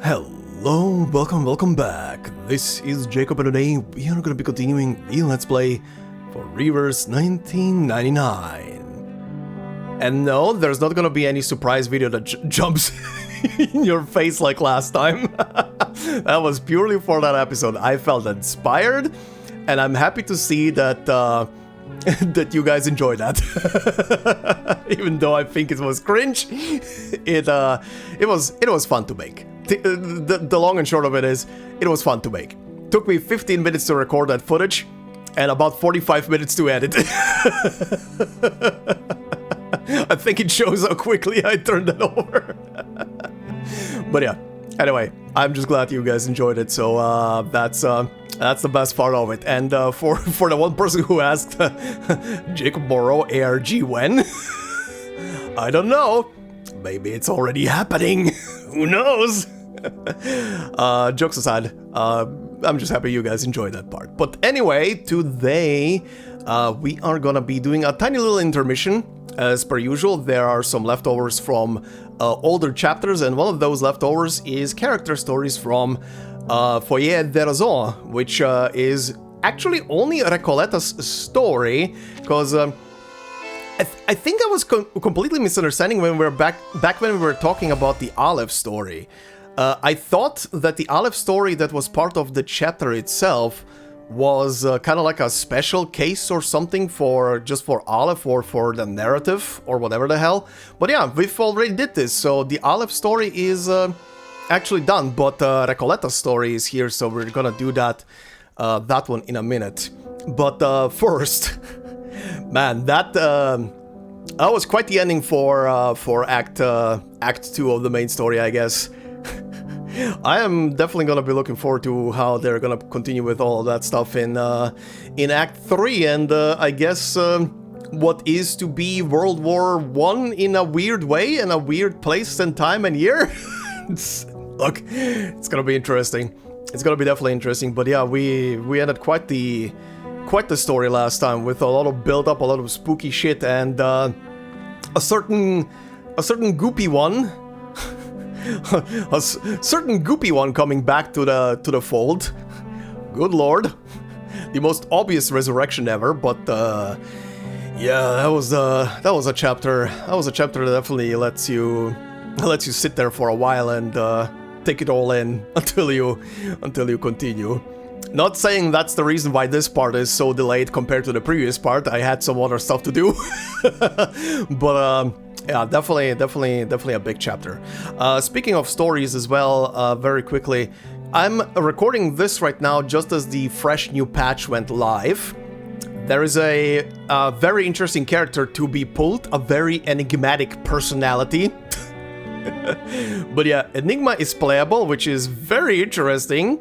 Hello, welcome back. This is Jacob, and today we are going to be continuing the Let's Play for Reverse 1999. And no, there's not going to be any surprise video that jumps in your face like last time. That was purely for that episode. I felt inspired, and I'm happy to see that that you guys enjoyed that. Even though I think it was cringe, it was fun to make. The long and short of it is, it was fun to make. Took me 15 minutes to record that footage, and about 45 minutes to edit. I think it shows how quickly I turned it over. But yeah, anyway, I'm just glad you guys enjoyed it, so that's the best part of it. And for the one person who asked, Jacob Morrow ARG when? I don't know. Maybe it's already happening. Who knows? Jokes aside, I'm just happy you guys enjoyed that part. But anyway, today we are gonna be doing a tiny little intermission. As per usual, there are some leftovers from older chapters, and one of those leftovers is character stories from Foyer de Raison, which is actually only Recoleta's story, because I think I was completely misunderstanding when we were back when we were talking about the Aleph story. I thought that the Aleph story that was part of the chapter itself was kind of like a special case or something for Aleph or for the narrative or whatever the hell. But yeah, we've already did this, so the Aleph story is actually done, but Recoleta's story is here, so we're gonna do that one in a minute. But first, man, that was quite the ending for Act 2 of the main story, I guess. I am definitely gonna be looking forward to how they're gonna continue with all of that stuff in Act 3, and I guess what is to be World War I in a weird way, in a weird place and time and year. Look, it's gonna be interesting. It's gonna be definitely interesting. But yeah, we ended quite the story last time with a lot of build up, a lot of spooky shit, and a certain goopy one. A certain goopy one coming back to the fold. Good lord, the most obvious resurrection ever. But yeah, that was a chapter. That was a chapter that definitely lets you sit there for a while and take it all in until you continue. Not saying that's the reason why this part is so delayed compared to the previous part. I had some other stuff to do, but. Yeah, definitely a big chapter. Speaking of stories as well, very quickly, I'm recording this right now just as the fresh new patch went live. There is a very interesting character to be pulled, a very enigmatic personality. But yeah, Enigma is playable, which is very interesting.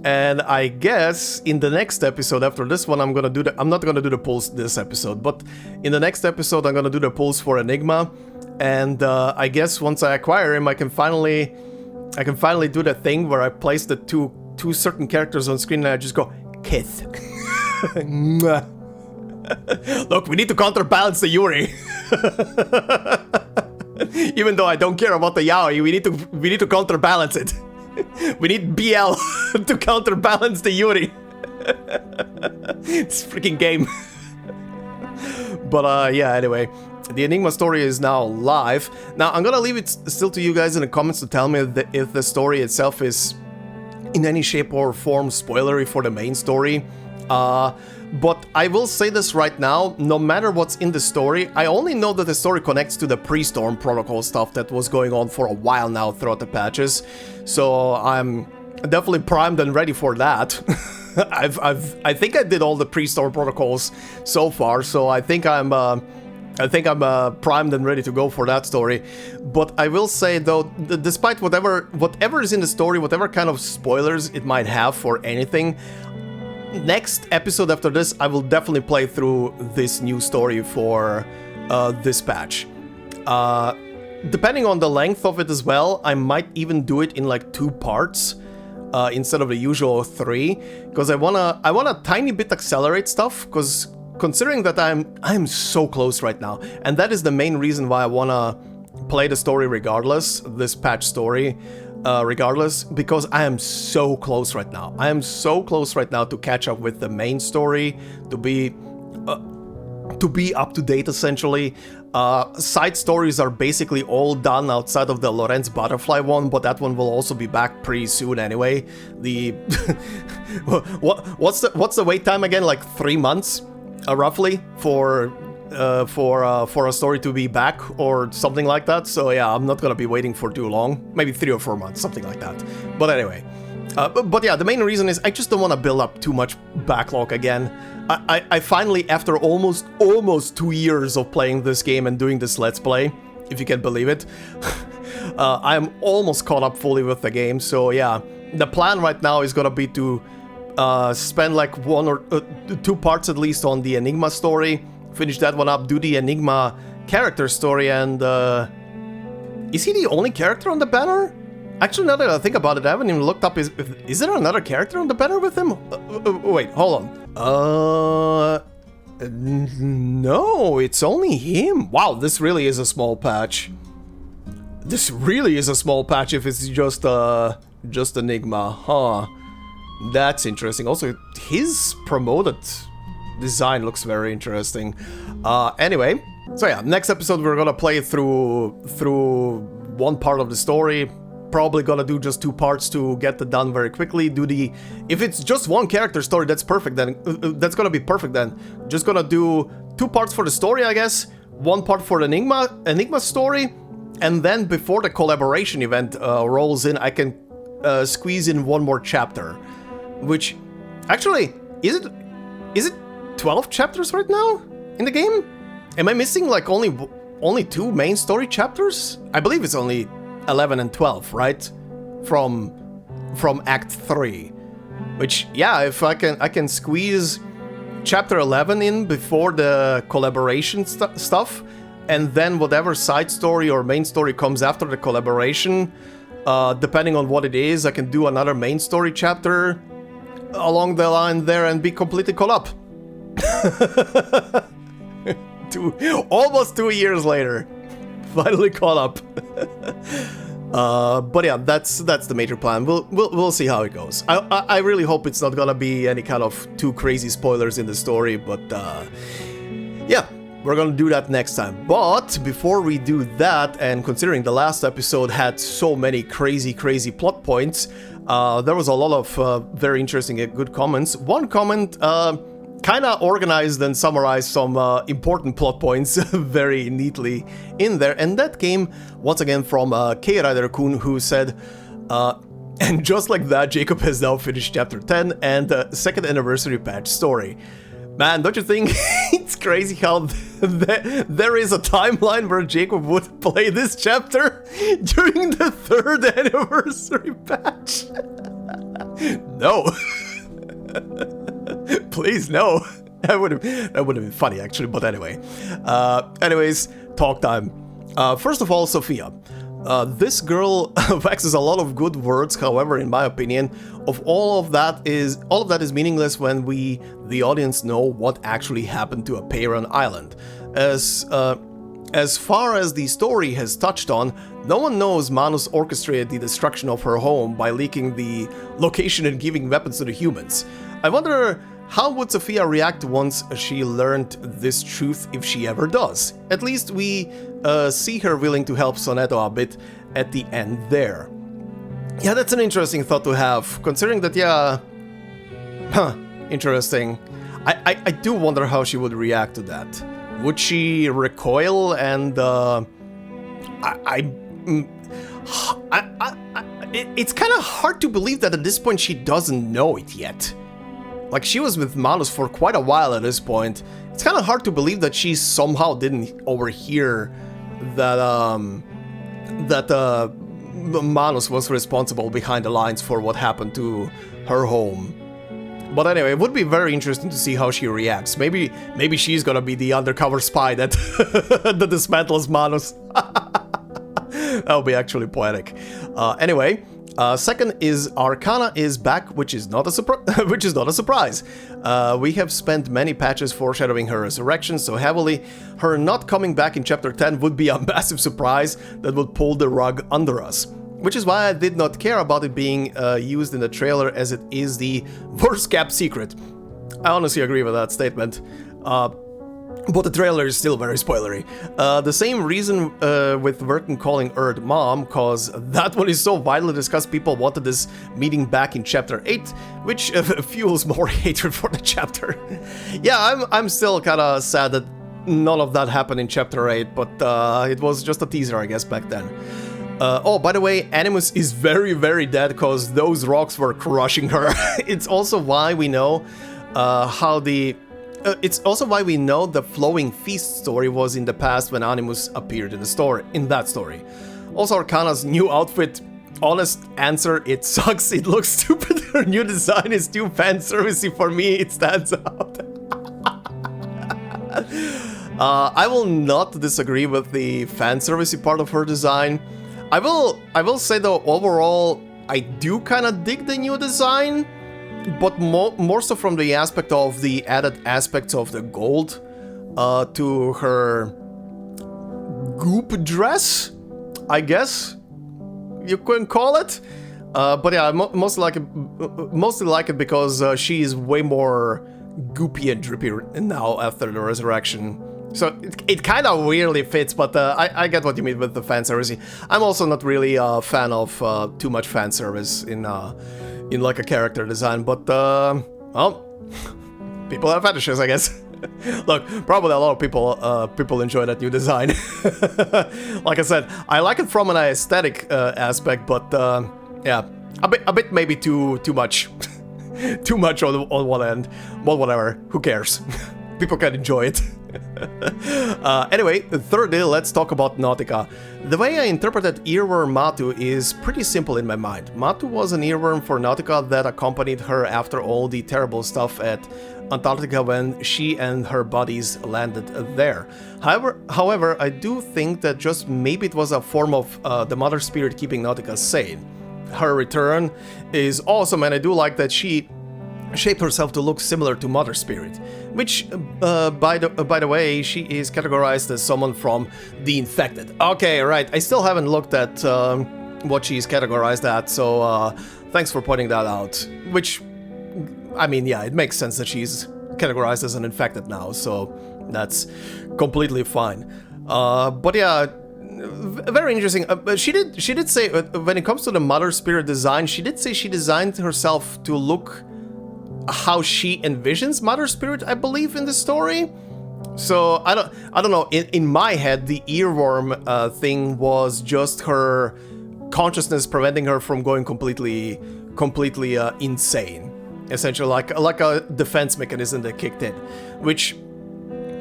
And I guess in the next episode after this one, I'm not gonna do the pulls this episode, but in the next episode I'm gonna do the pulls for Enigma, and I guess once I acquire him, I can finally do the thing where I place the two certain characters on screen and I just go kiss. Look, we need to counterbalance the Yuri. Even though I don't care about the Yaoi, we need to counterbalance it. We need BL to counterbalance the Yuri. This freaking game. But yeah, anyway, the Enigma story is now live. Now, I'm gonna leave it still to you guys in the comments to tell me if the story itself is in any shape or form spoilery for the main story. But I will say this right now, no matter what's in the story, I only know that the story connects to the pre-storm protocol stuff that was going on for a while now throughout the patches. So I'm definitely primed and ready for that. I think I did all the pre-storm protocols so far, so I think I'm primed and ready to go for that story. But I will say though, despite whatever is in the story, whatever kind of spoilers it might have for anything, next episode after this, I will definitely play through this new story for this patch. Depending on the length of it as well, I might even do it in like 2 parts instead of the usual 3, because I wanna tiny bit accelerate stuff, because considering that I'm so close right now, and that is the main reason why I wanna play the story regardless, this patch story. regardless, because I am so close right now. I am so close right now to catch up with the main story, to be up to date essentially. Side stories are basically all done outside of the Lorenz Butterfly one, but that one will also be back pretty soon anyway. The what's the wait time again? Like 3 months, roughly, for a story to be back or something like that. So yeah, I'm not gonna be waiting for too long. Maybe 3 or 4 months, something like that. But anyway, but yeah, the main reason is I just don't want to build up too much backlog again. I finally, after almost 2 years of playing this game and doing this Let's Play, if you can believe it, I'm almost caught up fully with the game. So yeah, the plan right now is gonna be to spend like 1 or 2 parts at least on the Enigma story, finish that one up, do the Enigma character story, and is he the only character on the banner? Actually, now that I think about it, I haven't even looked up. Is there another character on the banner with him? Wait, hold on. No, it's only him. Wow, this really is a small patch. This really is a small patch if it's just Enigma, huh? That's interesting. Also, his promoted design looks very interesting. Anyway, so yeah, next episode we're gonna play through one part of the story. Probably gonna do just 2 parts to get it done very quickly. If it's just one character story, that's perfect then. That's gonna be perfect then. Just gonna do 2 parts for the story, I guess. 1 part for the Enigma story, and then before the collaboration event rolls in, I can squeeze in 1 more chapter. Which, actually, is it 12 chapters right now in the game? Am I missing like only 2 main story chapters? I believe it's only 11 and 12, right? From Act 3. Which, yeah, if I can squeeze chapter 11 in before the collaboration stuff, and then whatever side story or main story comes after the collaboration, depending on what it is, I can do another main story chapter along the line there and be completely caught up. Almost 2 years later, finally caught up. But yeah, that's the major plan. We'll see how it goes. I really hope it's not gonna be any kind of too crazy spoilers in the story, but yeah, we're gonna do that next time. But before we do that, and considering the last episode had so many crazy plot points, there was a lot of very interesting and good comments. One comment kind of organized and summarized some important plot points very neatly in there, and that came once again from K-Rider-kun, who said, and just like that, Jacob has now finished chapter 10 and the 2nd anniversary patch story. Man, don't you think it's crazy how there is a timeline where Jacob would play this chapter during the 3rd anniversary patch? No. Please, no. That would have been funny, actually, but anyway. Anyways, talk time. First of all, Sophia. This girl waxes a lot of good words, however, in my opinion, all of that is meaningless when we, the audience, know what actually happened to Apeiron Island. As far as the story has touched on, no one knows Manus orchestrated the destruction of her home by leaking the location and giving weapons to the humans. I wonder how would Sophia react once she learned this truth, if she ever does. At least we see her willing to help Sonetto a bit at the end there. Yeah, that's an interesting thought to have, considering that, yeah... Huh, interesting. I do wonder how she would react to that. Would she recoil and, it's kind of hard to believe that at this point she doesn't know it yet. Like, she was with Manus for quite a while at this point. It's kind of hard to believe that she somehow didn't overhear that, Manus was responsible behind the lines for what happened to her home. But anyway, it would be very interesting to see how she reacts. Maybe she's gonna be the undercover spy that that dismantles Manus. That would be actually poetic. Anyway, second is Arcana is back, which is not a surprise. We have spent many patches foreshadowing her resurrection so heavily. Her not coming back in chapter 10 would be a massive surprise that would pull the rug under us. which is why I did not care about it being used in the trailer, as it is the worst kept secret. I honestly agree with that statement. But the trailer is still very spoilery. The same reason with Vertin calling Earth Mom, cause that one is so widely discussed, people wanted this meeting back in Chapter 8, which fuels more hatred for the chapter. Yeah, I'm still kinda sad that none of that happened in Chapter 8, but it was just a teaser, I guess, back then. Oh, by the way, Animus is very, very dead, cause those rocks were crushing her. It's also why we know it's also why we know the Flowing Feast story was in the past when Animus appeared in that story. Also, Arcana's new outfit, honest answer, it sucks, it looks stupid, her new design is too fanservicey for me, it stands out. I will not disagree with the fanservicey part of her design. I will say though, overall, I do kinda dig the new design, but more so from the aspect of the added aspects of the gold to her goop dress, I guess you couldn't call it. But yeah, I mostly like it because she is way more goopy and drippy now after the resurrection. So it kind of weirdly fits, but I get what you mean with the fan service. I'm also not really a fan of too much fan service in like a character design, but well, people have fetishes, I guess. Look, probably a lot of people enjoy that new design. Like I said, I like it from an aesthetic aspect, but yeah, a bit maybe too much, too much on one end. But whatever, who cares? People can enjoy it. Anyway, thirdly, let's talk about Nautica. The way I interpreted earworm Matu is pretty simple in my mind. Matu was an earworm for Nautica that accompanied her after all the terrible stuff at Antarctica when she and her buddies landed there. However, I do think that just maybe it was a form of the Mother Spirit keeping Nautica sane. Her return is awesome, and I do like that she shaped herself to look similar to Mother Spirit, which, by the way, she is categorized as someone from the Infected. Okay, right, I still haven't looked at what she's categorized at, so thanks for pointing that out. Which, I mean, yeah, it makes sense that she's categorized as an Infected now, so that's completely fine. But yeah, very interesting. She did say, when it comes to the Mother Spirit design, she did say she designed herself to look how she envisions Mother Spirit, I believe, in the story. So I don't know. In my head, the earworm thing was just her consciousness preventing her from going completely insane. Essentially, like a defense mechanism that kicked in, which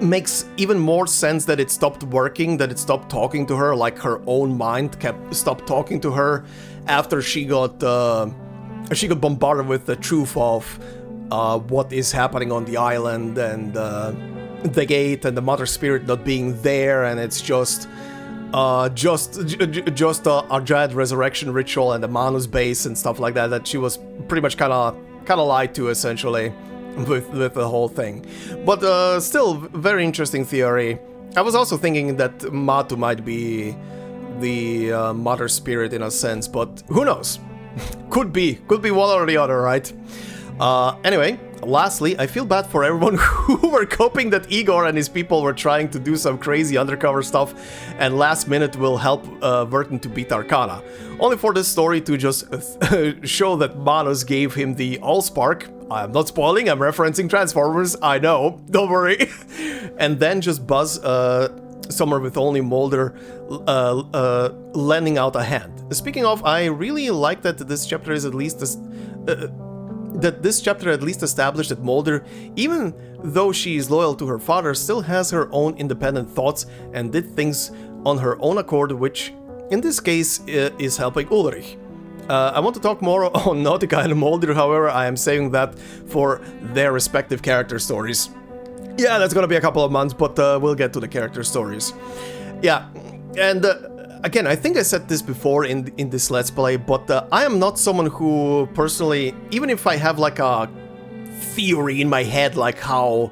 makes even more sense that it stopped working, that it stopped talking to her, like her own mind stopped talking to her after she got bombarded with the truth of what is happening on the island and the gate and the Mother Spirit not being there, and it's just a giant resurrection ritual and the Manus base and stuff like that. That she was pretty much kind of lied to, essentially, with the whole thing. But still, very interesting theory. I was also thinking that Matu might be the Mother Spirit in a sense, but who knows? Could be one or the other, right? Anyway, lastly, I feel bad for everyone who were coping that Igor and his people were trying to do some crazy undercover stuff and last minute will help Vertin to beat Arcana. Only for this story to just show that Manos gave him the Allspark. I'm not spoiling, I'm referencing Transformers, I know, don't worry. And then just buzz somewhere with only Mulder lending out a hand. Speaking of, I really like that this chapter is at least established that Mulder, even though she is loyal to her father, still has her own independent thoughts and did things on her own accord, which in this case is helping Ulrich. I want to talk more on Nautica and Mulder, however, I am saving that for their respective character stories. Yeah, that's gonna be a couple of months, but we'll get to the character stories. Yeah, and again, I think I said this before in this Let's Play, but I am not someone who personally, even if I have like a theory in my head, like how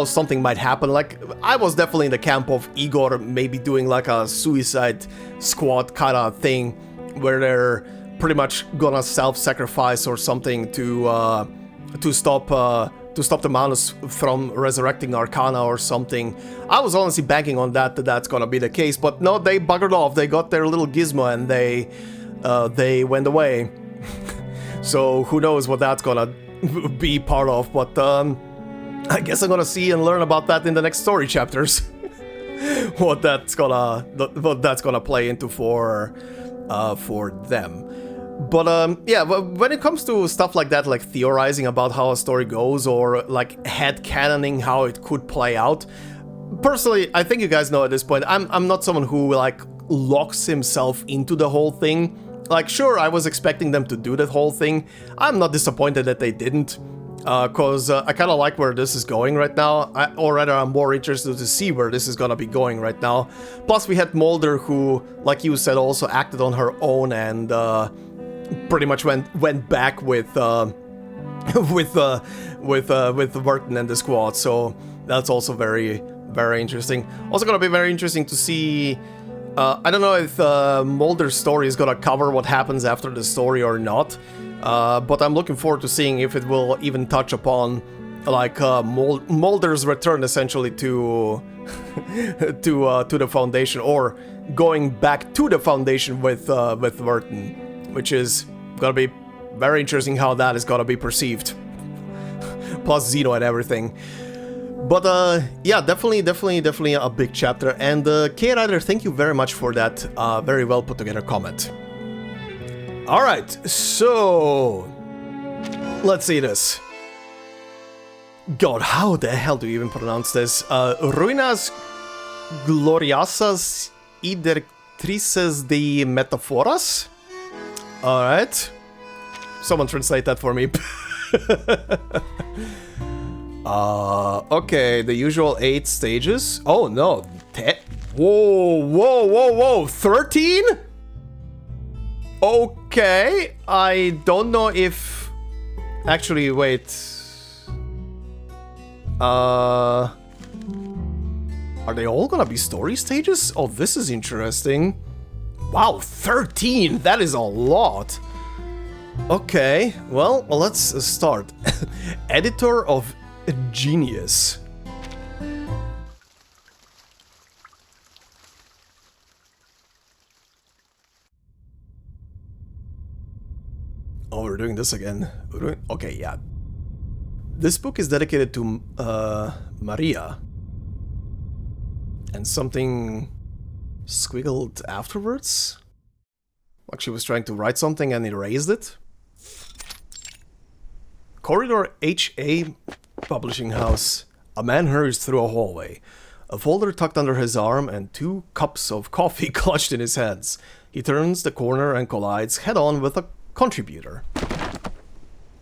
something might happen, like I was definitely in the camp of Igor maybe doing like a Suicide Squad kind of thing, where they're pretty much gonna self-sacrifice or something to stop the Manus from resurrecting Arcana or something. I was honestly banking on that's gonna be the case, but no, they buggered off. They got their little gizmo and they went away. So who knows what that's gonna be part of, but I guess I'm gonna see and learn about that in the next story chapters. what that's gonna play into for them. But yeah, when it comes to stuff like that, like theorizing about how a story goes or like headcanoning how it could play out, personally, I think you guys know at this point, I'm not someone who like locks himself into the whole thing. Like, sure, I was expecting them to do that whole thing. I'm not disappointed that they didn't, cause I kind of like where this is going right now, or rather I'm more interested to see where this is gonna be going right now. Plus we had Mulder who, like you said, also acted on her own and pretty much went back with Vertin and the squad, so that's also very, very interesting. Also gonna be very interesting to see. I don't know if Mulder's story is gonna cover what happens after the story or not, but I'm looking forward to seeing if it will even touch upon like Mulder's return essentially to to the Foundation, or going back to the Foundation with Vertin. Which is gonna be very interesting how that is gonna be perceived. Plus Xeno and everything. But yeah, definitely a big chapter. And K-Rider, thank you very much for that very well put together comment. Alright, so let's see this. God, how the hell do you even pronounce this? Ruinas Gloriosas y Directrices de Metaforas? Alright. Someone translate that for me. Okay, the usual 8 stages. Oh no, whoa, 13? Okay, I don't know if... Actually, wait. Are they all gonna be story stages? Oh, this is interesting. Wow, 13! That is a lot! Okay, well, let's start. Editor of Genius. Oh, we're doing this again. Okay, yeah. This book is dedicated to Maria. And something squiggled afterwards? Like she was trying to write something and erased it? Corridor HA Publishing House. A man hurries through a hallway. A folder tucked under his arm and 2 cups of coffee clutched in his hands. He turns the corner and collides head-on with a contributor.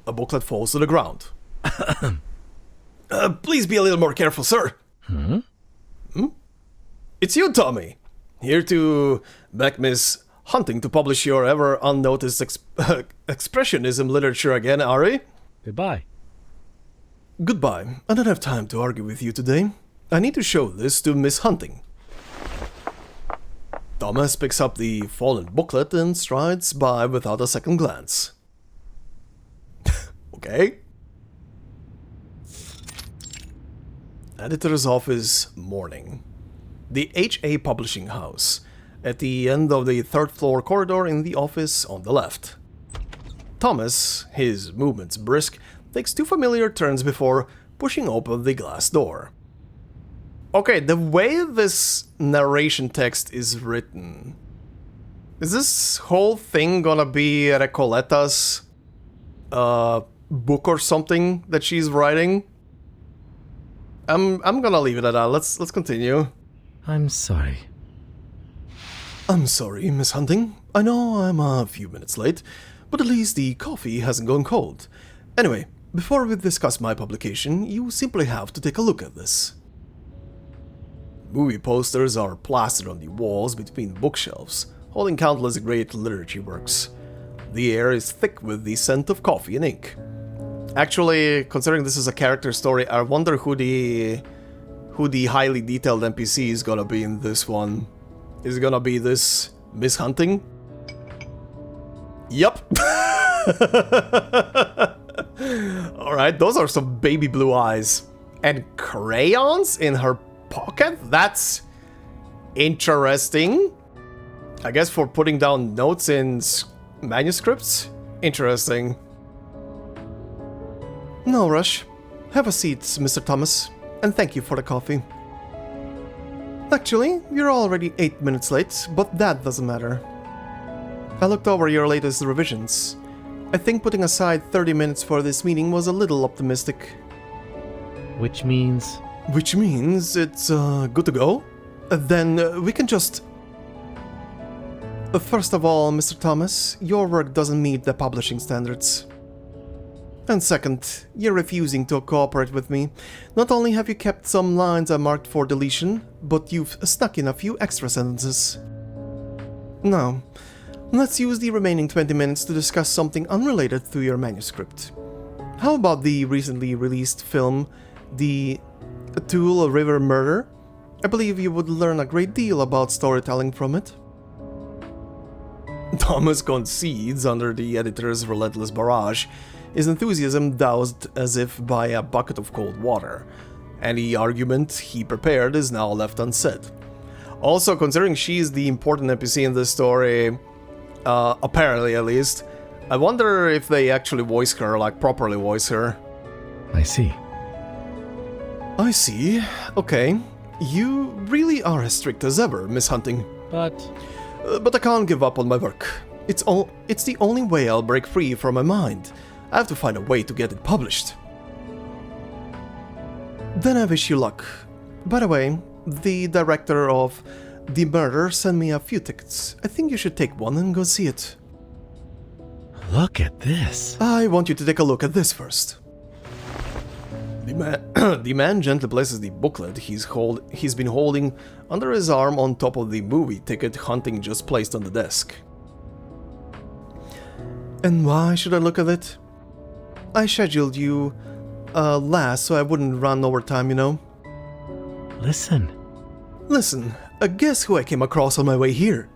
A booklet falls to the ground. Please be a little more careful, sir. Hmm? It's you, Tommy. Here to back Miss Hunting to publish your ever unnoticed expressionism literature again, Ari. Goodbye. Goodbye. I don't have time to argue with you today. I need to show this to Miss Hunting. Thomas picks up the fallen booklet and strides by without a second glance. Okay. Editor's office, morning. The HA Publishing House. At the end of the 3rd floor corridor in the office on the left. Thomas, his movements brisk, takes 2 familiar turns before pushing open the glass door. Okay, the way this narration text is written... Is this whole thing gonna be Recoleta's book or something that she's writing? I'm gonna leave it at that. Let's continue. I'm sorry. I'm sorry, Miss Hunting. I know I'm a few minutes late, but at least the coffee hasn't gone cold. Anyway, before we discuss my publication, you simply have to take a look at this. Movie posters are plastered on the walls between bookshelves, holding countless great literature works. The air is thick with the scent of coffee and ink. Actually, considering this is a character story, I wonder who the highly detailed NPC is gonna be in this one. Is it gonna be this Miss Hunting? Yup. Alright, those are some baby blue eyes. And crayons in her pocket? That's interesting. I guess for putting down notes in manuscripts? Interesting. No rush. Have a seat, Mr. Thomas, and thank you for the coffee. Actually, you're already 8 minutes late, but that doesn't matter. I looked over your latest revisions. I think putting aside 30 minutes for this meeting was a little optimistic. Which means... Which means it's good to go? Then we can just... First of all, Mr. Thomas, your work doesn't meet the publishing standards. And second, you're refusing to cooperate with me. Not only have you kept some lines I marked for deletion, but you've snuck in a few extra sentences. Now, let's use the remaining 20 minutes to discuss something unrelated to your manuscript. How about the recently released film, The Tool River Murder? I believe you would learn a great deal about storytelling from it. Thomas concedes under the editor's relentless barrage, his enthusiasm doused as if by a bucket of cold water. Any argument he prepared is now left unsaid. Also, considering she's the important NPC in this story, apparently at least, I wonder if they actually voice her, like properly voice her. I see. I see. Okay. You really are as strict as ever, Miss Hunting. But I can't give up on my work. It's the only way I'll break free from my mind. I have to find a way to get it published. Then I wish you luck. By the way, the director of The Murder sent me a few tickets. I think you should take one and go see it. look at this. I want you to take a look at this first. The man gently places the booklet he's been holding under his arm on top of the movie ticket Hunting just placed on the desk. And why should I look at it? I scheduled you last so I wouldn't run over time, you know. Listen. Listen, guess who I came across on my way here?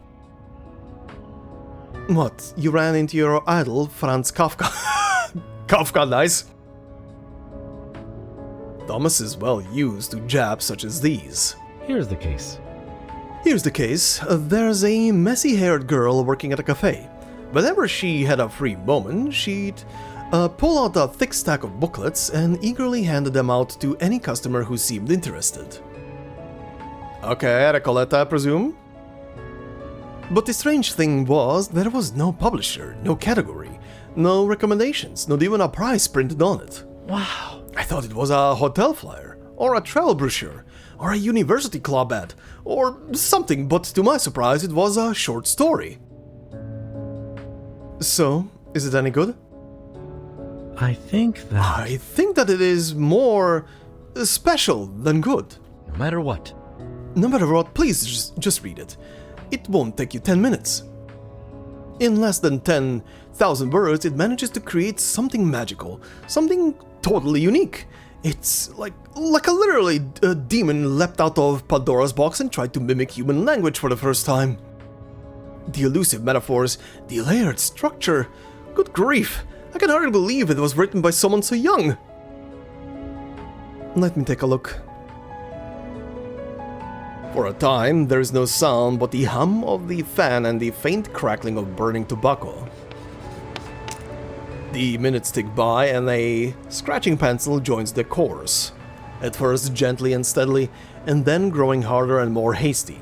What, you ran into your idol, Franz Kafka? Kafka, nice. Thomas is well used to jabs such as these. Here's the case. Here's the case. There's a messy-haired girl working at a cafe. Whenever she had a free moment, she'd pull out a thick stack of booklets and eagerly handed them out to any customer who seemed interested. Okay, Recoleta, I presume? But the strange thing was, there was no publisher, no category, no recommendations, not even a price printed on it. Wow. I thought it was a hotel flyer, or a travel brochure, or a university club ad, or something, but to my surprise it was a short story. So, is it any good? I think that it is more special than good. no matter what, No matter what, please just read it. It won't take you 10 minutes. In less than 10,000 words, it manages to create something magical, something totally unique. It's like literally a demon leapt out of Pandora's box and tried to mimic human language for the first time. The elusive metaphors, the layered structure. Good grief, I can hardly believe it was written by someone so young. Let me take a look. For a time, there is no sound but the hum of the fan and the faint crackling of burning tobacco. The minutes tick by and a scratching pencil joins the chorus, at first gently and steadily, and then growing harder and more hasty.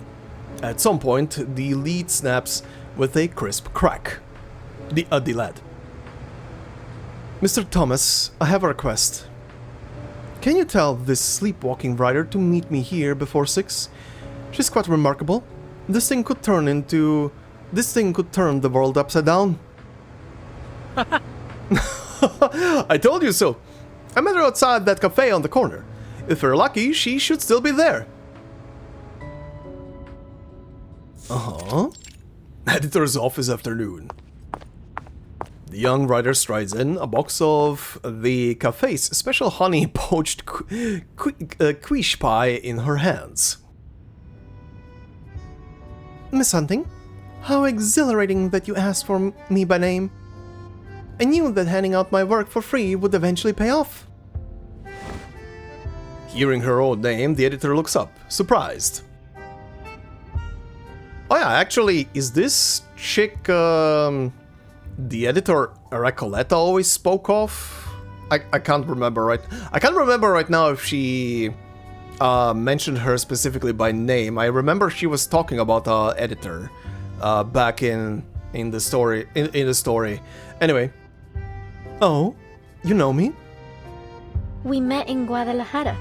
At some point, the lead snaps with a crisp crack. The lad. Mr. Thomas, I have a request. Can you tell this sleepwalking writer to meet me here before 6? She's quite remarkable. This thing could turn the world upside down. I told you so. I met her outside that cafe on the corner. If we're lucky, she should still be there. Editor's office afternoon. The young writer strides in, a box of the cafe's special honey poached quiche pie in her hands. Miss Hunting, How exhilarating that you asked for me by name. I knew that handing out my work for free would eventually pay off. Hearing her own name, the editor looks up, surprised. Oh yeah, actually, is this chick, the editor Recoleta always spoke of? I can't remember right now if she mentioned her specifically by name. I remember she was talking about editor back in the story. In the story. Anyway. Oh, you know me? We met in Guadalajara.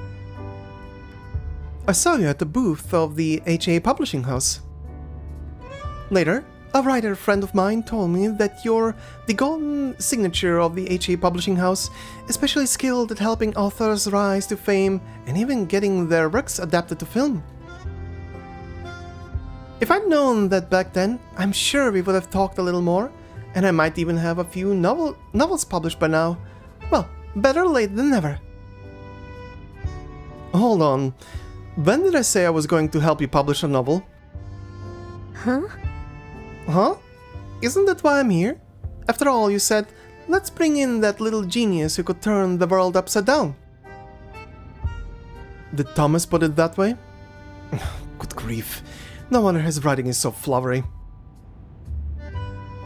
I saw you at the booth of the HA Publishing House. Later, a writer friend of mine told me that you're the golden signature of the HA Publishing House, especially skilled at helping authors rise to fame and even getting their works adapted to film. If I'd known that back then, I'm sure we would have talked a little more, and I might even have a few novels published by now. Well, better late than never. Hold on. When did I say I was going to help you publish a novel? Huh? Huh? Isn't that why I'm here? After all, you said, let's bring in that little genius who could turn the world upside down. Did Thomas put it that way? Good grief. No wonder his writing is so flowery.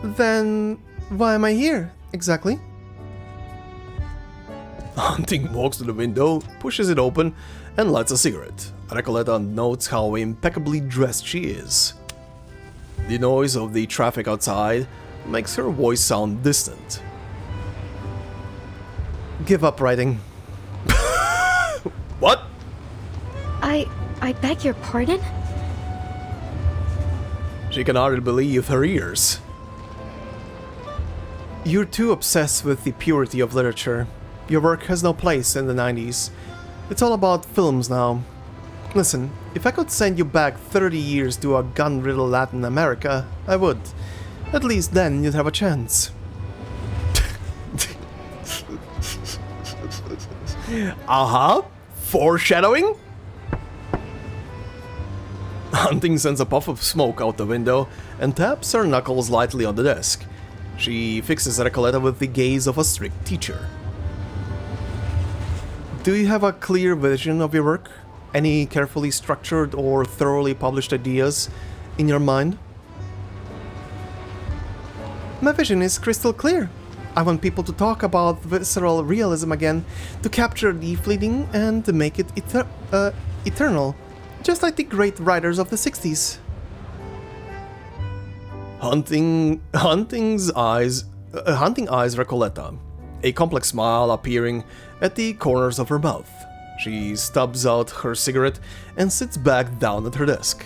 Then, why am I here, exactly? Hunting walks to the window, pushes it open, and lights a cigarette. Recoleta notes how impeccably dressed she is. The noise of the traffic outside makes her voice sound distant. Give up writing. What? I beg your pardon? She can hardly believe her ears. You're too obsessed with the purity of literature. Your work has no place in the 90s. It's all about films now. Listen, if I could send you back 30 years to a gun-riddled Latin America, I would. At least then you'd have a chance. Uh-huh. Foreshadowing? Hunting sends a puff of smoke out the window and taps her knuckles lightly on the desk. She fixes Recoleta with the gaze of a strict teacher. Do you have a clear vision of your work? Any carefully structured or thoroughly published ideas in your mind? My vision is crystal clear. I want people to talk about visceral realism again, to capture the fleeting and to make it eternal, just like the great writers of the 60s. Hunting eyes Recoleta, a complex smile appearing at the corners of her mouth. She stubs out her cigarette and sits back down at her desk.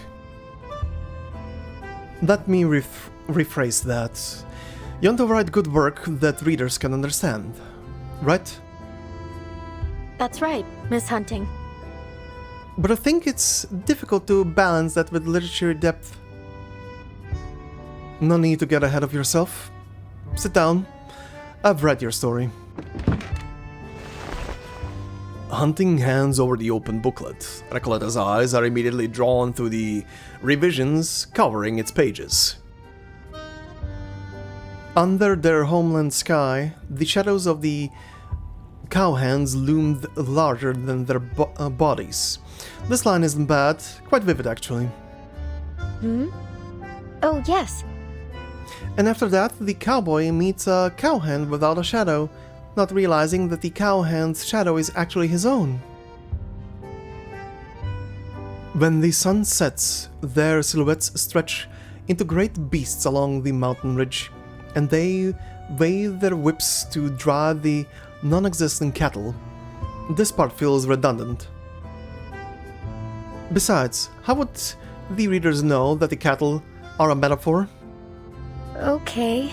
Let me rephrase that. You want to write good work that readers can understand, right? That's right, Miss Hunting. But I think it's difficult to balance that with literary depth. No need to get ahead of yourself. Sit down. I've read your story. Hunting hands over the open booklet. Recoleta's eyes are immediately drawn to the revisions covering its pages. Under their homeland sky, the shadows of the cowhands loomed larger than their bodies. This line isn't bad, quite vivid actually. Hmm? Oh, yes. And after that, the cowboy meets a cowhand without a shadow, not realizing that the cowhand's shadow is actually his own. When the sun sets, their silhouettes stretch into great beasts along the mountain ridge, and they wave their whips to drive the non-existent cattle. This part feels redundant. Besides, how would the readers know that the cattle are a metaphor? Okay.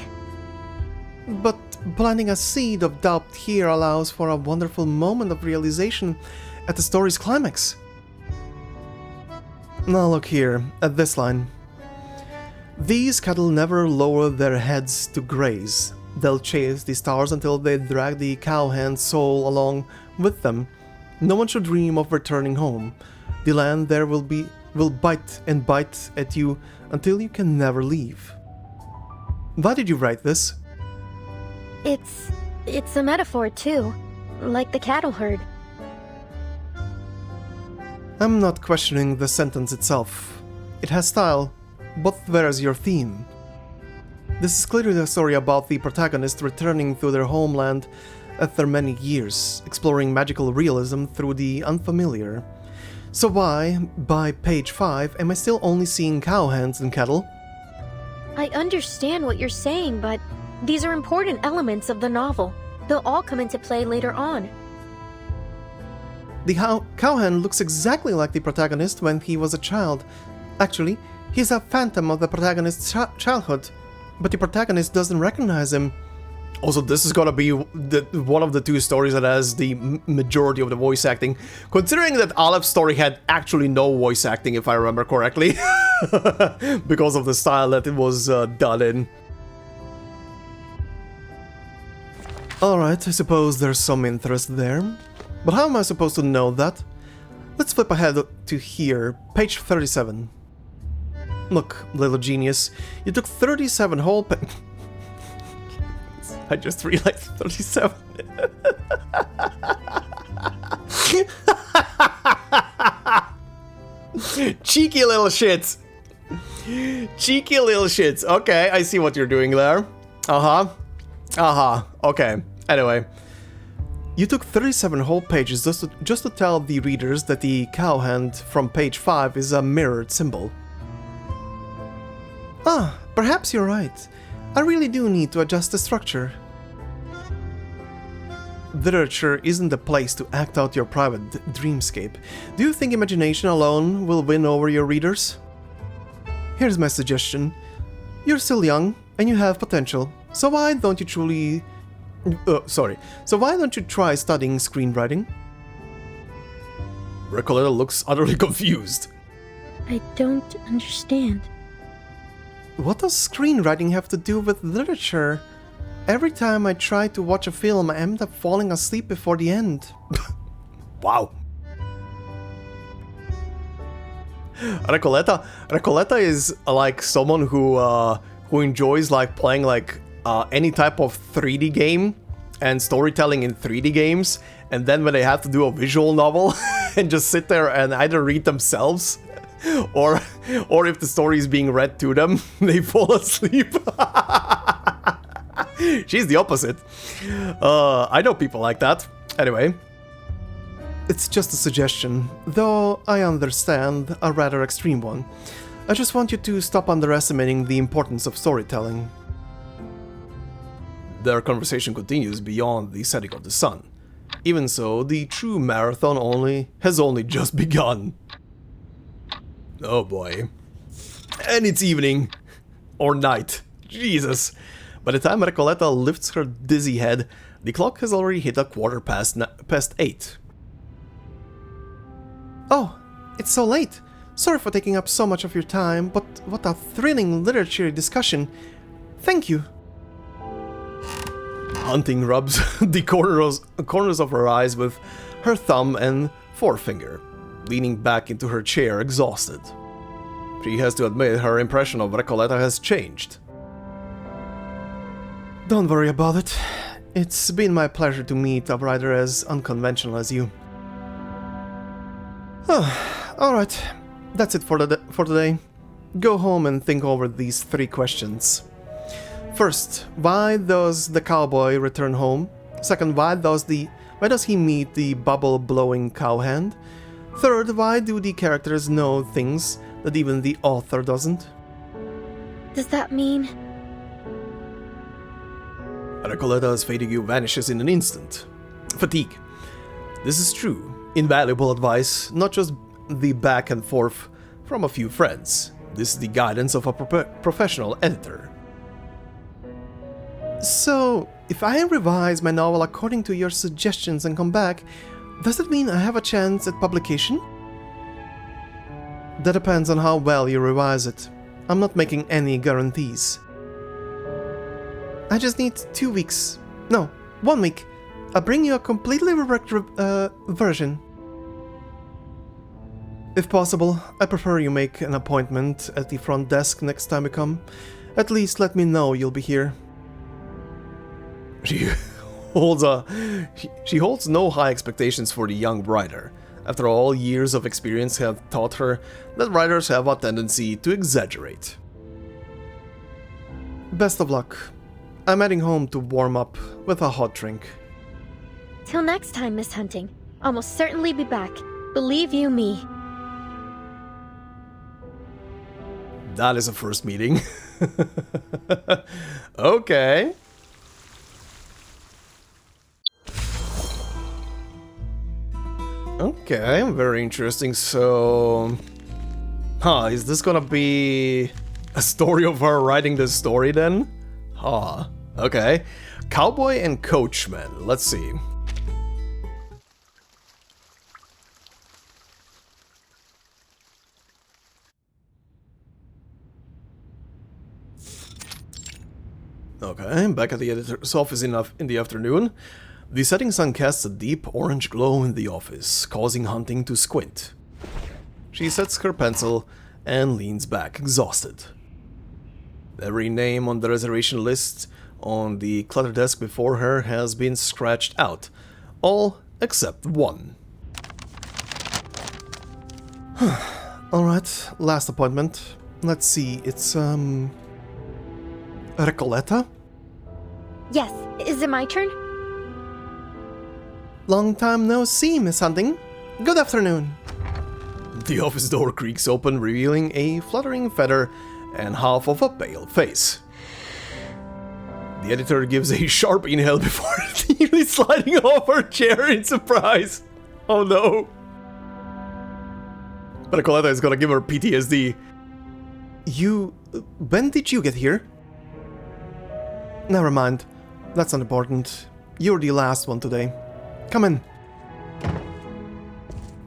But planting a seed of doubt here allows for a wonderful moment of realization at the story's climax. Now look here, at this line. These cattle never lower their heads to graze. They'll chase the stars until they drag the cowhand's soul along with them. No one should dream of returning home. The land there will will bite and bite at you until you can never leave. Why did you write this? It's a metaphor too, like the cattle herd. I'm not questioning the sentence itself. It has style, but where's your theme? This is clearly a story about the protagonist returning to their homeland after many years, exploring magical realism through the unfamiliar. So why, by page 5, am I still only seeing cowhands and cattle? I understand what you're saying, but these are important elements of the novel. They'll all come into play later on. The cowhand looks exactly like the protagonist when he was a child. Actually, he's a phantom of the protagonist's childhood, but the protagonist doesn't recognize him. Also, this is gonna be one of the two stories that has the majority of the voice acting, considering that Aleph's story had actually no voice acting, if I remember correctly, because of the style that it was done in. Alright, I suppose there's some interest there. But how am I supposed to know that? Let's flip ahead to here, page 37. Look, little genius, you took 37 whole I just realized 37. Cheeky little shits. Cheeky little shits. Okay, I see what you're doing there. Okay. Anyway. You took 37 whole pages just to tell the readers that the cowhand from page 5 is a mirrored symbol. Ah, perhaps you're right. I really do need to adjust the structure. Literature isn't the place to act out your private dreamscape. Do you think imagination alone will win over your readers? Here's my suggestion. You're still young, and you have potential, so why don't you try studying screenwriting? Recoleta looks utterly confused. I don't understand. What does screenwriting have to do with literature? Every time I try to watch a film, I end up falling asleep before the end. Wow. Recoleta is like someone who enjoys like playing like any type of 3D game and storytelling in 3D games, and then when they have to do a visual novel and just sit there and either read themselves or if the story is being read to them, they fall asleep. She's the opposite. I know people like that. Anyway, it's just a suggestion, though I understand a rather extreme one. I just want you to stop underestimating the importance of storytelling. Their conversation continues beyond the setting of the sun. Even so, the true marathon has only just begun. Oh boy. And it's evening. Or night. Jesus. By the time Recoleta lifts her dizzy head, the clock has already hit 8:15. Oh, it's so late. Sorry for taking up so much of your time, but what a thrilling literary discussion. Thank you. Hunting rubs the corners of her eyes with her thumb and forefinger, leaning back into her chair exhausted. She has to admit her impression of Recoleta has changed. Don't worry about it. It's been my pleasure to meet a writer as unconventional as you. Alright, that's it for today. Go home and think over these 3 questions. First, why does the cowboy return home? Second, why does he meet the bubble-blowing cowhand? Third, why do the characters know things that even the author doesn't? Does that mean... Recoleta's fatigue vanishes in an instant. Fatigue. This is true. Invaluable advice, not just the back and forth from a few friends. This is the guidance of a professional editor. So, if I revise my novel according to your suggestions and come back, does it mean I have a chance at publication? That depends on how well you revise it. I'm not making any guarantees. I just need 2 weeks. No, 1 week. I'll bring you a completely reworked version. If possible, I prefer you make an appointment at the front desk next time you come. At least let me know you'll be here. She holds no high expectations for the young writer. After all, years of experience have taught her that writers have a tendency to exaggerate. Best of luck. I'm heading home to warm up with a hot drink. Till next time, Miss Hunting. I'll most certainly be back. Believe you me. That is a first meeting. Okay. Okay, very interesting. So... is this gonna be a story of her writing this story then? Okay. Cowboy and Coachman, let's see. Okay, back at the editor's office in the afternoon. The setting sun casts a deep orange glow in the office, causing Hunting to squint. She sets her pencil and leans back, exhausted. Every name on the reservation list on the clutter desk before her has been scratched out, all except one. Alright, last appointment. Let's see, it's, Recoleta? Yes, is it my turn? Long time no see, Miss Hunting. Good afternoon. The office door creaks open, revealing a fluttering feather and half of a pale face. The editor gives a sharp inhale before nearly sliding off her chair in surprise. Oh no. But Recoleta is gonna give her PTSD. When did you get here? Never mind. That's not important. You're the last one today. Come in.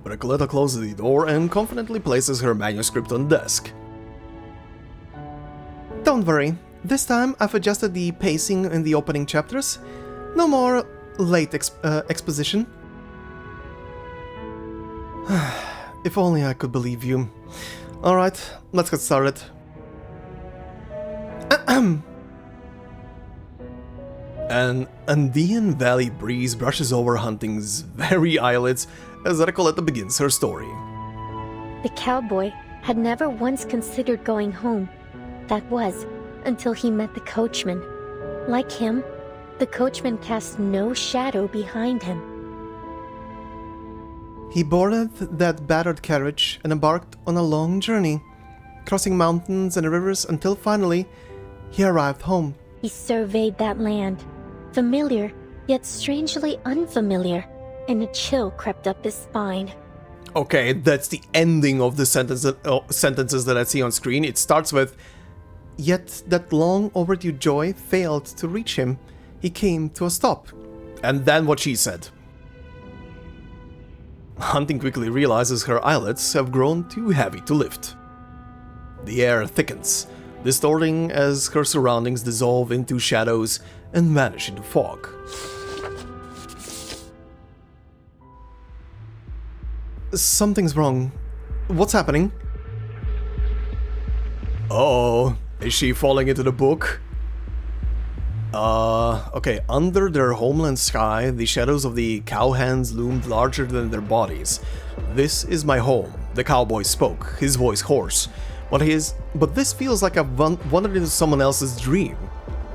Recoleta closes the door and confidently places her manuscript on the desk. Don't worry. This time I've adjusted the pacing in the opening chapters. No more late exposition. If only I could believe you. Alright, let's get started. An Andean valley breeze brushes over Hunting's very eyelids as Recoleta begins her story. The cowboy had never once considered going home. That was, until he met the coachman. Like him, the coachman cast no shadow behind him. He boarded that battered carriage and embarked on a long journey, crossing mountains and rivers until finally he arrived home. He surveyed that land, familiar yet strangely unfamiliar, and a chill crept up his spine. Okay, that's the ending of the sentences that I see on screen. It starts with, "Yet that long overdue joy failed to reach him. He came to a stop." And then what she said. Hunting quickly realizes her eyelids have grown too heavy to lift. The air thickens, distorting as her surroundings dissolve into shadows and vanish into fog. Something's wrong. What's happening? Uh-oh. Is she falling into the book? Okay, under their homeland sky, the shadows of the cowhands loomed larger than their bodies. "This is my home," the cowboy spoke, his voice hoarse. But this feels like I've wandered into someone else's dream.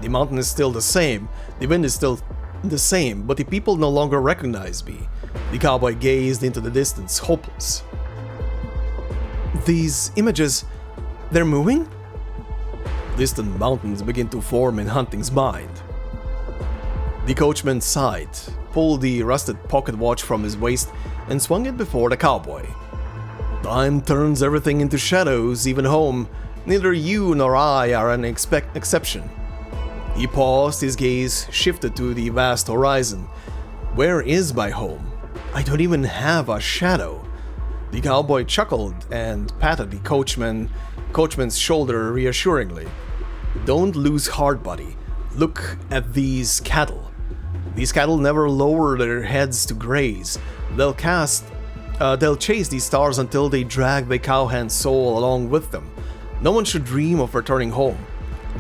The mountain is still the same, the wind is still the same, but the people no longer recognize me. The cowboy gazed into the distance, hopeless. These images, they're moving? Distant mountains begin to form in Hunting's mind. The coachman sighed, pulled the rusted pocket watch from his waist, and swung it before the cowboy. "Time turns everything into shadows, even home. Neither you nor I are an exception." He paused, his gaze shifted to the vast horizon. "Where is my home? I don't even have a shadow." The cowboy chuckled and patted the coachman's shoulder reassuringly. "Don't lose heart, buddy. Look at these cattle. These cattle never lower their heads to graze. They'll cast They'll chase these stars until they drag the cowhand's soul along with them. No one should dream of returning home.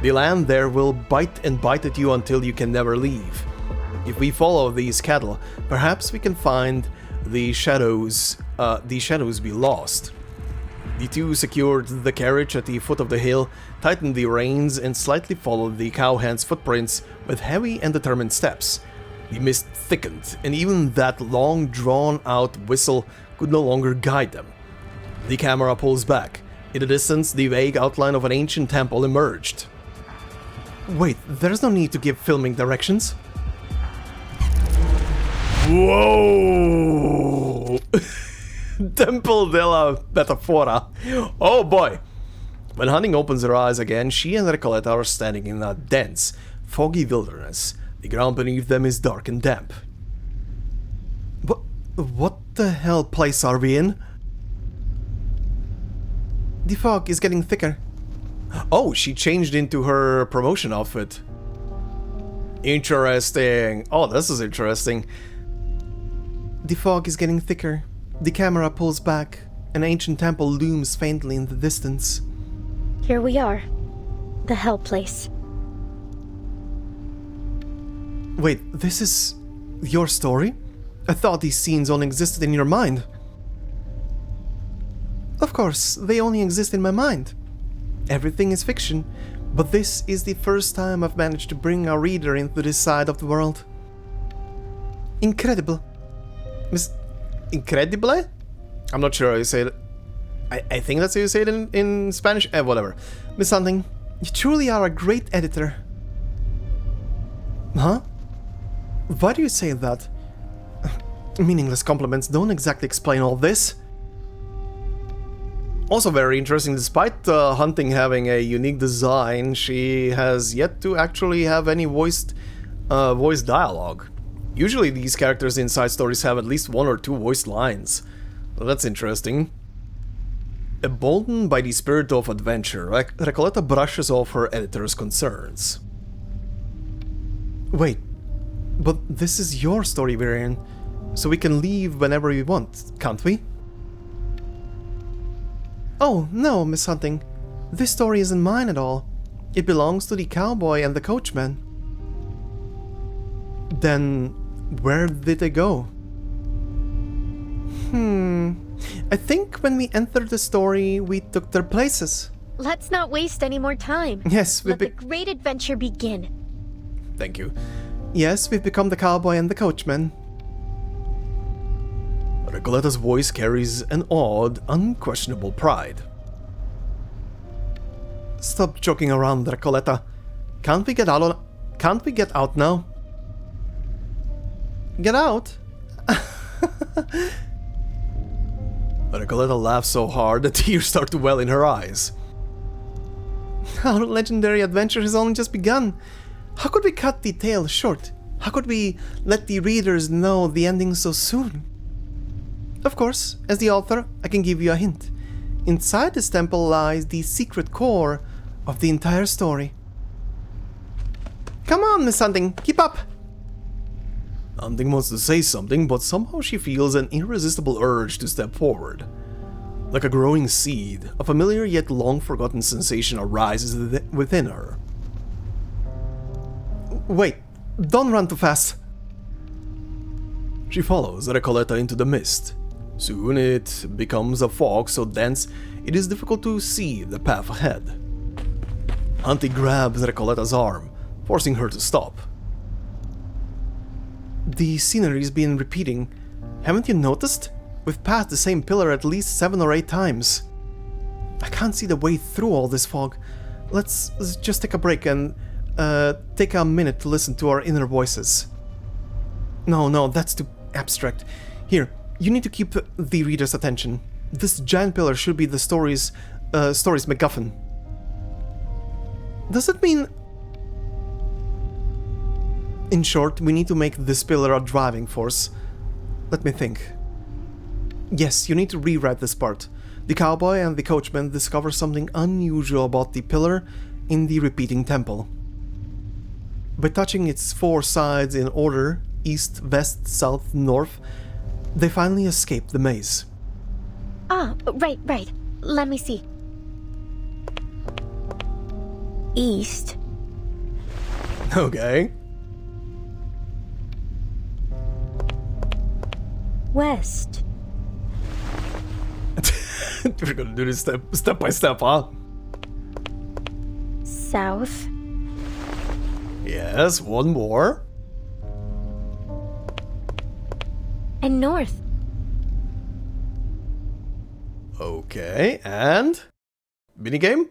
The land there will bite and bite at you until you can never leave. If we follow these cattle, perhaps we can find the shadows we lost. The two secured the carriage at the foot of the hill, tightened the reins, and slightly followed the cowhand's footprints with heavy and determined steps. The mist thickened, and even that long drawn-out whistle could no longer guide them. The camera pulls back. In the distance, the vague outline of an ancient temple emerged. Wait, there's no need to give filming directions. Whoa! Templo de Metafora. Oh boy! When Hunting opens her eyes again, she and Recoleta are standing in a dense, foggy wilderness. The ground beneath them is dark and damp. What the hell place are we in? The fog is getting thicker. Oh, she changed into her promotion outfit. Interesting. Oh, this is interesting. The fog is getting thicker. The camera pulls back. An ancient temple looms faintly in the distance. Here we are. The Hell Place. Wait, this is your story? I thought these scenes only existed in your mind. Of course, they only exist in my mind. Everything is fiction, but this is the first time I've managed to bring a reader into this side of the world. Incredible. Incredible? I'm not sure how you say it. I think that's how you say it in Spanish. Whatever. Miss Hunting, you truly are a great editor. Huh? Why do you say that? Meaningless compliments don't exactly explain all this. Also very interesting, despite Hunting having a unique design, she has yet to actually have any voiced dialogue. Usually these characters in side stories have at least one or two voiced lines. So that's interesting. Emboldened by the spirit of adventure, Recoleta brushes off her editor's concerns. Wait, but this is your story, Vertin, so we can leave whenever we want, can't we? Oh, no, Miss Hunting. This story isn't mine at all. It belongs to the Cowboy and the Coachman. Then, where did they go? I think when we entered the story, we took their places. Let's not waste any more time. Yes, Let the great adventure begin. Thank you. Yes, we've become the Cowboy and the Coachman. Recoleta's voice carries an odd, unquestionable pride. Stop joking around, Recoleta. Can't we get out now? Get out? Recoleta laughs so hard that tears start to well in her eyes. Our legendary adventure has only just begun. How could we cut the tale short? How could we let the readers know the ending so soon? Of course, as the author, I can give you a hint. Inside this temple lies the secret core of the entire story. Come on, Miss Hunting, keep up! Hunting wants to say something, but somehow she feels an irresistible urge to step forward. Like a growing seed, a familiar yet long-forgotten sensation arises within her. Wait, don't run too fast! She follows Recoleta into the mist. Soon it becomes a fog so dense it is difficult to see the path ahead. Hunting grabs Recoleta's arm, forcing her to stop. The scenery's been repeating. Haven't you noticed? We've passed the same pillar at least 7 or 8 times. I can't see the way through all this fog. Let's just take a break and take a minute to listen to our inner voices. No, that's too abstract. Here, you need to keep the reader's attention. This giant pillar should be the story's MacGuffin. Does it mean... In short, we need to make this pillar a driving force. Let me think. Yes, you need to rewrite this part. The Cowboy and the Coachman discover something unusual about the pillar in the repeating temple. By touching its 4 sides in order, east, west, south, north, They finally escaped the maze. Ah, right. Let me see. East. Okay. West. We're gonna do this step by step, huh? South. Yes, one more. And north. Okay, and... minigame?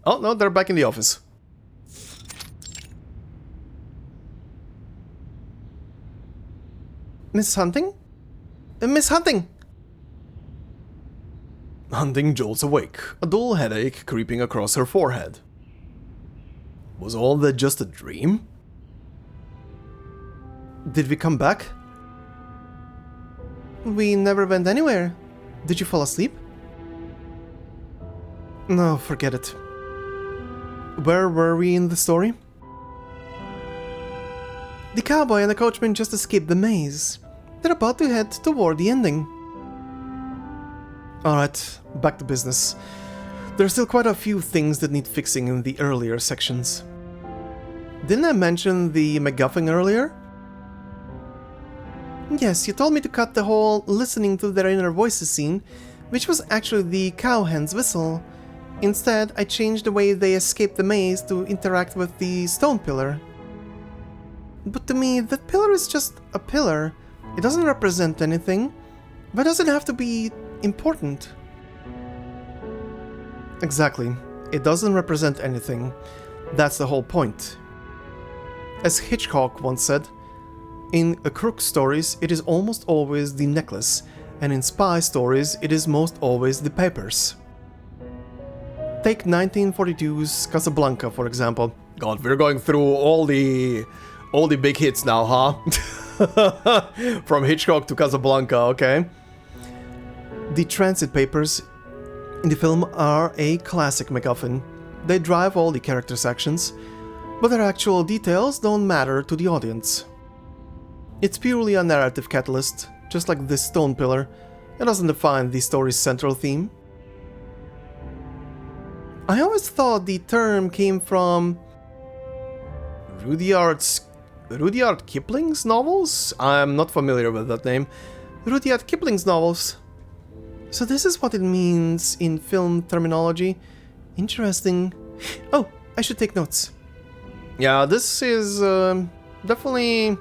Oh, no, they're back in the office. Miss Hunting? Miss Hunting! Hunting jolts awake, a dull headache creeping across her forehead. Was all that just a dream? Did we come back? We never went anywhere. Did you fall asleep? No, forget it. Where were we in the story? The cowboy and the coachman just escaped the maze. They're about to head toward the ending. Alright, back to business. There are still quite a few things that need fixing in the earlier sections. Didn't I mention the MacGuffin earlier? Yes, you told me to cut the whole listening to their inner voices scene, which was actually the cowhand's whistle. Instead, I changed the way they escaped the maze to interact with the stone pillar. But to me, that pillar is just a pillar. It doesn't represent anything. Why does it have to be important? Exactly. It doesn't represent anything. That's the whole point. As Hitchcock once said, in crook stories it is almost always the necklace, and in spy stories it is most always the papers. Take 1942's Casablanca, for example. God, we're going through all the big hits now, huh? From Hitchcock to Casablanca, okay? The transit papers in the film are a classic MacGuffin. They drive all the characters' actions, but their actual details don't matter to the audience. It's purely a narrative catalyst, just like this stone pillar. It doesn't define the story's central theme. I always thought the term came from Rudyard Kipling's novels? I'm not familiar with that name. Rudyard Kipling's novels. So this is what it means in film terminology. Interesting. Oh, I should take notes. Yeah, this is definitely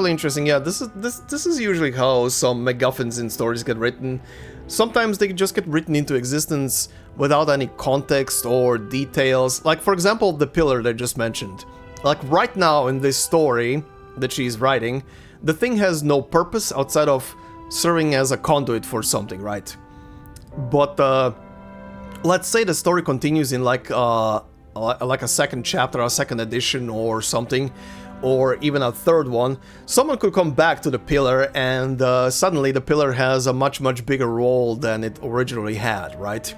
interesting. Yeah, this is usually how some MacGuffins in stories get written. Sometimes they just get written into existence without any context or details. Like, for example, the pillar that I just mentioned. Like, right now in this story that she's writing, the thing has no purpose outside of serving as a conduit for something, right? But let's say the story continues in like a second chapter, a second edition or something, or even a third one. Someone could come back to the pillar and suddenly the pillar has a much bigger role than it originally had, right?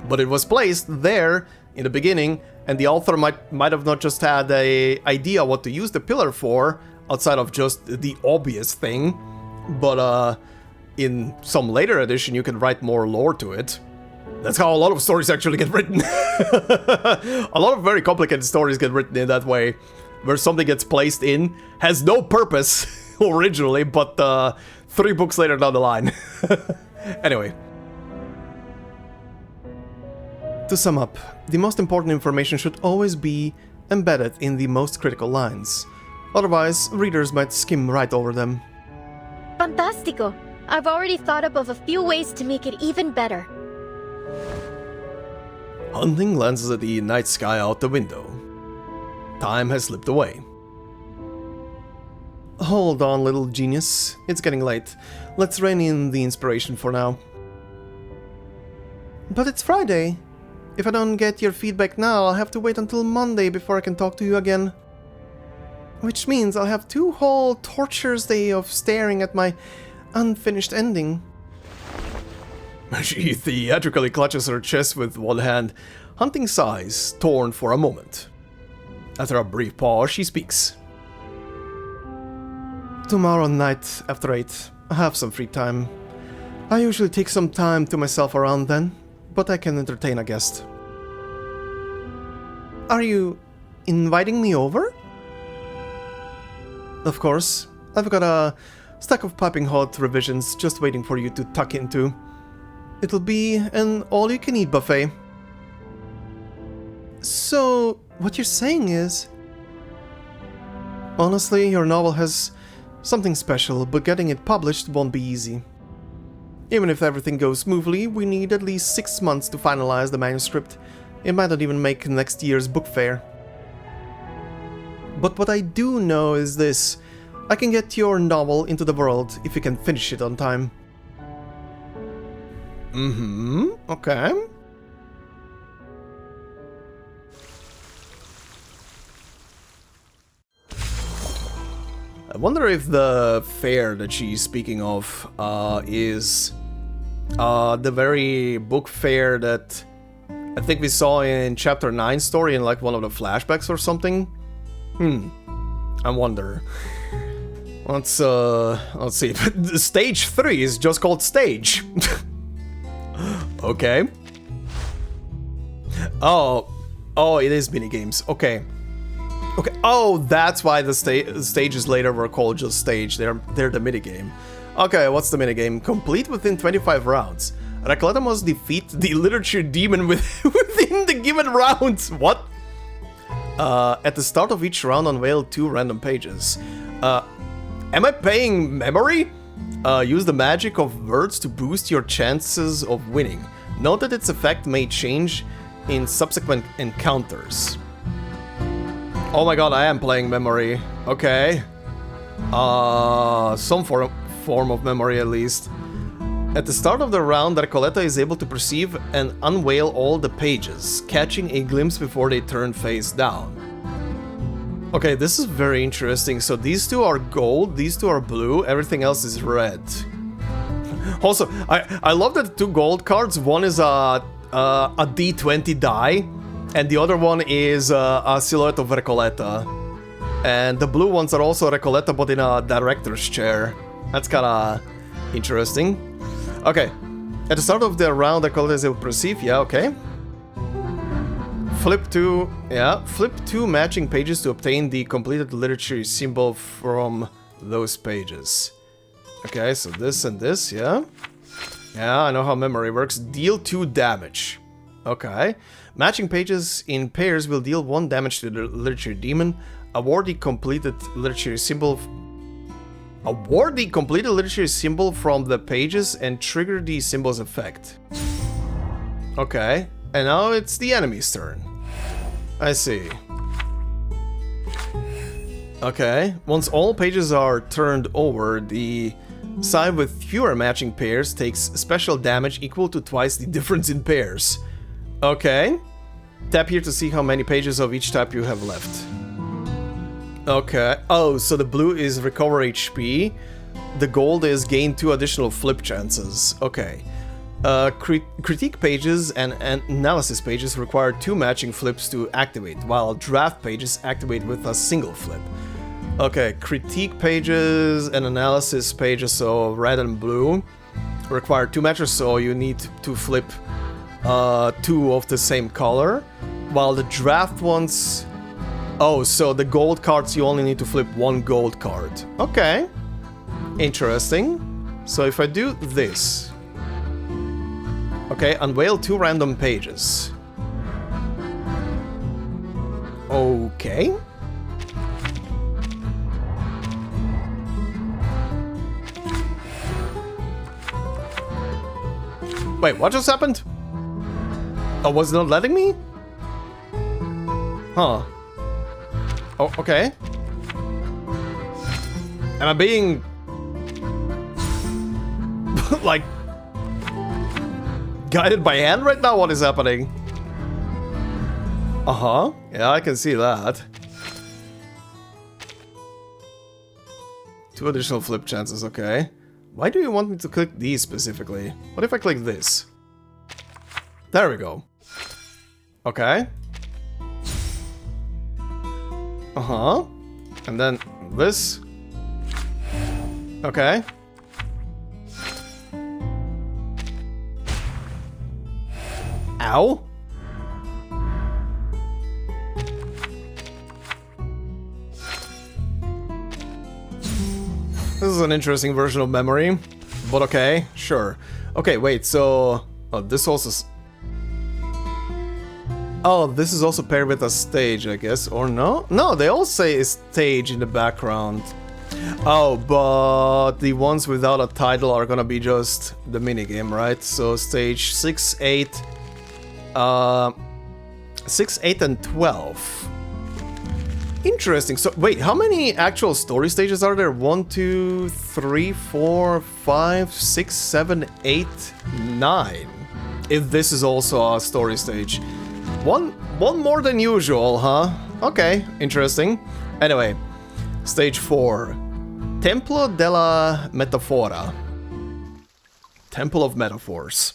But it was placed there in the beginning, and the author might have not just had a idea what to use the pillar for outside of just the obvious thing, but in some later edition you can write more lore to it. That's how a lot of stories actually get written. A lot of very complicated stories get written in that way, where something gets placed in, has no purpose originally, but 3 books later down the line. Anyway. To sum up, the most important information should always be embedded in the most critical lines. Otherwise, readers might skim right over them. Fantastico! I've already thought up of a few ways to make it even better. Hunting glances at the night sky out the window. Time has slipped away. Hold on, little genius. It's getting late. Let's rein in the inspiration for now. But it's Friday. If I don't get your feedback now, I'll have to wait until Monday before I can talk to you again. Which means I'll have 2 whole torturous days of staring at my unfinished ending. She theatrically clutches her chest with one hand. Hunting sighs, torn for a moment. After a brief pause, she speaks. Tomorrow night after 8, I have some free time. I usually take some time to myself around then, but I can entertain a guest. Are you inviting me over? Of course. I've got a stack of piping hot revisions just waiting for you to tuck into. It'll be an all-you-can-eat buffet. So, what you're saying is... Honestly, your novel has something special, but getting it published won't be easy. Even if everything goes smoothly, we need at least 6 months to finalize the manuscript. It might not even make next year's book fair. But what I do know is this. I can get your novel into the world if you can finish it on time. Okay. I wonder if the fair that she's speaking of is the very book fair that I think we saw in chapter 9 story in like one of the flashbacks or something. I wonder. Let's see. Stage 3 is just called Stage. Okay. Oh, it is minigames. Okay. Okay. Oh, that's why the stages later were called just Stage. They're the minigame. Okay, what's the minigame? Complete within 25 rounds. Recoleta must defeat the literature demon within the given rounds. What? At the start of each round, unveil 2 random pages. Am I paying memory? Use the magic of words to boost your chances of winning. Note that its effect may change in subsequent encounters. Oh my god, I am playing memory. Okay. Some form of memory at least. At the start of the round, Recoleta is able to perceive and unveil all the pages, catching a glimpse before they turn face down. Okay, this is very interesting. So these 2 are gold, these 2 are blue, everything else is red. Also, I love that 2 gold cards. One is a D20 die, and the other one is a silhouette of Recoleta. And the blue ones are also Recoleta, but in a director's chair. That's kinda interesting. Okay, at the start of the round, Recoleta is able to perceive. Yeah, okay. Flip 2 matching pages to obtain the completed literature symbol from those pages. Okay, so this and this, yeah. Yeah, I know how memory works. Deal 2 damage. Okay. Matching pages in pairs will deal 1 damage to the literature demon. Award the completed literature symbol. Award the completed literature symbol from the pages and trigger the symbol's effect. Okay. And now it's the enemy's turn. I see. Okay. Once all pages are turned over, the side with fewer matching pairs takes special damage equal to twice the difference in pairs. Okay. Tap here to see how many pages of each type you have left. Okay. Oh, so the blue is recover HP. The gold is gain 2 additional flip chances. Okay. Critique pages and analysis pages require 2 matching flips to activate, while draft pages activate with a single flip. Okay, critique pages and analysis pages, so red and blue, require 2 matches, so you need to flip 2 of the same color, while the draft ones... Oh, so the gold cards, you only need to flip 1 gold card. Okay, interesting. So if I do this... Okay, unveil 2 random pages. Okay. Wait, what just happened? Oh, was it not letting me? Huh. Oh, okay. Am I being... like... guided by hand right now? What is happening? Uh-huh. Yeah, I can see that. 2 additional flip chances, okay. Why do you want me to click these specifically? What if I click this? There we go. Okay. Uh-huh. And then this. Okay. Ow. This is an interesting version of memory, but okay, sure. Okay, wait, so... Oh, this also... Oh, this is also paired with a stage, I guess, or no? No, they all say a stage in the background. Oh, but the ones without a title are gonna be just the minigame, right? So stage 6, 8... 6, 8, and 12. Interesting. So, wait, how many actual story stages are there? 1, 2, 3, 4, 5, 6, 7, 8, 9. If this is also a story stage. One more than usual, huh? Okay, interesting. Anyway, stage 4. Templo della Metafora. Temple of Metaphors.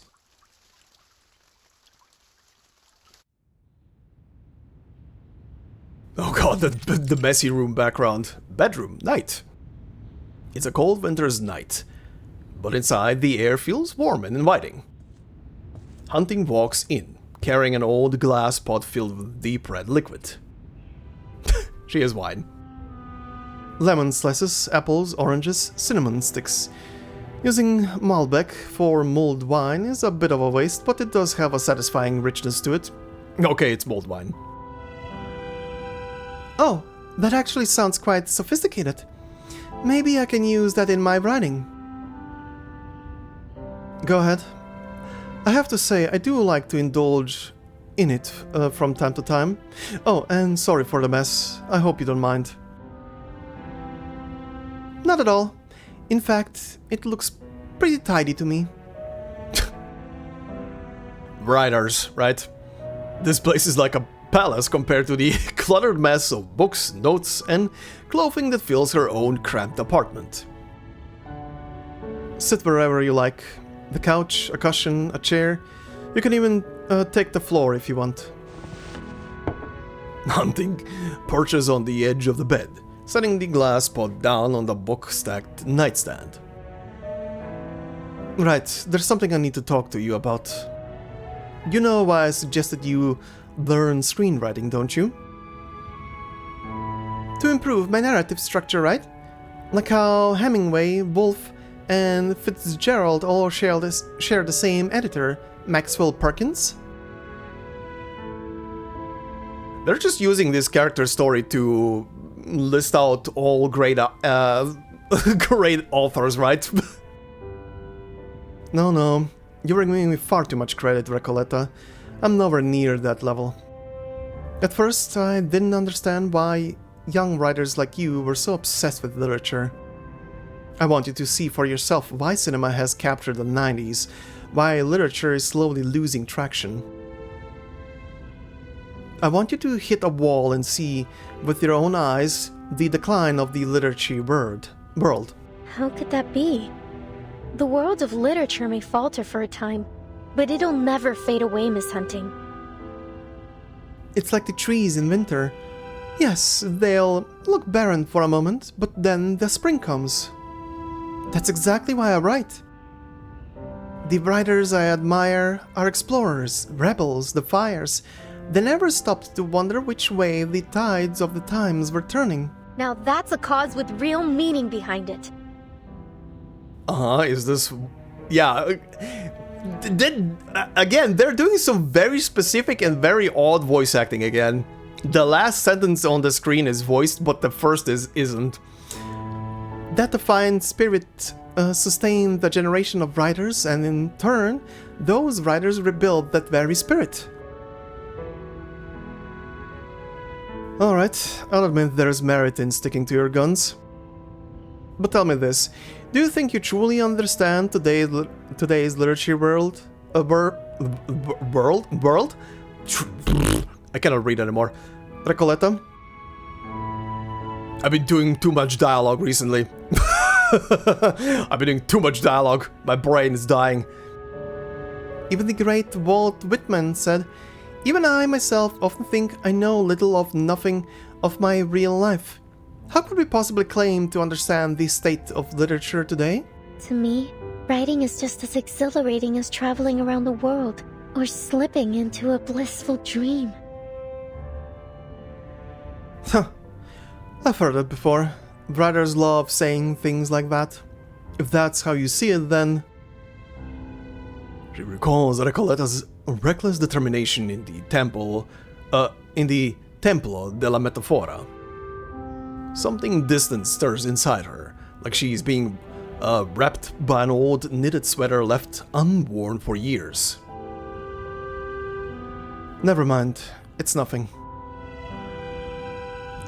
Oh god, the messy room background. Bedroom, night. It's a cold winter's night, but inside the air feels warm and inviting. Hunting walks in, carrying an old glass pot filled with deep red liquid. She has wine. Lemon slices, apples, oranges, cinnamon sticks. Using Malbec for mulled wine is a bit of a waste, but it does have a satisfying richness to it. Okay, it's mulled wine. Oh, that actually sounds quite sophisticated. Maybe I can use that in my writing. Go ahead. I have to say, I do like to indulge in it from time to time. Oh, and sorry for the mess. I hope you don't mind. Not at all. In fact, it looks pretty tidy to me. Writers, right? This place is like a palace compared to the cluttered mess of books, notes, and clothing that fills her own cramped apartment. Sit wherever you like. The couch, a cushion, a chair. You can even take the floor if you want. Hunting perches on the edge of the bed, setting the glass pot down on the book-stacked nightstand. Right, there's something I need to talk to you about. You know why I suggested you learn screenwriting, don't you? To improve my narrative structure, right? Like how Hemingway, Woolf, and Fitzgerald all share the same editor, Maxwell Perkins? They're just using this character story to list out all great great authors, right? No, you're giving me far too much credit, Recoleta. I'm nowhere near that level. At first, I didn't understand why young writers like you were so obsessed with literature. I want you to see for yourself why cinema has captured the 90s, why literature is slowly losing traction. I want you to hit a wall and see, with your own eyes, the decline of the literature world. How could that be? The world of literature may falter for a time, but it'll never fade away, Miss Hunting. It's like the trees in winter. Yes, they'll look barren for a moment, but then the spring comes. That's exactly why I write. The writers I admire are explorers, rebels, defiers. They never stopped to wonder which way the tides of the times were turning. Now that's a cause with real meaning behind it. Is this... Yeah... Again, they're doing some very specific and very odd voice acting again. The last sentence on the screen is voiced, but the first isn't. That defiant spirit sustained the generation of writers, and in turn, those writers rebuilt that very spirit. Alright, I'll admit there's merit in sticking to your guns. But tell me this, do you think you truly understand today's literature world? World? I cannot read anymore. Recoleta? I've been doing too much dialogue recently. I've been doing too much dialogue. My brain is dying. Even the great Walt Whitman said, "Even I myself often think I know little of nothing of my real life. how could we possibly claim to understand the state of literature today? To me, writing is just as exhilarating as traveling around the world or slipping into a blissful dream. Huh. I've heard it before. Writers love saying things like that. If that's how you see it, then... She recalls Recoleta's reckless determination in the Templo della Metafora. Something distant stirs inside her, like she's being wrapped by an old knitted sweater left unworn for years. Never mind, it's nothing.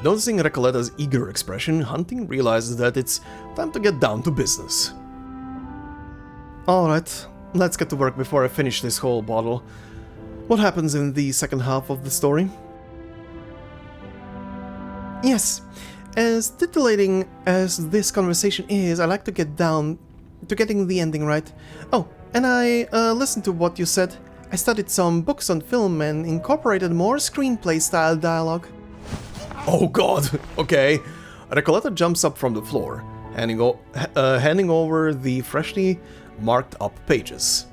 Noticing Recoleta's eager expression, Hunting realizes that it's time to get down to business. Alright, let's get to work before I finish this whole bottle. What happens in the second half of the story? Yes, as titillating as this conversation is, I like to get down to getting the ending right. Oh, and I listened to what you said. I studied some books on film and incorporated more screenplay-style dialogue. Oh god, okay. Recoleta jumps up from the floor, handing over the freshly marked up pages.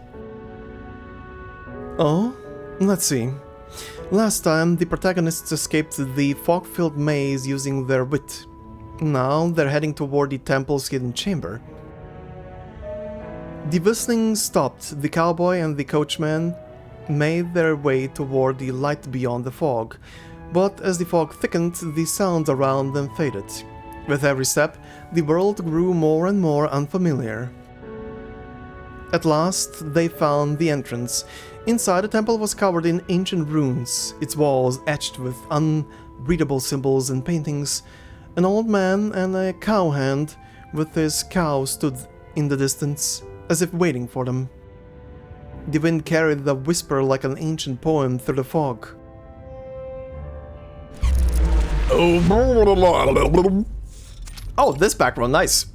Oh, let's see. Last time, the protagonists escaped the fog-filled maze using their wit. Now, they're heading toward the temple's hidden chamber. The whistling stopped. The cowboy and the coachman made their way toward the light beyond the fog. But as the fog thickened, the sounds around them faded. With every step, the world grew more and more unfamiliar. At last, they found the entrance. Inside, the temple was covered in ancient runes, its walls etched with unreadable symbols and paintings. An old man and a cowhand with his cow stood in the distance, as if waiting for them. The wind carried the whisper like an ancient poem through the fog. Oh, this background, nice.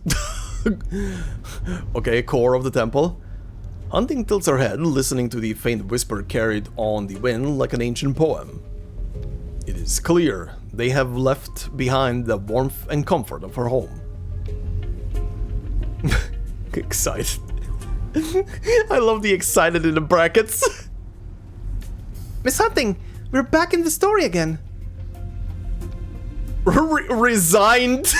Okay, core of the temple. Hunting tilts her head, listening to the faint whisper carried on the wind like an ancient poem. It is clear they have left behind the warmth and comfort of her home. Excited. I love the excited in the brackets. Miss Hunting, we're back in the story again. Resigned.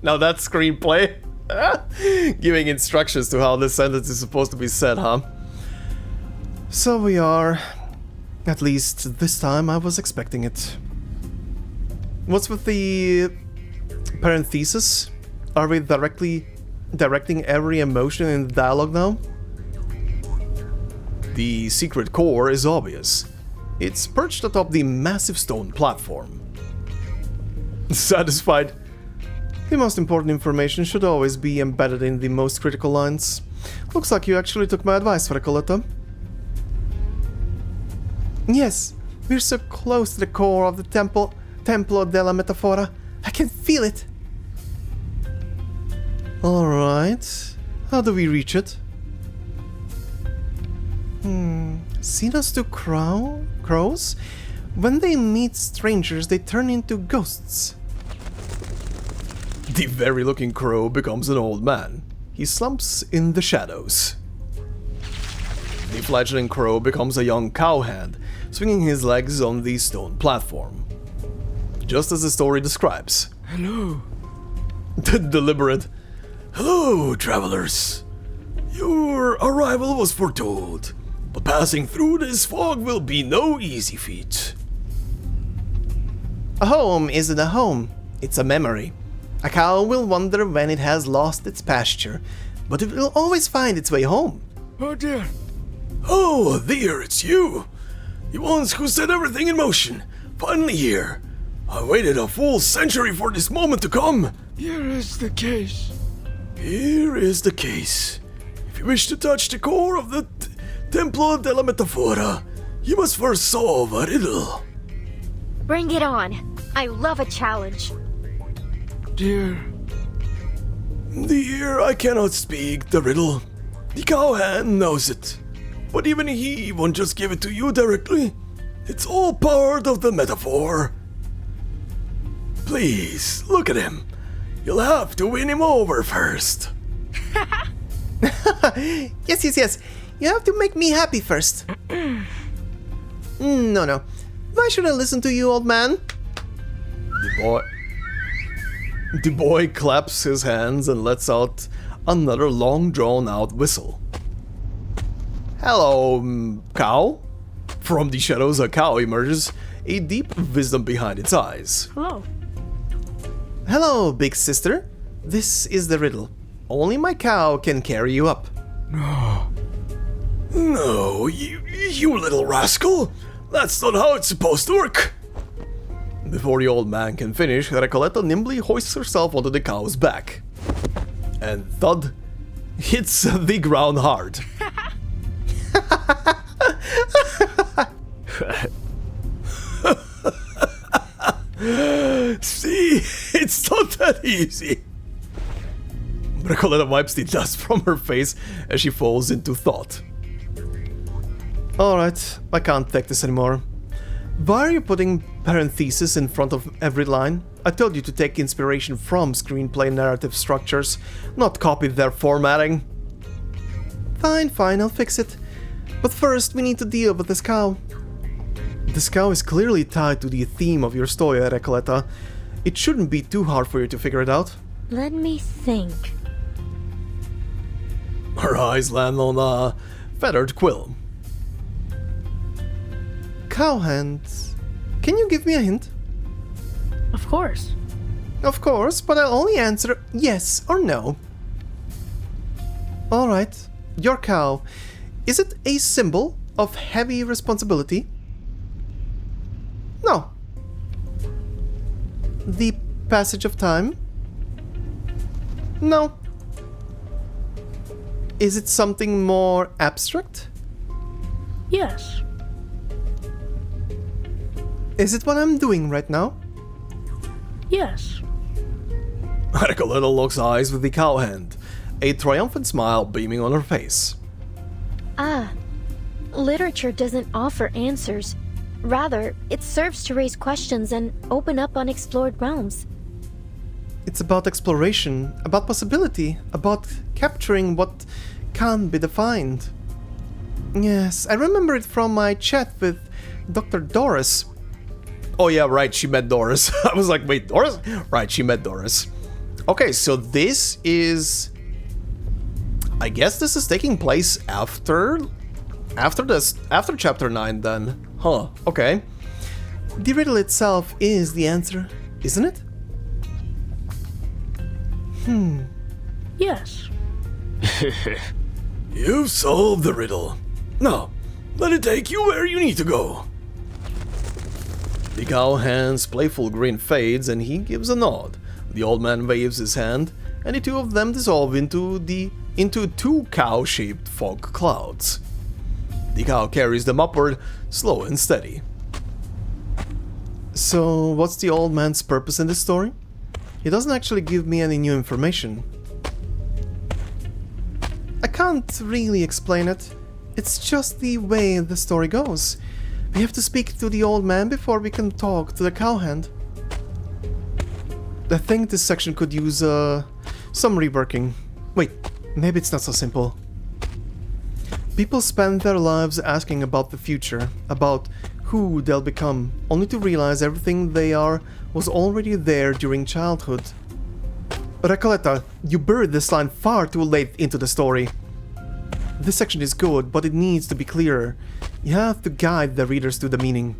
Now that's screenplay. Giving instructions to how this sentence is supposed to be said, huh? So we are. At least this time I was expecting it. What's with the parenthesis? Are we directing every emotion in the dialogue now? The secret core is obvious. It's perched atop the massive stone platform. Satisfied? The most important information should always be embedded in the most critical lines. Looks like you actually took my advice, Recoleta. Yes, we're so close to the core of the Templo della Metafora. I can feel it. Alright, how do we reach it? Seen those two crows? When they meet strangers, they turn into ghosts. The very-looking crow becomes an old man. He slumps in the shadows. The fledgling crow becomes a young cowhand, swinging his legs on the stone platform. Just as the story describes. Hello. Deliberate. Hello, travelers. Your arrival was foretold, but passing through this fog will be no easy feat. A home isn't a home, it's a memory. A cow will wander when it has lost its pasture, but it will always find its way home. Oh dear. Oh, there, it's you. The ones who set everything in motion. Finally here. I waited a full century for this moment to come. Here is the case. Here is the case. If you wish to touch the core of the Templo della Metafora, you must first solve a riddle. Bring it on. I love a challenge. Dear, I cannot speak the riddle. The cowhand knows it, but even he won't just give it to you directly. It's all part of the metaphor. Please, look at him. You'll have to win him over first. Yes. You have to make me happy first. No. Why should I listen to you, old man? The boy claps his hands and lets out another long drawn-out whistle. Hello, cow? From the shadows, a cow emerges, a deep wisdom behind its eyes. Hello. Hello, big sister. This is the riddle. Only my cow can carry you up. No, you little rascal. That's not how it's supposed to work. Before the old man can finish, Recoleta nimbly hoists herself onto the cow's back. And thud, hits the ground hard. See, it's not that easy. Recoleta wipes the dust from her face as she falls into thought. Alright, I can't take this anymore. Why are you putting parentheses in front of every line? I told you to take inspiration from screenplay narrative structures, not copy their formatting. Fine, I'll fix it. But first, we need to deal with this cow. This cow is clearly tied to the theme of your story, Recoleta. It shouldn't be too hard for you to figure it out. Let me think. Her eyes land on a feathered quill. Cowhand, can you give me a hint? Of course. Of course, but I'll only answer yes or no. Alright, your cow. Is it a symbol of heavy responsibility? No. The passage of time? No. Is it something more abstract? Yes. Is it what I'm doing right now? Yes. Recoleta locks eyes with the cowhand, a triumphant smile beaming on her face. Literature doesn't offer answers. Rather, it serves to raise questions and open up unexplored realms. It's about exploration, about possibility, about capturing what can't be defined. Yes, I remember it from my chat with Dr. Doris. Oh yeah, right, she met Doris. I was like, wait, Doris? Right, she met Doris. Okay, so this is... I guess this is taking place after chapter 9 then. Huh, okay. The riddle itself is the answer, isn't it? Yes. You've solved the riddle. Now, let it take you where you need to go. The cowhand's playful grin fades and he gives a nod. The old man waves his hand and the two of them dissolve into two cow-shaped fog clouds. The cow carries them upward, slow and steady. So, what's the old man's purpose in this story? He doesn't actually give me any new information. I can't really explain it. It's just the way the story goes. We have to speak to the old man before we can talk to the cowhand. I think this section could use some reworking. Wait, maybe it's not so simple. People spend their lives asking about the future, about who they'll become, only to realize everything they are was already there during childhood. Recoleta, you buried this line far too late into the story. This section is good, but it needs to be clearer. You have to guide the readers to the meaning.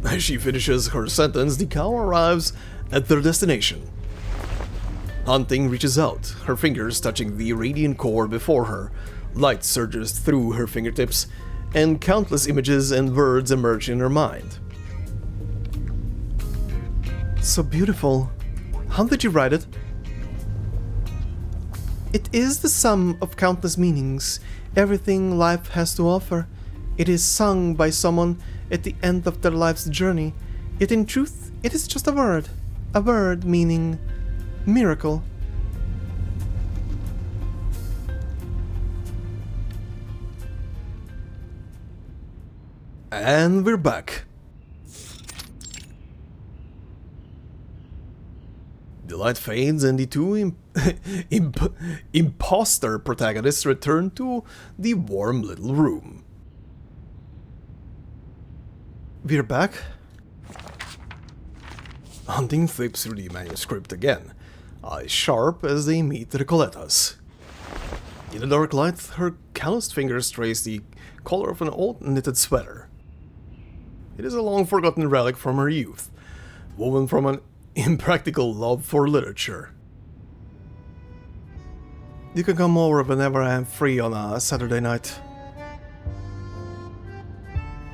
As she finishes her sentence, the cow arrives at their destination. Hunting reaches out, her fingers touching the radiant core before her. Light surges through her fingertips, and countless images and words emerge in her mind. So beautiful. How did you write it? It is the sum of countless meanings, everything life has to offer. It is sung by someone at the end of their life's journey, yet in truth it is just a word meaning miracle. And we're back. The light fades and the two imposter protagonists return to the warm little room. We're back. Hunting flips through the manuscript again, eyes sharp as they meet Recoletas. In the dark light, her calloused fingers trace the collar of an old knitted sweater. It is a long-forgotten relic from her youth, woven from an impractical love for literature. You can come over whenever I am free on a Saturday night.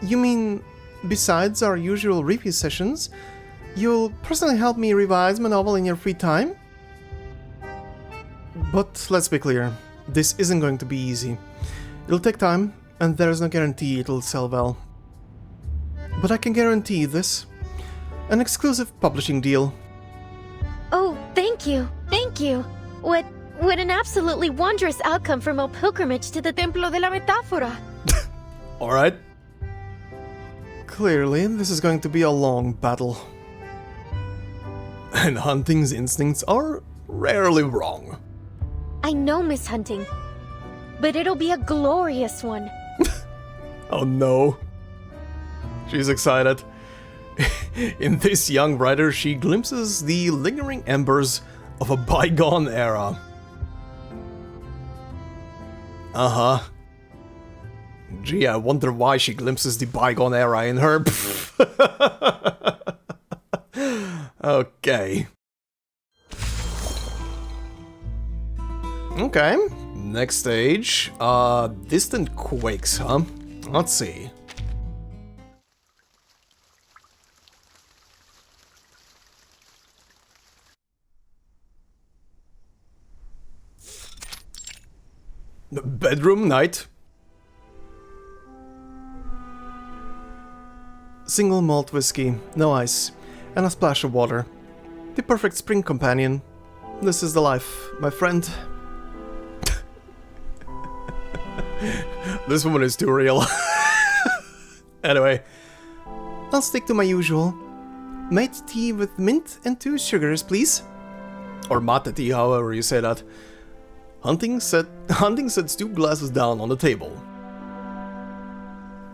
You mean, besides our usual review sessions, you'll personally help me revise my novel in your free time? But let's be clear, this isn't going to be easy. It'll take time, and there's no guarantee it'll sell well. But I can guarantee this. An exclusive publishing deal. Oh, thank you. Thank you. What an absolutely wondrous outcome from our pilgrimage to the Templo de Metafora. Alright. Clearly, this is going to be a long battle. And Hunting's instincts are rarely wrong. I know, Miss Hunting. But it'll be a glorious one. Oh no. She's excited. In this young writer, she glimpses the lingering embers of a bygone era. Uh-huh. Gee, I wonder why she glimpses the bygone era in her. Okay. Okay, next stage. Distant Quakes, huh? Let's see. The bedroom night. Single malt whiskey, no ice, and a splash of water. The perfect spring companion. This is the life, my friend. This woman is too real. Anyway, I'll stick to my usual. Mate tea with mint and 2 sugars, please. Or mate tea, however you say that. Hunting sets 2 glasses down on the table.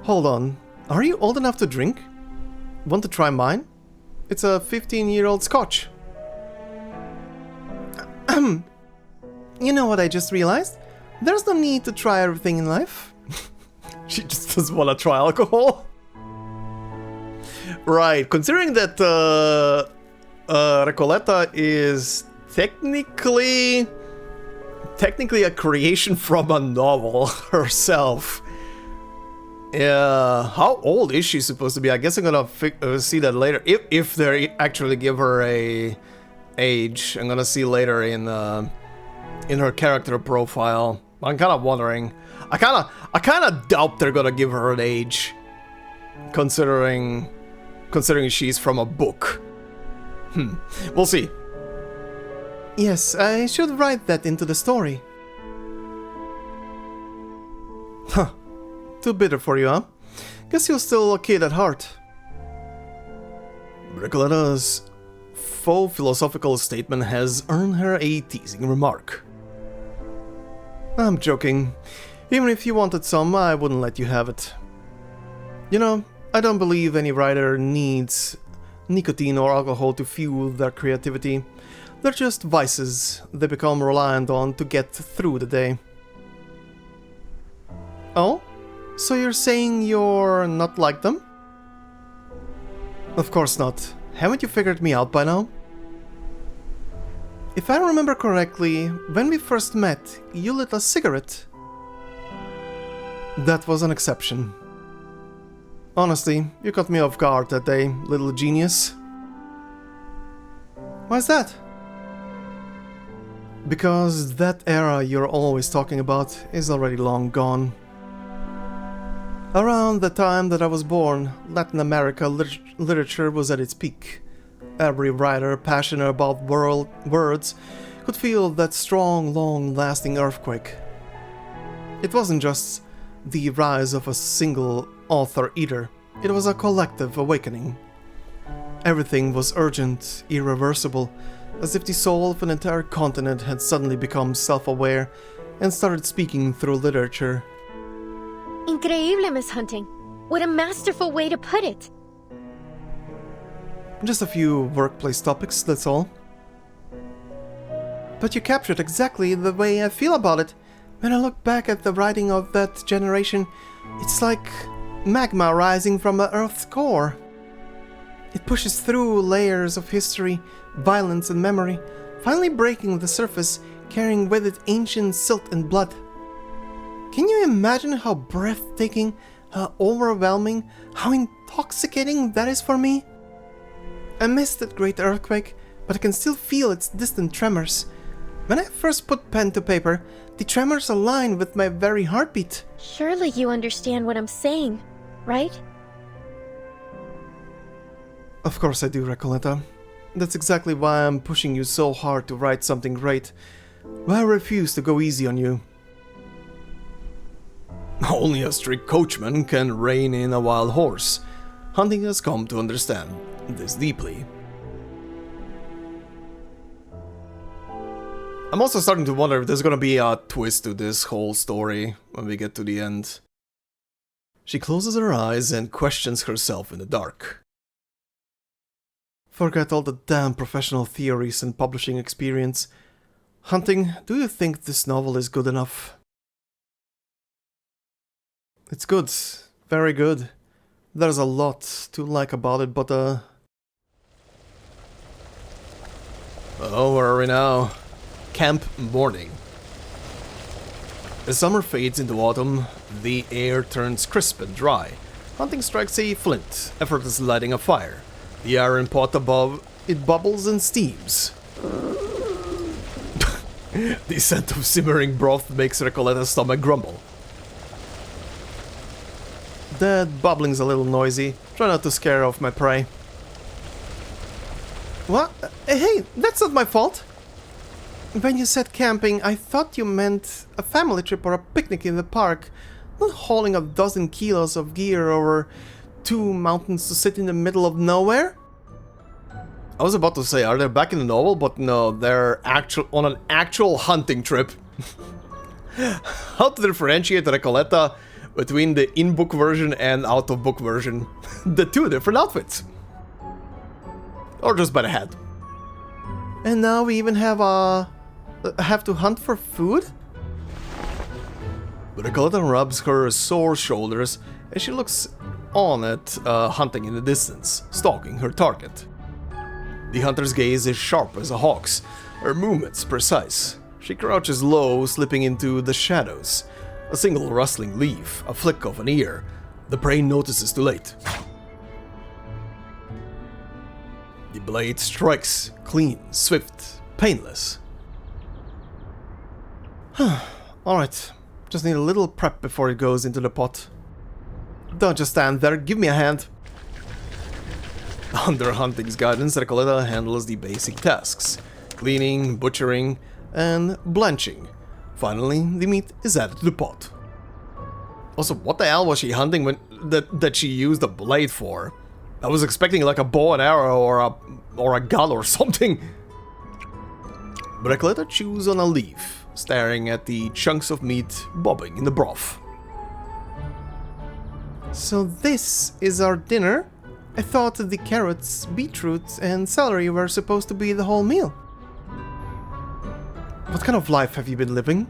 Hold on, are you old enough to drink? Want to try mine? It's a 15-year-old scotch. You know what I just realized? There's no need to try everything in life. She just doesn't want to try alcohol. Right, considering that Recoleta is technically a creation from a novel herself. How old is she supposed to be? I guess I'm gonna see that later. If they actually give her a age, I'm gonna see later in her character profile. I'm kind of wondering. I kind of doubt they're gonna give her an age, considering she's from a book. We'll see. Yes, I should write that into the story. Huh. Too bitter for you, huh? Guess you're still a kid at heart. Recoleta's faux philosophical statement has earned her a teasing remark. I'm joking. Even if you wanted some, I wouldn't let you have it. You know, I don't believe any writer needs nicotine or alcohol to fuel their creativity. They're just vices they become reliant on to get through the day. Oh? So you're saying you're not like them? Of course not. Haven't you figured me out by now? If I remember correctly, when we first met, you lit a cigarette. That was an exception. Honestly, you caught me off guard that day, little genius. Why's that? Because that era you're always talking about is already long gone. Around the time that I was born, Latin America literature was at its peak. Every writer passionate about words could feel that strong, long-lasting earthquake. It wasn't just the rise of a single author either, it was a collective awakening. Everything was urgent, irreversible, as if the soul of an entire continent had suddenly become self-aware and started speaking through literature. Increíble, Miss Hunting. What a masterful way to put it. Just a few workplace topics, that's all. But you captured exactly the way I feel about it. When I look back at the writing of that generation, it's like magma rising from the Earth's core. It pushes through layers of history, violence and memory, finally breaking the surface, carrying with it ancient silt and blood. Can you imagine how breathtaking, how overwhelming, how intoxicating that is for me? I missed that great earthquake, but I can still feel its distant tremors. When I first put pen to paper, the tremors aligned with my very heartbeat. Surely you understand what I'm saying, right? Of course I do, Recoleta. That's exactly why I'm pushing you so hard to write something great. Why I refuse to go easy on you. Only a strict coachman can rein in a wild horse. Hunting has come to understand this deeply. I'm also starting to wonder if there's gonna be a twist to this whole story when we get to the end. She closes her eyes and questions herself in the dark. Forget all the damn professional theories and publishing experience. Hunting, do you think this novel is good enough? It's good. Very good. There's a lot to like about it, but Oh, where are we now? Camp morning. As summer fades into autumn, the air turns crisp and dry. Hunting strikes a flint, effortlessly lighting a fire. The iron pot above, it bubbles and steams. The scent of simmering broth makes Recoleta's stomach grumble. That bubbling's a little noisy. Try not to scare off my prey. What? Hey, that's not my fault! When you said camping, I thought you meant a family trip or a picnic in the park, not hauling a dozen kilos of gear over 2 mountains to sit in the middle of nowhere? I was about to say, are they back in the novel? But no, they're on an actual hunting trip. How to differentiate Recoleta between the in-book version and out-of-book version? The two different outfits. Or just by the head. And now we even have to hunt for food? But Recoleta rubs her sore shoulders as she looks on at hunting in the distance, stalking her target. The hunter's gaze is sharp as a hawk's, her movements precise. She crouches low, slipping into the shadows. A single rustling leaf, a flick of an ear. The prey notices too late. The blade strikes, clean, swift, painless. Alright, just need a little prep before it goes into the pot. Don't just stand there, give me a hand. Under Hunting's guidance, Recoleta handles the basic tasks. Cleaning, butchering, and blanching. Finally, the meat is added to the pot. Also, what the hell was she hunting when that she used a blade for? I was expecting like a bow and arrow or a gun or something. But Recoleta chews on a leaf, staring at the chunks of meat bobbing in the broth. So this is our dinner? I thought the carrots, beetroot, and celery were supposed to be the whole meal. What kind of life have you been living?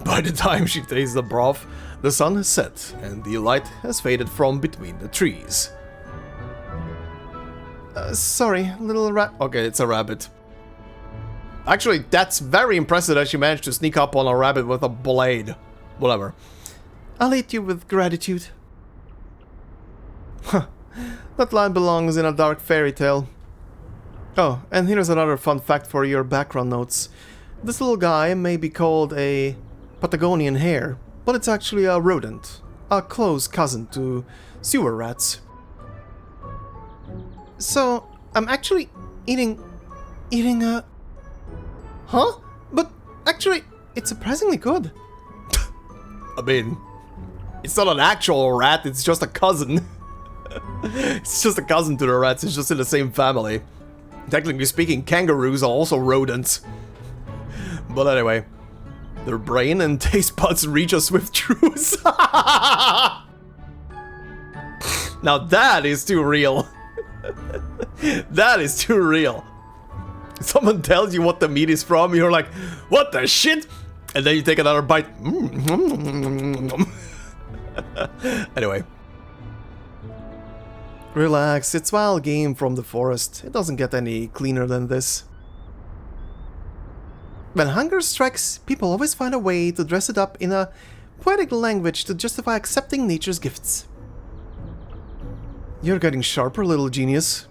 By the time she tastes the broth, the sun has set and the light has faded from between the trees. Sorry, little rat. Okay, it's a rabbit. Actually, that's very impressive that she managed to sneak up on a rabbit with a blade. Whatever. I'll eat you with gratitude. That line belongs in a dark fairy tale. Oh, and here's another fun fact for your background notes. This little guy may be called a Patagonian hare, but it's actually a rodent, a close cousin to sewer rats. So, I'm actually eating a... Huh? But actually, it's surprisingly good. I mean, it's not an actual rat, it's just a cousin. It's just a cousin to the rats, it's just in the same family. Technically speaking, kangaroos are also rodents. But anyway, their brain and taste buds reach a swift truce. Now that is too real. That is too real. Someone tells you what the meat is from, you're like, what the shit? And then you take another bite. Anyway. Relax, it's wild game from the forest. It doesn't get any cleaner than this. When hunger strikes, people always find a way to dress it up in a poetic language to justify accepting nature's gifts. You're getting sharper, little genius.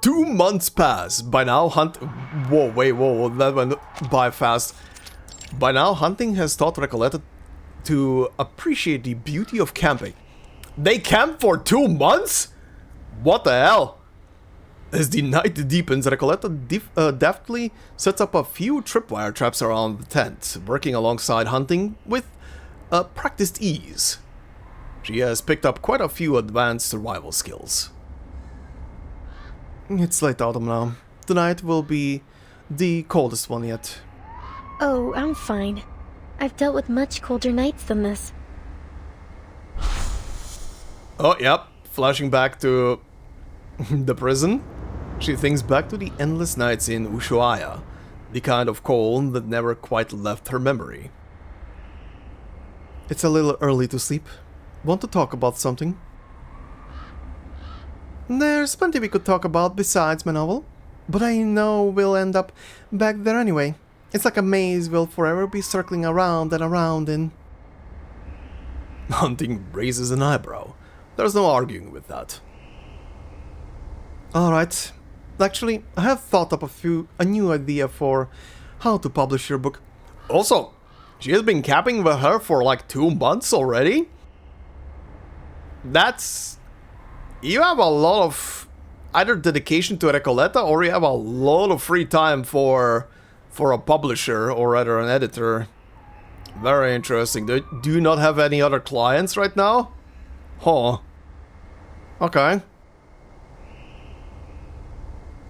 Two months pass. By now, Whoa, wait, whoa, that went by fast. By now, hunting has taught Recoleta to appreciate the beauty of camping. They camp for 2 months? What the hell? As the night deepens, Recoleta deftly sets up a few tripwire traps around the tent, working alongside hunting with practiced ease. She has picked up quite a few advanced survival skills. It's late autumn now. Tonight will be the coldest one yet. Oh, I'm fine. I've dealt with much colder nights than this. Oh, yep. Flashing back to the prison. She thinks back to the endless nights in Ushuaia, the kind of cold that never quite left her memory. It's a little early to sleep. Want to talk about something? There's plenty we could talk about besides my novel, but I know we'll end up back there anyway. It's like a maze we'll forever be circling around and around in. Hunting raises an eyebrow. There's no arguing with that. Alright. Actually, I have thought up a new idea for how to publish your book. Also, she has been camping with her for like 2 months already? That's... You have a lot of either dedication to Recoleta, or you have a lot of free time for a publisher, or rather an editor. Very interesting. Do you not have any other clients right now? Huh. Okay.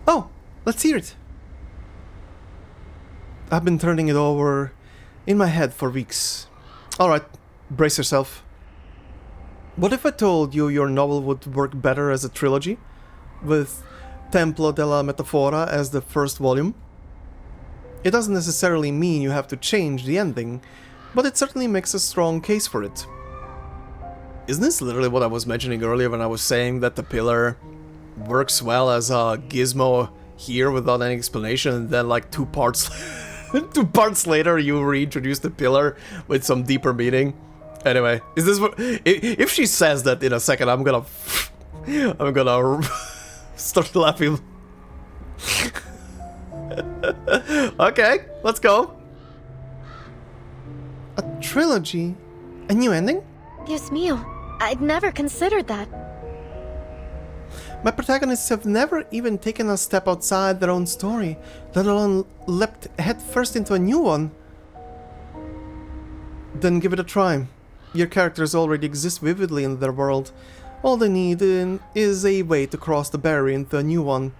Oh, let's hear it. I've been turning it over in my head for weeks. Alright, brace yourself. What if I told you your novel would work better as a trilogy, with Templo de Metafora as the first volume? It doesn't necessarily mean you have to change the ending, but it certainly makes a strong case for it. Isn't this literally what I was mentioning earlier when I was saying that the pillar works well as a gizmo here without any explanation, and then like 2 parts 2 parts later you reintroduce the pillar with some deeper meaning? Anyway, is this what... If she says that in a second, I'm gonna start laughing. Okay, let's go. A trilogy? A new ending? Dios mío, I'd never considered that. My protagonists have never even taken a step outside their own story, let alone leapt headfirst into a new one. Then give it a try. Your characters already exist vividly in their world. All they need is a way to cross the barrier into a new one.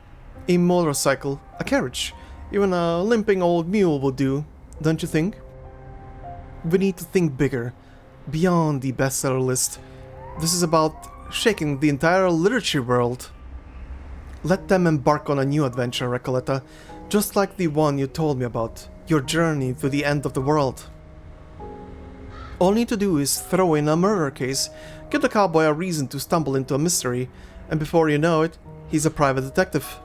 A motorcycle, a carriage, even a limping old mule would do, don't you think? We need to think bigger, beyond the bestseller list. This is about shaking the entire literature world. Let them embark on a new adventure, Recoleta, just like the one you told me about, your journey to the end of the world. All you need to do is throw in a murder case, give the cowboy a reason to stumble into a mystery, and before you know it, he's a private detective.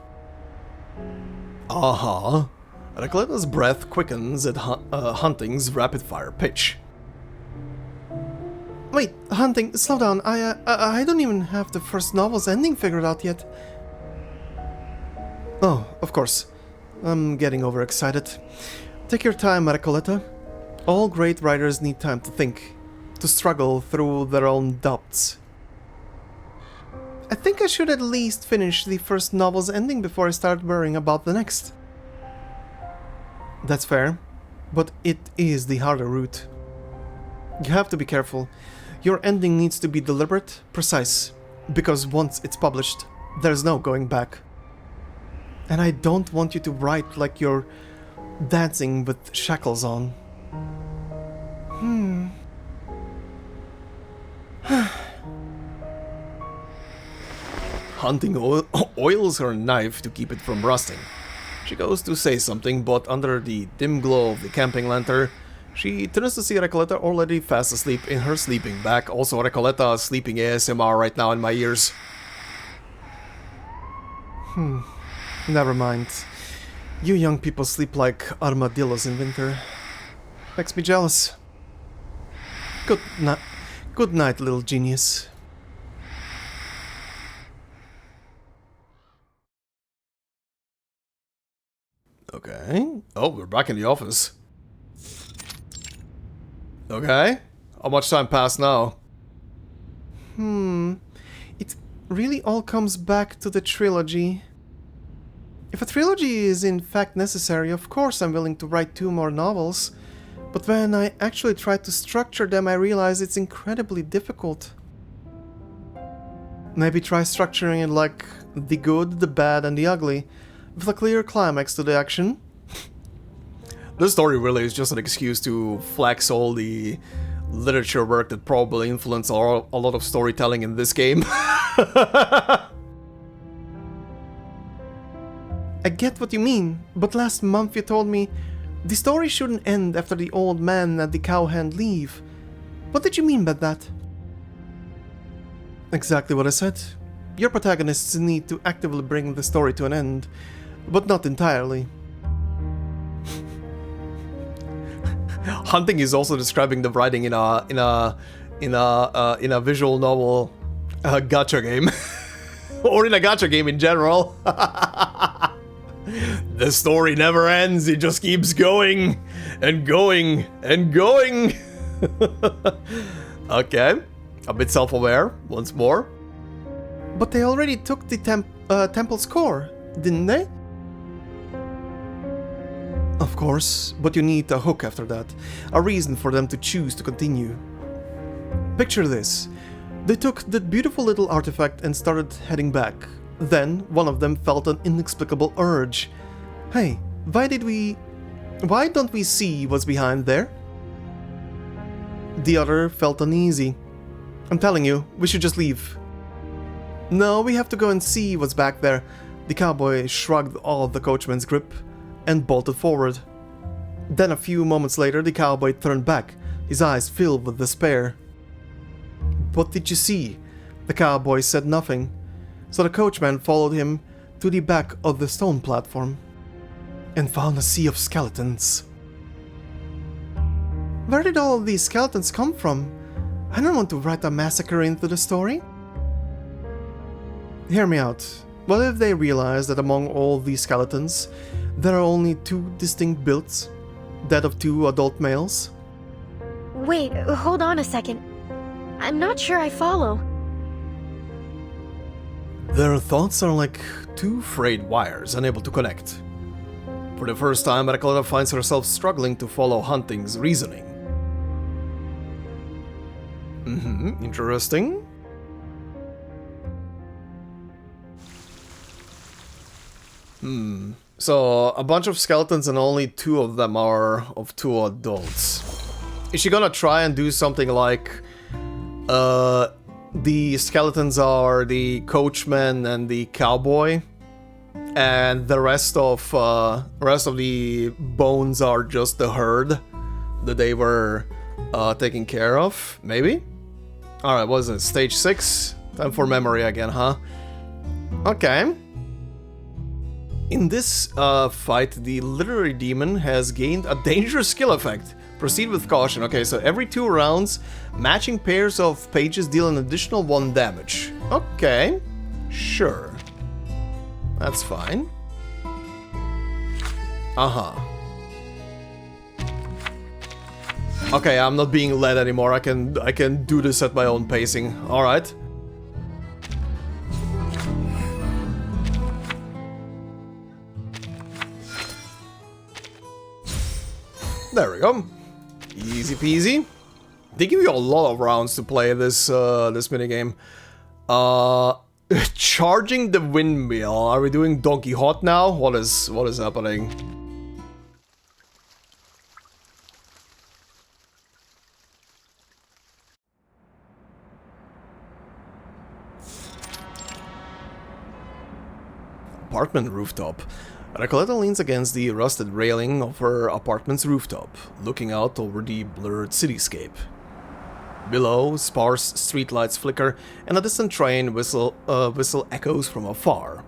Uh-huh. Recoleta's breath quickens at Hunting's rapid-fire pitch. Wait, Hunting, slow down. I don't even have the first novel's ending figured out yet. Oh, of course. I'm getting overexcited. Take your time, Recoleta. All great writers need time to think, to struggle through their own doubts. I think I should at least finish the first novel's ending before I start worrying about the next. That's fair, but it is the harder route. You have to be careful. Your ending needs to be deliberate, precise. Because once it's published, there's no going back. And I don't want you to write like you're dancing with shackles on. Hunting oils her knife to keep it from rusting. She goes to say something, but under the dim glow of the camping lantern, she turns to see Recoleta already fast asleep in her sleeping bag. Also, Recoleta sleeping ASMR right now in my ears. Never mind. You young people sleep like armadillos in winter. Makes me jealous. Good night, little genius. Okay. Oh, we're back in the office. Okay. How much time passed now? It really all comes back to the trilogy. If a trilogy is in fact necessary, of course I'm willing to write 2 more novels. But when I actually try to structure them, I realize it's incredibly difficult. Maybe try structuring it like The Good, the Bad, and the Ugly, with a clear climax to the action. This story really is just an excuse to flex all the literature work that probably influenced a lot of storytelling in this game. I get what you mean, but last month you told me the story shouldn't end after the old man and the cowhand leave. What did you mean by that? Exactly what I said. Your protagonists need to actively bring the story to an end, but not entirely. Hunting is also describing the writing in a visual novel gacha game, or in a gacha game in general. The story never ends, it just keeps going and going and going. Okay, a bit self-aware, once more. But they already took the temple's core, didn't they? Of course, but you need a hook after that, a reason for them to choose to continue. Picture this. They took that beautiful little artifact and started heading back. Then, one of them felt an inexplicable urge. Hey, why don't we see what's behind there? The other felt uneasy. I'm telling you, we should just leave. No, we have to go and see what's back there. The cowboy shrugged off the coachman's grip and bolted forward. Then a few moments later, the cowboy turned back, his eyes filled with despair. What did you see? The cowboy said nothing. So the coachman followed him to the back of the stone platform and found a sea of skeletons. Where did all of these skeletons come from? I don't want to write a massacre into the story. Hear me out. What if they realize that among all these skeletons, there are only 2 distinct builds? That of 2 adult males? Wait, hold on a second. I'm not sure I follow. Their thoughts are like 2 frayed wires, unable to connect. For the first time, Recoleta finds herself struggling to follow Hunting's reasoning. Interesting. So, a bunch of skeletons and only 2 of them are of 2 adults. Is she gonna try and do something like... the skeletons are the coachman and the cowboy, and the rest of the bones are just the herd that they were taking care of, maybe? Alright, what is it? Stage 6? Time for memory again, huh? Okay. In this fight, the literary demon has gained a dangerous skill effect. Proceed with caution. Okay, so every 2 rounds, matching pairs of pages deal an additional 1 damage. Okay, sure. That's fine. Okay, I'm not being led anymore. I can do this at my own pacing. All right. There we go. Easy peasy. They give you a lot of rounds to play this minigame. Charging the Windmill. Are we doing Don Quixote now? What is happening? Apartment rooftop. Recoleta leans against the rusted railing of her apartment's rooftop, looking out over the blurred cityscape. Below, sparse streetlights flicker, and a distant train whistle echoes from afar.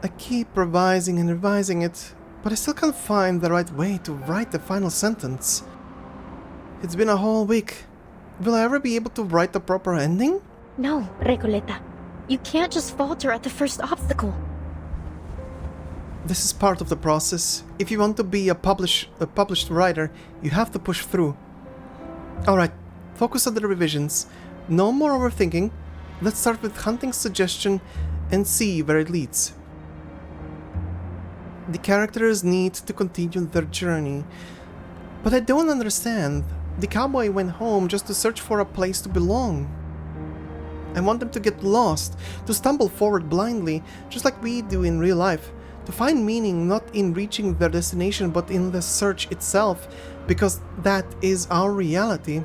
I keep revising and revising it, but I still can't find the right way to write the final sentence. It's been a whole week. Will I ever be able to write the proper ending? No, Recoleta. You can't just falter at the first obstacle. This is part of the process. If you want to be a published writer, you have to push through. Alright, focus on the revisions. No more overthinking. Let's start with Hunting's suggestion and see where it leads. The characters need to continue their journey. But I don't understand. The cowboy went home just to search for a place to belong. I want them to get lost, to stumble forward blindly, just like we do in real life. To find meaning not in reaching their destination but in the search itself, because that is our reality.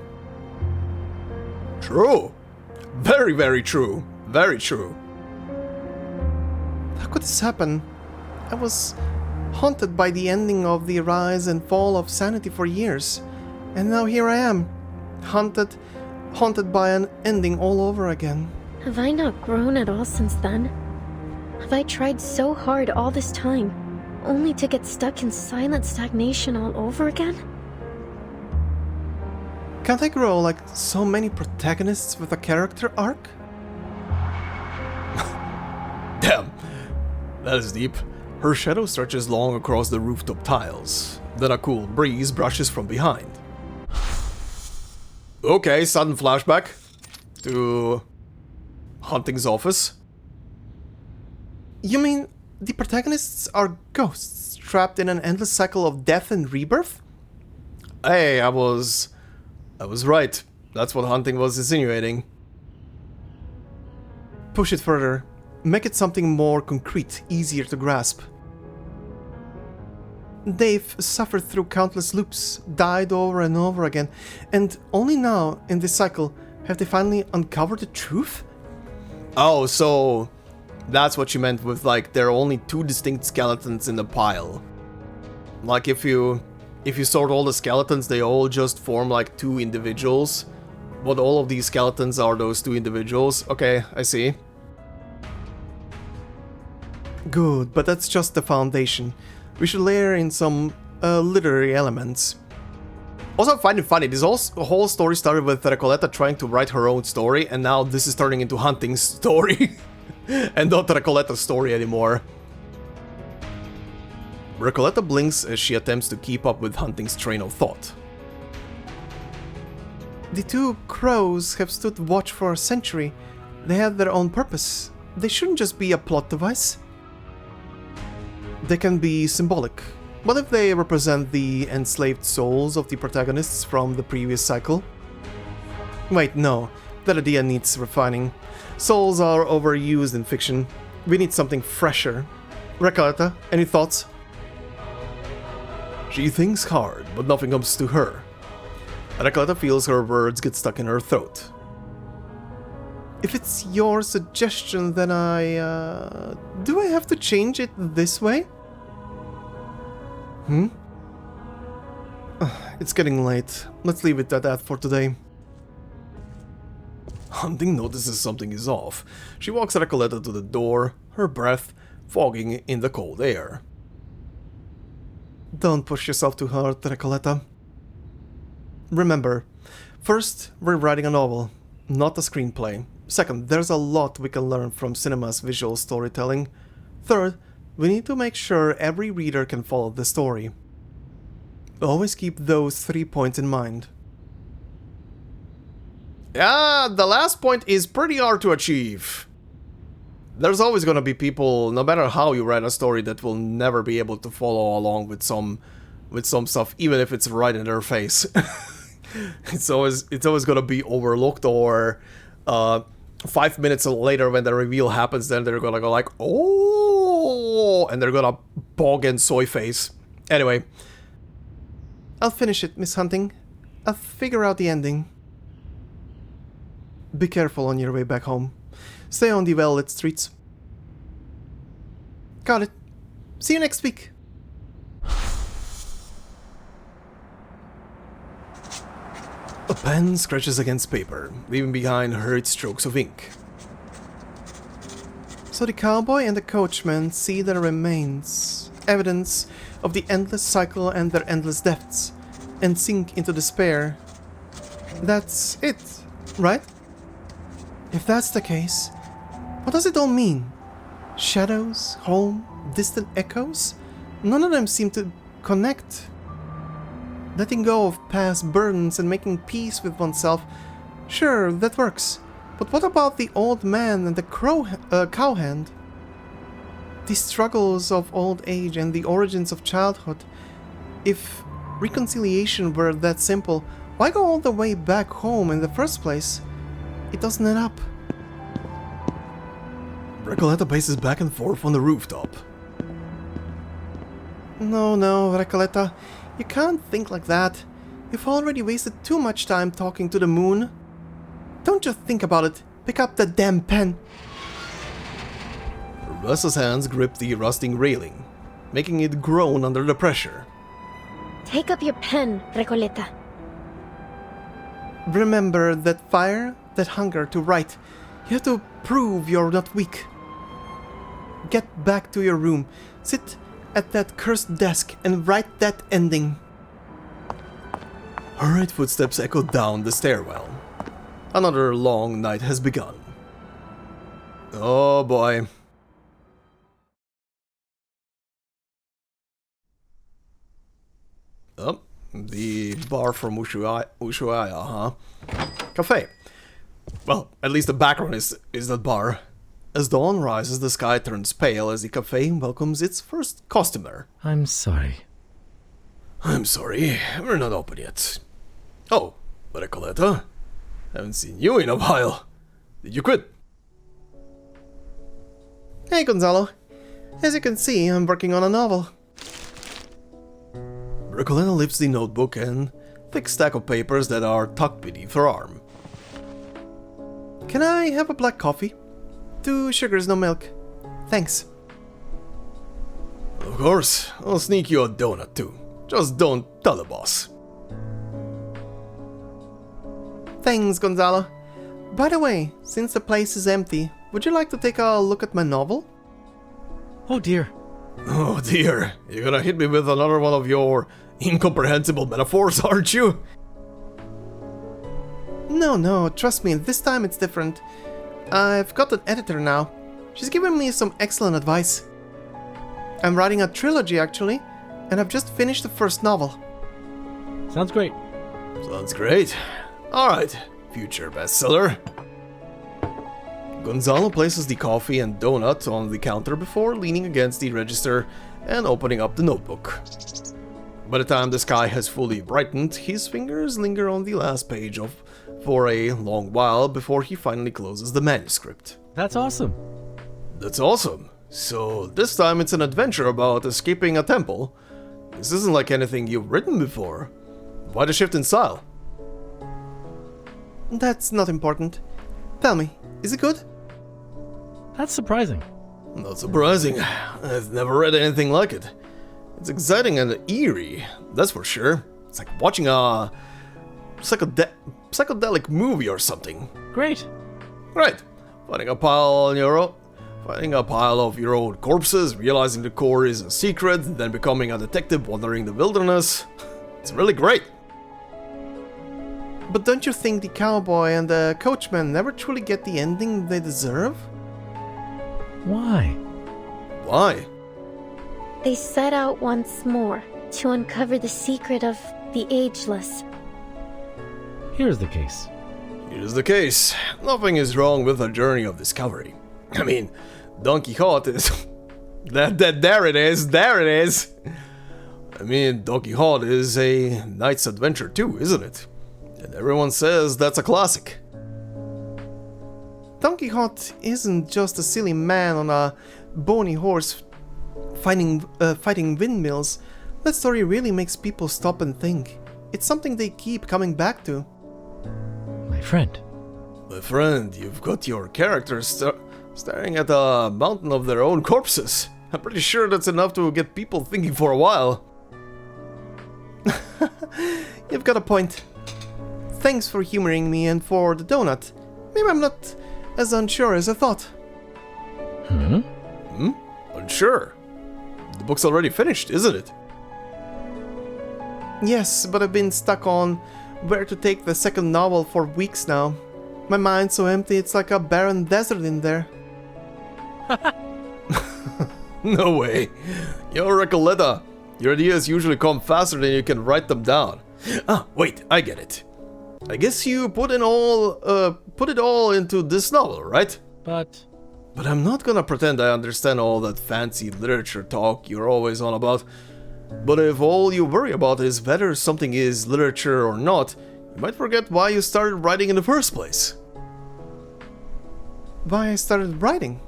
True. Very, very true. Very true. How could this happen? I was haunted by the ending of the rise and fall of sanity for years, and now here I am, haunted by an ending all over again. Have I not grown at all since then? Have I tried so hard all this time, only to get stuck in silent stagnation all over again? Can't I grow like so many protagonists with a character arc? Damn, that is deep. Her shadow stretches long across the rooftop tiles. Then a cool breeze brushes from behind. Okay, sudden flashback to Hunting's office. You mean the protagonists are ghosts trapped in an endless cycle of death and rebirth? Hey, I was right. That's what Hunting was insinuating. Push it further. Make it something more concrete, easier to grasp. They've suffered through countless loops, died over and over again, and only now, in this cycle, have they finally uncovered the truth? Oh, so that's what you meant with, like, there are only two distinct skeletons in the pile. Like, if you sort all the skeletons, they all just form, like, two individuals. But all of these skeletons are those two individuals. Okay, I see. Good, but that's just the foundation. We should layer in some literary elements. Also, I find it funny, this whole story started with Recoleta trying to write her own story, and now this is turning into Hunting's story. And not Recoleta's story anymore. Recoleta blinks as she attempts to keep up with Hunting's train of thought. The two crows have stood watch for a century. They had their own purpose. They shouldn't just be a plot device. They can be symbolic. What if they represent the enslaved souls of the protagonists from the previous cycle? Wait, no. That idea needs refining. Souls are overused in fiction. We need something fresher. Recoleta, any thoughts? She thinks hard, but nothing comes to her. Recoleta feels her words get stuck in her throat. If it's your suggestion, then do I have to change it this way? It's getting late. Let's leave it at that for today. Hunting notices something is off. She walks Recoleta to the door, her breath fogging in the cold air. Don't push yourself too hard, Recoleta. Remember, first, we're writing a novel, not a screenplay. Second, there's a lot we can learn from cinema's visual storytelling. Third, we need to make sure every reader can follow the story. Always keep those 3 points in mind. Yeah, the last point is pretty hard to achieve. There's always gonna be people, no matter how you write a story, that will never be able to follow along with some stuff, even if it's right in their face. It's always gonna be overlooked or 5 minutes later when the reveal happens, then they're gonna go like, oh, and they're gonna bog and soy face. Anyway. I'll finish it, Miss Hunting. I'll figure out the ending. Be careful on your way back home. Stay on the well-lit streets. Got it. See you next week. A pen scratches against paper, leaving behind hurried strokes of ink. So the cowboy and the coachman see their remains, evidence of the endless cycle and their endless depths, and sink into despair. That's it, right? If that's the case, what does it all mean? Shadows, home, distant echoes? None of them seem to connect. Letting go of past burdens and making peace with oneself, sure, that works. But what about the old man and the cowhand? The struggles of old age and the origins of childhood. If reconciliation were that simple, why go all the way back home in the first place? It doesn't add up. Recoleta paces back and forth on the rooftop. No, Recoleta. You can't think like that. You've already wasted too much time talking to the moon. Don't just think about it. Pick up that damn pen. Russ's hands grip the rusting railing, making it groan under the pressure. Take up your pen, Recoleta. Remember that fire, that hunger to write. You have to prove you're not weak. Get back to your room. Sit at that cursed desk and write that ending. Hurried footsteps echo down the stairwell. Another long night has begun. Oh boy. Oh, the bar from Ushuaia, huh? Cafe. Well, at least the background is that bar. As dawn rises, the sky turns pale as the cafe welcomes its first customer. I'm sorry. I'm sorry, we're not open yet. Oh, Recoleta, haven't seen you in a while. Did you quit? Hey, Gonzalo. As you can see, I'm working on a novel. Recoleta lifts the notebook and thick stack of papers that are tucked beneath her arm. Can I have a black coffee? 2 sugars, no milk. Thanks. Of course, I'll sneak you a donut too. Just don't tell the boss. Thanks, Gonzalo. By the way, since the place is empty, would you like to take a look at my novel? Oh dear. Oh dear, you're gonna hit me with another one of your incomprehensible metaphors, aren't you? No, trust me, this time it's different. I've got an editor now. She's given me some excellent advice. I'm writing a trilogy, actually, and I've just finished the first novel. Sounds great. Sounds great. Alright, future bestseller. Gonzalo places the coffee and donut on the counter before leaning against the register and opening up the notebook. By the time the sky has fully brightened, his fingers linger on the last page for a long while before he finally closes the manuscript. That's awesome. That's awesome. So this time it's an adventure about escaping a temple. This isn't like anything you've written before. Why the shift in style? That's not important. Tell me, is it good? That's surprising. Not surprising. I've never read anything like it. It's exciting and eerie, that's for sure. It's like watching a psychedelic movie or something. Great. Right. Finding a pile of your own corpses, realizing the core is a secret, then becoming a detective wandering the wilderness. It's really great. But don't you think the cowboy and the coachman never truly get the ending they deserve? Why? Why? They set out once more to uncover the secret of the ageless. Here's the case. Here's the case. Nothing is wrong with a journey of discovery. I mean, Don Quixote is... there it is! I mean, Don Quixote is a knight's adventure too, isn't it? And everyone says that's a classic. Don Quixote isn't just a silly man on a bony horse fighting windmills. That story really makes people stop and think. It's something they keep coming back to. My friend. My friend, you've got your characters staring at a mountain of their own corpses. I'm pretty sure that's enough to get people thinking for a while. You've got a point. Thanks for humoring me and for the donut. Maybe I'm not as unsure as I thought. Unsure? The book's already finished, isn't it? Yes, but I've been stuck on where to take the second novel for weeks now. My mind's so empty, it's like a barren desert in there. No way. You're Recoleta. Your ideas usually come faster than you can write them down. Ah, wait, I get it. I guess you put it all into this novel, right? But I'm not gonna pretend I understand all that fancy literature talk you're always on about. But if all you worry about is whether something is literature or not, you might forget why you started writing in the first place. Why I started writing?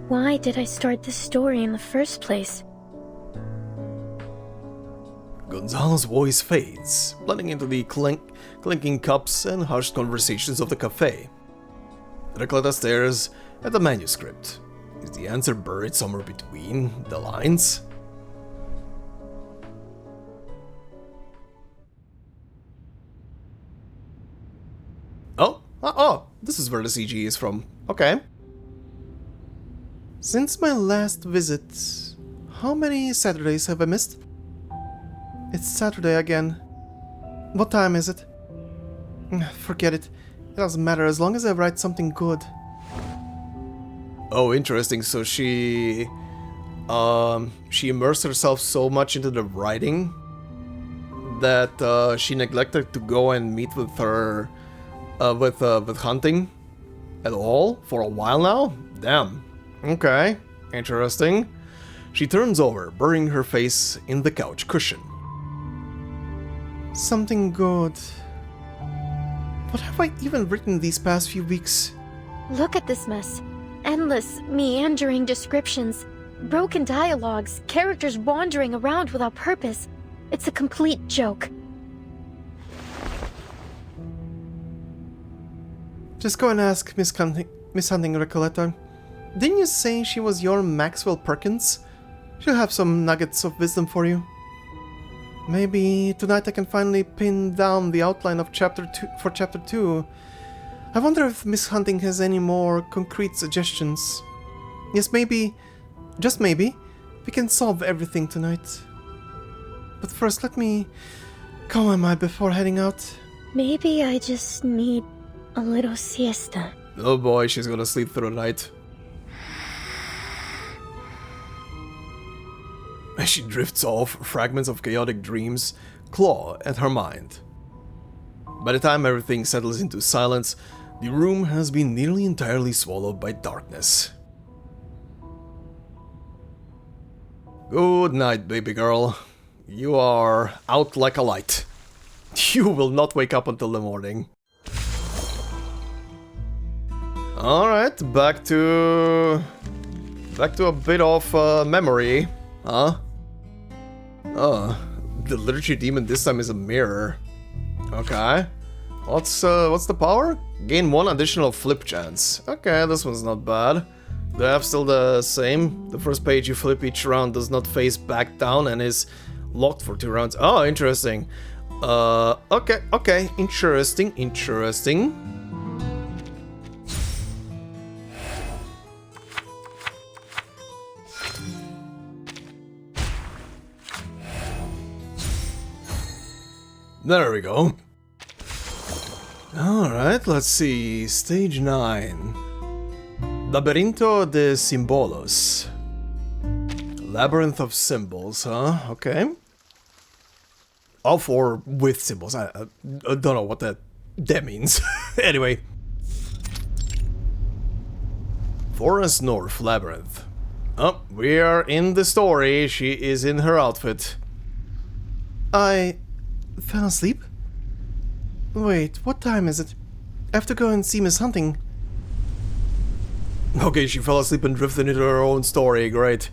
Why did I start this story in the first place? Gonzalo's voice fades, blending into the clinking cups and hushed conversations of the cafe. Recoleta stares at the manuscript. Is the answer buried somewhere between the lines? Oh, this is where the CG is from. Okay. Since my last visit, how many Saturdays have I missed? It's Saturday again. What time is it? Forget it. It doesn't matter as long as I write something good. Oh, interesting. So she immersed herself so much into the writing that she neglected to go and meet with her with hunting at all for a while now. Damn. Okay, interesting. She turns over, burying her face in the couch cushion. Something good. What have I even written these past few weeks? Look at this mess. Endless, meandering descriptions. Broken dialogues, characters wandering around without purpose. It's a complete joke. Just go and ask Miss Hunting Recoleta. Didn't you say she was your Maxwell Perkins? She'll have some nuggets of wisdom for you. Maybe tonight I can finally pin down the outline of chapter 2. I wonder if Miss Hunting has any more concrete suggestions. Yes, maybe, just maybe, we can solve everything tonight. But first, let me calm my mind before heading out. Maybe I just need a little siesta. Oh boy, she's gonna sleep through the night. As she drifts off, fragments of chaotic dreams claw at her mind. By the time everything settles into silence, the room has been nearly entirely swallowed by darkness. Good night, baby girl. You are out like a light. You will not wake up until the morning. Alright, back to a bit of memory. Huh? The literature demon this time is a mirror. Okay. What's the power? Gain 1 additional flip chance. Okay, this one's not bad. Do I have still the same? The first page you flip each round does not face back down and is locked for 2 rounds. Oh, interesting. Okay, interesting. There we go. Alright, let's see. Stage 9. Laberinto de Simbolos. Labyrinth of symbols, huh? Okay. Of or with symbols. I don't know what that means. Anyway. Forest North Labyrinth. Oh, we are in the story. She is in her outfit. I fell asleep? Wait, what time is it? I have to go and see Miss Hunting. Okay, she fell asleep and drifted into her own story, great.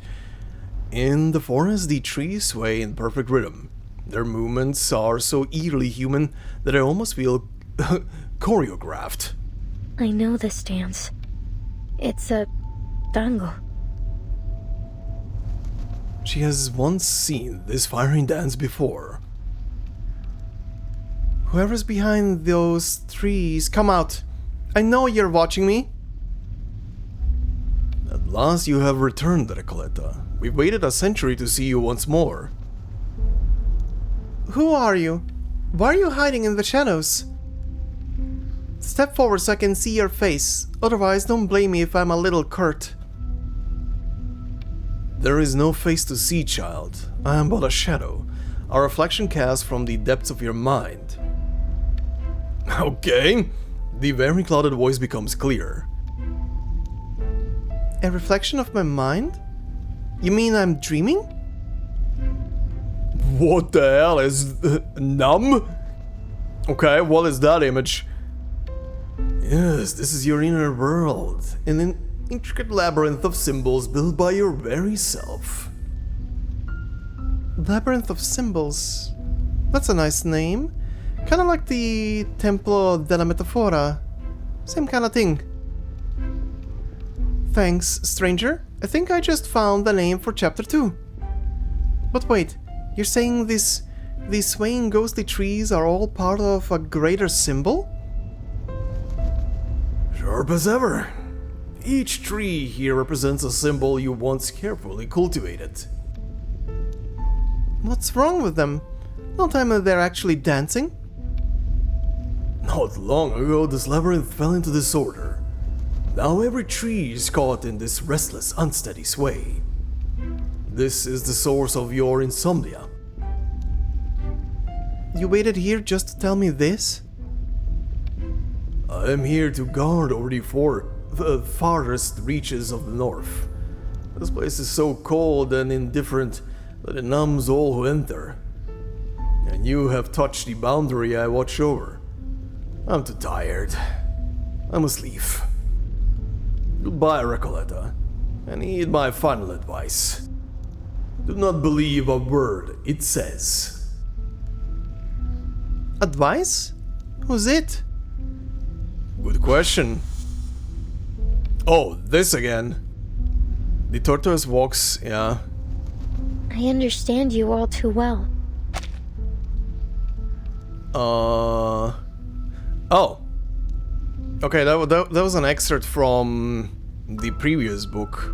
In the forest, the trees sway in perfect rhythm. Their movements are so eerily human that I almost feel choreographed. I know this dance. It's a tango. She has once seen this firing dance before. Whoever's behind those trees, come out. I know you're watching me. At last you have returned, Recoleta. We've waited a century to see you once more. Who are you? Why are you hiding in the shadows? Step forward so I can see your face. Otherwise, don't blame me if I'm a little curt. There is no face to see, child. I am but a shadow, a reflection cast from the depths of your mind. Okay. The very clouded voice becomes clear. A reflection of my mind? You mean I'm dreaming? What the hell is numb? Okay, what is that image? Yes, this is your inner world, an intricate labyrinth of symbols built by your very self. Labyrinth of Symbols? That's a nice name. Kinda like the Templo of Metafora. Same kinda thing. Thanks, stranger. I think I just found the name for chapter 2. But wait, you're saying these swaying ghostly trees are all part of a greater symbol? Sharp as ever. Each tree here represents a symbol you once carefully cultivated. What's wrong with them? Don't tell me they're actually dancing. Not long ago, this labyrinth fell into disorder. Now every tree is caught in this restless, unsteady sway. This is the source of your insomnia. You waited here just to tell me this? I am here to guard over the farthest reaches of the north. This place is so cold and indifferent that it numbs all who enter. And you have touched the boundary I watch over. I'm too tired. I must leave. Goodbye, Recoleta. And heed my final advice. Do not believe a word it says. Advice? Who's it? Good question. Oh, this again. The tortoise walks, yeah. I understand you all too well. Oh. Okay, that was an excerpt from the previous book.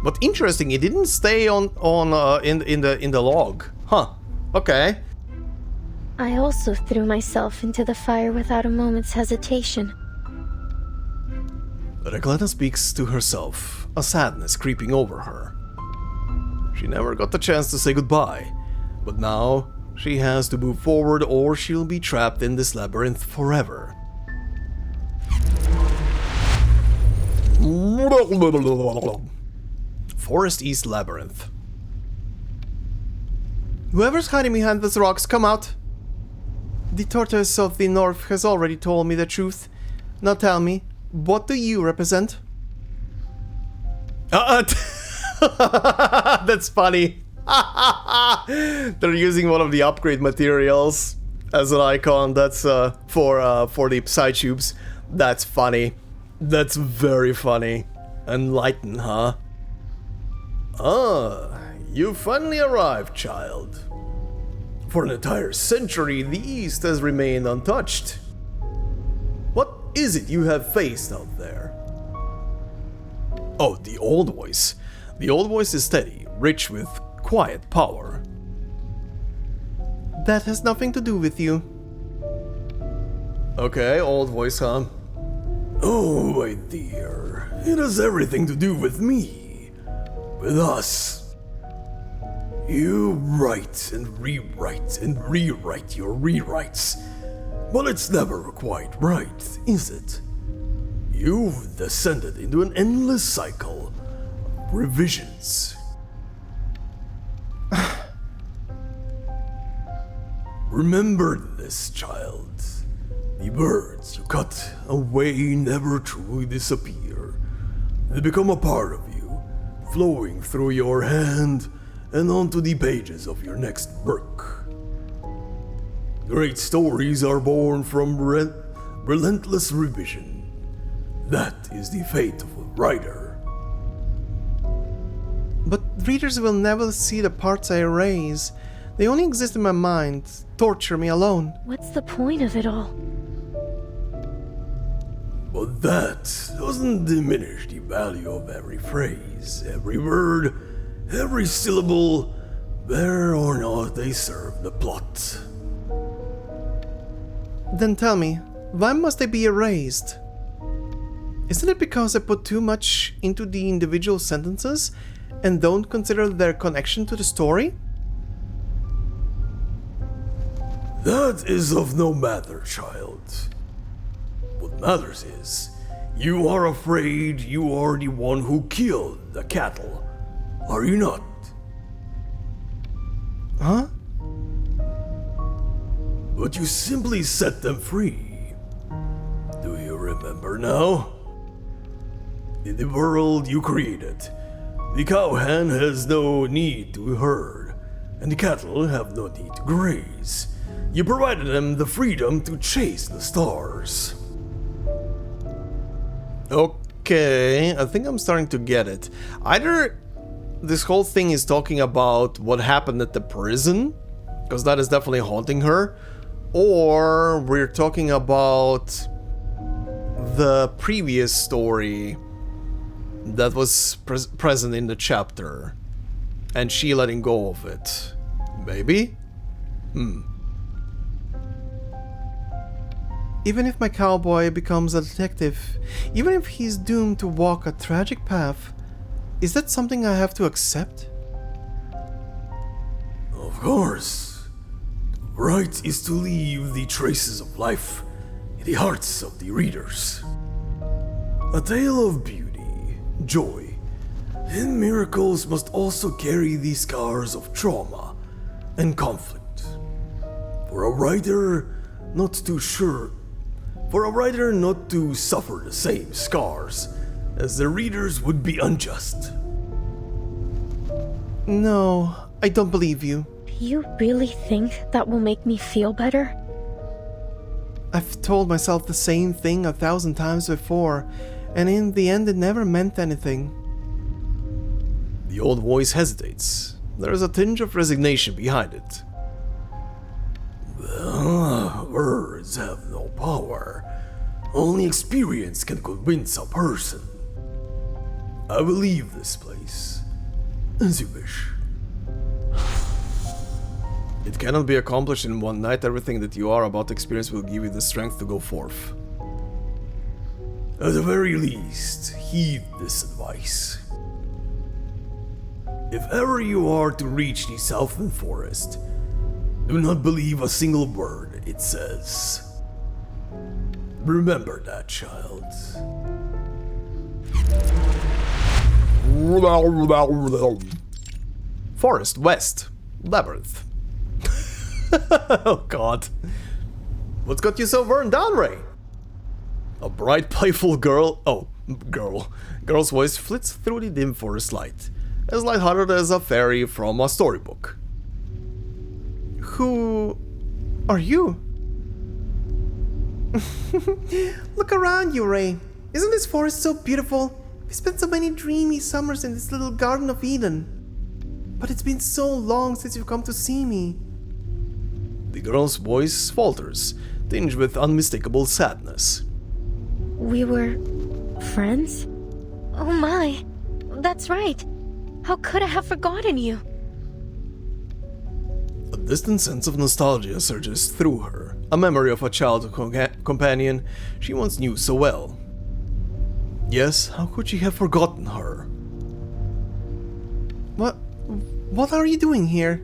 But interesting, it didn't stay in the log. Huh. Okay. I also threw myself into the fire without a moment's hesitation. Recoleta speaks to herself, a sadness creeping over her. She never got the chance to say goodbye, but now she has to move forward or she'll be trapped in this labyrinth forever. Forest East Labyrinth. Whoever's hiding behind those rocks, come out! The tortoise of the north has already told me the truth. Now tell me, what do you represent? That's funny. They're using one of the upgrade materials as an icon. That's for the Psytubes. That's funny. That's very funny. Enlighten, huh? Ah, you finally arrived, child. For an entire century, the East has remained untouched. What is it you have faced out there? Oh, the old voice. The old voice is steady, rich with quiet power. That has nothing to do with you. Okay, old voice, huh? Oh, my dear, it has everything to do with me. With us. You write and rewrite your rewrites. But it's never quite right, is it? You've descended into an endless cycle of revisions. Remember this, child. The words you cut away never truly disappear. They become a part of you, flowing through your hand and onto the pages of your next book. Great stories are born from relentless revision. That is the fate of a writer. But readers will never see the parts I erase. They only exist in my mind, torture me alone. What's the point of it all? But that doesn't diminish the value of every phrase, every word, every syllable, whether or not they serve the plot. Then tell me, why must they be erased? Isn't it because I put too much into the individual sentences and don't consider their connection to the story? That is of no matter, child. What matters is, you are afraid you are the one who killed the cattle, are you not? Huh? But you simply set them free. Do you remember now? In the world you created, the cowhand has no need to herd, and the cattle have no need to graze. You provided them the freedom to chase the stars. Okay, I think I'm starting to get it. Either this whole thing is talking about what happened at the prison, because that is definitely haunting her, or we're talking about the previous story that was present in the chapter, and she letting go of it. Maybe? Even if my cowboy becomes a detective, even if he's doomed to walk a tragic path, is that something I have to accept? Of course. Right is to leave the traces of life in the hearts of the readers. A tale of beauty, joy, and miracles must also carry the scars of trauma and conflict. For a writer not to suffer the same scars as the readers would be unjust. No, I don't believe you. Do you really think that will make me feel better? I've told myself the same thing 1,000 times before, and in the end it never meant anything. The old voice hesitates. There is a tinge of resignation behind it. Words have no power. Only experience can convince a person. I will leave this place, as you wish. It cannot be accomplished in one night. Everything that you are about to experience will give you the strength to go forth. At the very least, heed this advice. If ever you are to reach the Southland Forest, do not believe a single word it says. Remember that, child. Forest West. Labyrinth. Oh god. What's got you so worn down, Ray? A bright, playful girl's voice flits through the dim forest light, as lighthearted as a fairy from a storybook. Who are you? Look around you, Ray. Isn't this forest so beautiful? We spent so many dreamy summers in this little Garden of Eden. But it's been so long since you've come to see me. The girl's voice falters, tinged with unmistakable sadness. We were friends? Oh my, that's right. How could I have forgotten you? A distant sense of nostalgia surges through her, a memory of a childhood companion she once knew so well. Yes, how could she have forgotten her? What are you doing here?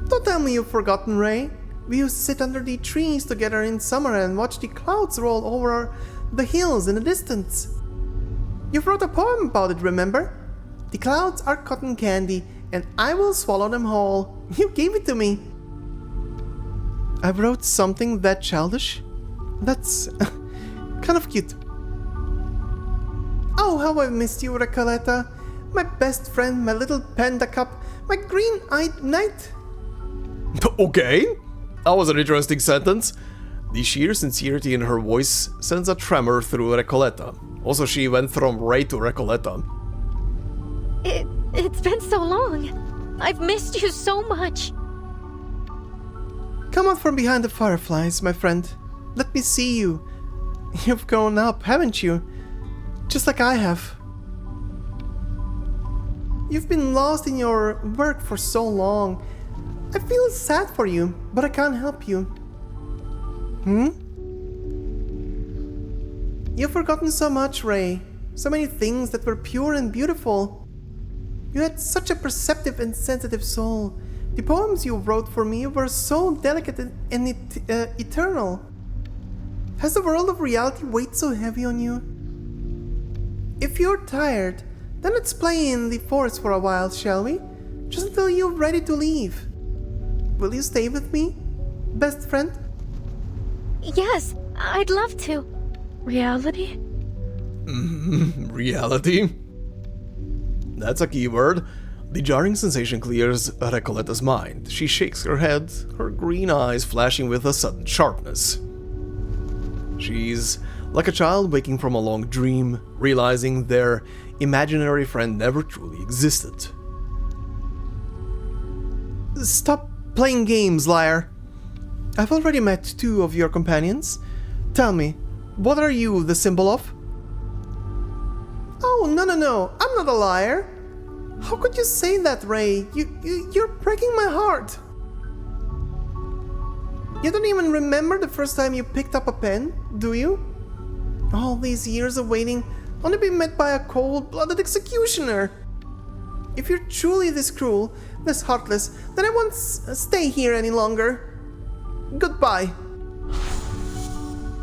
Don't tell me you've forgotten, Ray. We used to sit under the trees together in summer and watch the clouds roll over the hills in the distance. You wrote a poem about it, remember? The clouds are cotton candy, and I will swallow them whole. You gave it to me. I wrote something that childish? That's kind of cute. Oh, how I've missed you, Recoleta. My best friend, my little panda cup, my green-eyed knight. Okay, that was an interesting sentence. The sheer sincerity in her voice sends a tremor through Recoleta. Also, she went from Ray to Recoleta. It's been so long. I've missed you so much. Come out from behind the fireflies, my friend. Let me see you. You've grown up, haven't you? Just like I have. You've been lost in your work for so long. I feel sad for you, but I can't help you. You've forgotten so much, Ray. So many things that were pure and beautiful. You had such a perceptive and sensitive soul. The poems you wrote for me were so delicate and eternal. Has the world of reality weighed so heavy on you? If you're tired, then let's play in the forest for a while, shall we? Just until you're ready to leave. Will you stay with me, best friend? Yes, I'd love to. Reality? Reality? That's a keyword. The jarring sensation clears Recoleta's mind. She shakes her head, her green eyes flashing with a sudden sharpness. She's like a child waking from a long dream, realizing their imaginary friend never truly existed. Stop playing games, liar. I've already met 2 of your companions. Tell me, what are you the symbol of? Oh, no, I'm not a liar. How could you say that, Ray? You're breaking my heart. You don't even remember the first time you picked up a pen, do you? All these years of waiting, only to be met by a cold-blooded executioner. If you're truly this cruel, this heartless, then I won't stay here any longer. Goodbye.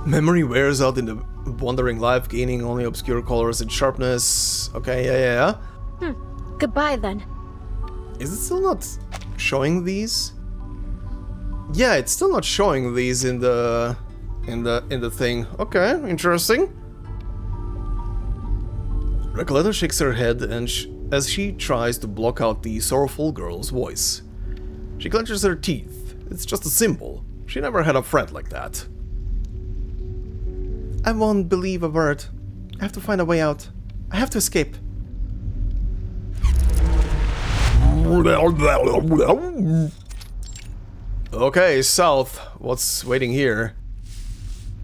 Memory wears out in the wandering life, gaining only obscure colors and sharpness. Okay, yeah. Goodbye then. Is it still not showing these? Yeah, it's still not showing these in the thing. Okay, interesting. Recoleta shakes her head and as she tries to block out the sorrowful girl's voice. She clenches her teeth. It's just a symbol. She never had a friend like that. I won't believe a word. I have to find a way out. I have to escape. Okay, south. What's waiting here?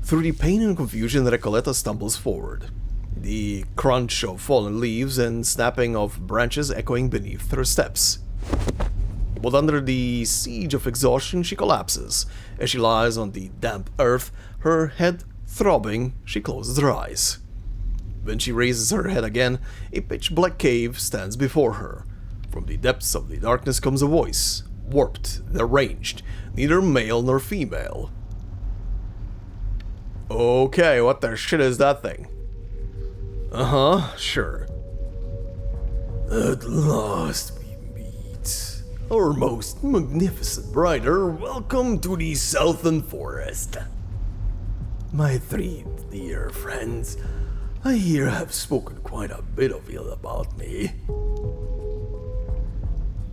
Through the pain and confusion, Recoleta stumbles forward. The crunch of fallen leaves and snapping of branches echoing beneath her steps. But under the siege of exhaustion, she collapses. As she lies on the damp earth, her head throbbing, she closes her eyes. When she raises her head again, a pitch-black cave stands before her. From the depths of the darkness comes a voice, warped, deranged, neither male nor female. Okay, what the shit is that thing? Sure. At last we meet. Our most magnificent rider, welcome to the Southern Forest. My 3 dear friends, I hear have spoken quite a bit of ill about me.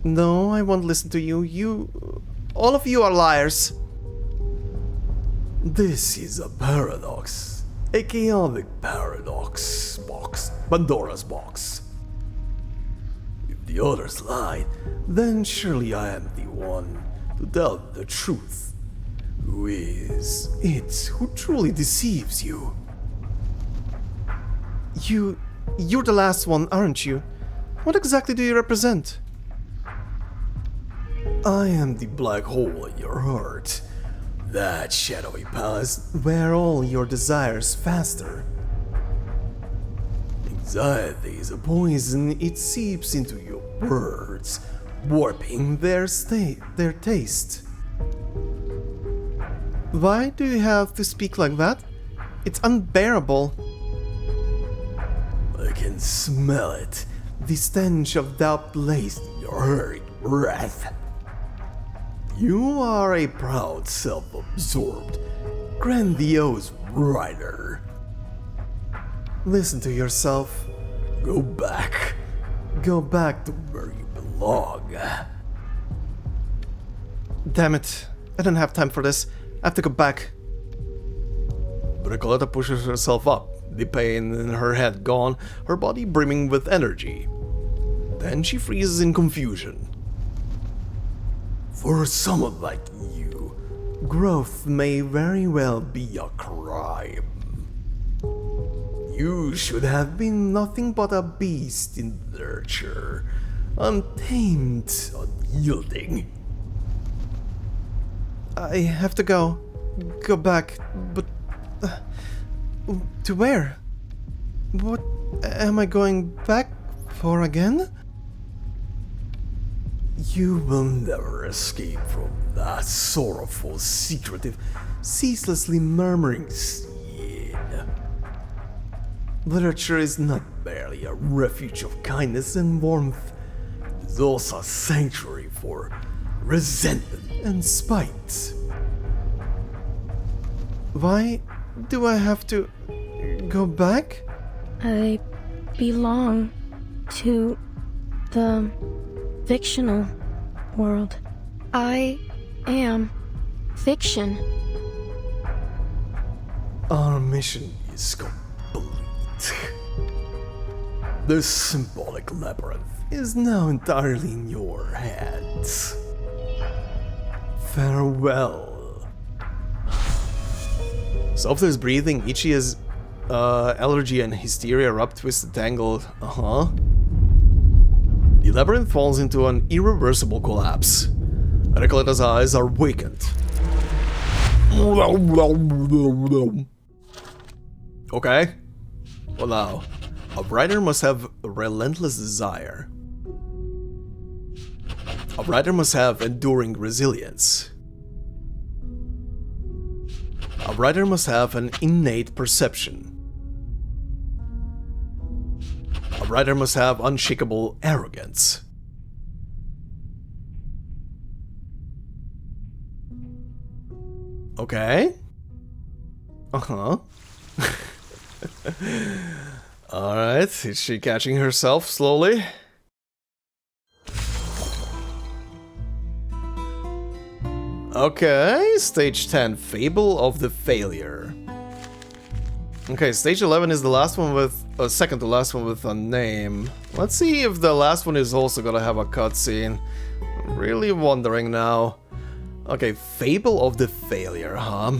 No, I won't listen to you. All of you are liars. This is a paradox. A chaotic paradox box. Pandora's box. If the others lie, then surely I am the one to tell the truth. Who is it who truly deceives you? You're the last one, aren't you? What exactly do you represent? I am the black hole in your heart. That shadowy palace where all your desires faster. Anxiety is a poison, it seeps into your words, warping their taste. Why do you have to speak like that? It's unbearable. I can smell it. The stench of doubt laced in your hurried breath. You are a proud, self-absorbed, grandiose rider. Listen to yourself. Go back. Go back to where you belong. Damn it. I don't have time for this. I have to go back. Recoleta pushes herself up, the pain in her head gone, her body brimming with energy. Then she freezes in confusion. For someone like you, growth may very well be a crime. You should have been nothing but a beast in nurture, untamed, unyielding. I have to go. Go back, but... to where? What am I going back for again? You will never escape from that sorrowful, secretive, ceaselessly murmuring scene. Literature is not merely a refuge of kindness and warmth, it is also a sanctuary for resentment and spite. Why do I have to go back? I belong to the fictional world. I am fiction. Our mission is complete. This symbolic labyrinth is now entirely in your hands. Farewell. Soft is breathing, itchy as allergy and hysteria rub twisted tangled. The labyrinth falls into an irreversible collapse. Recoleta's eyes are vacant. Okay. Well now, a writer must have a relentless desire. A writer must have enduring resilience. A writer must have an innate perception. A writer must have unshakable arrogance. Okay. Alright, is she catching herself slowly? Okay, stage 10, Fable of the Failure. Okay, stage 11 is the last one with second to last one with a name. Let's see if the last one is also gonna have a cutscene. I'm really wondering now. Okay, Fable of the Failure, huh?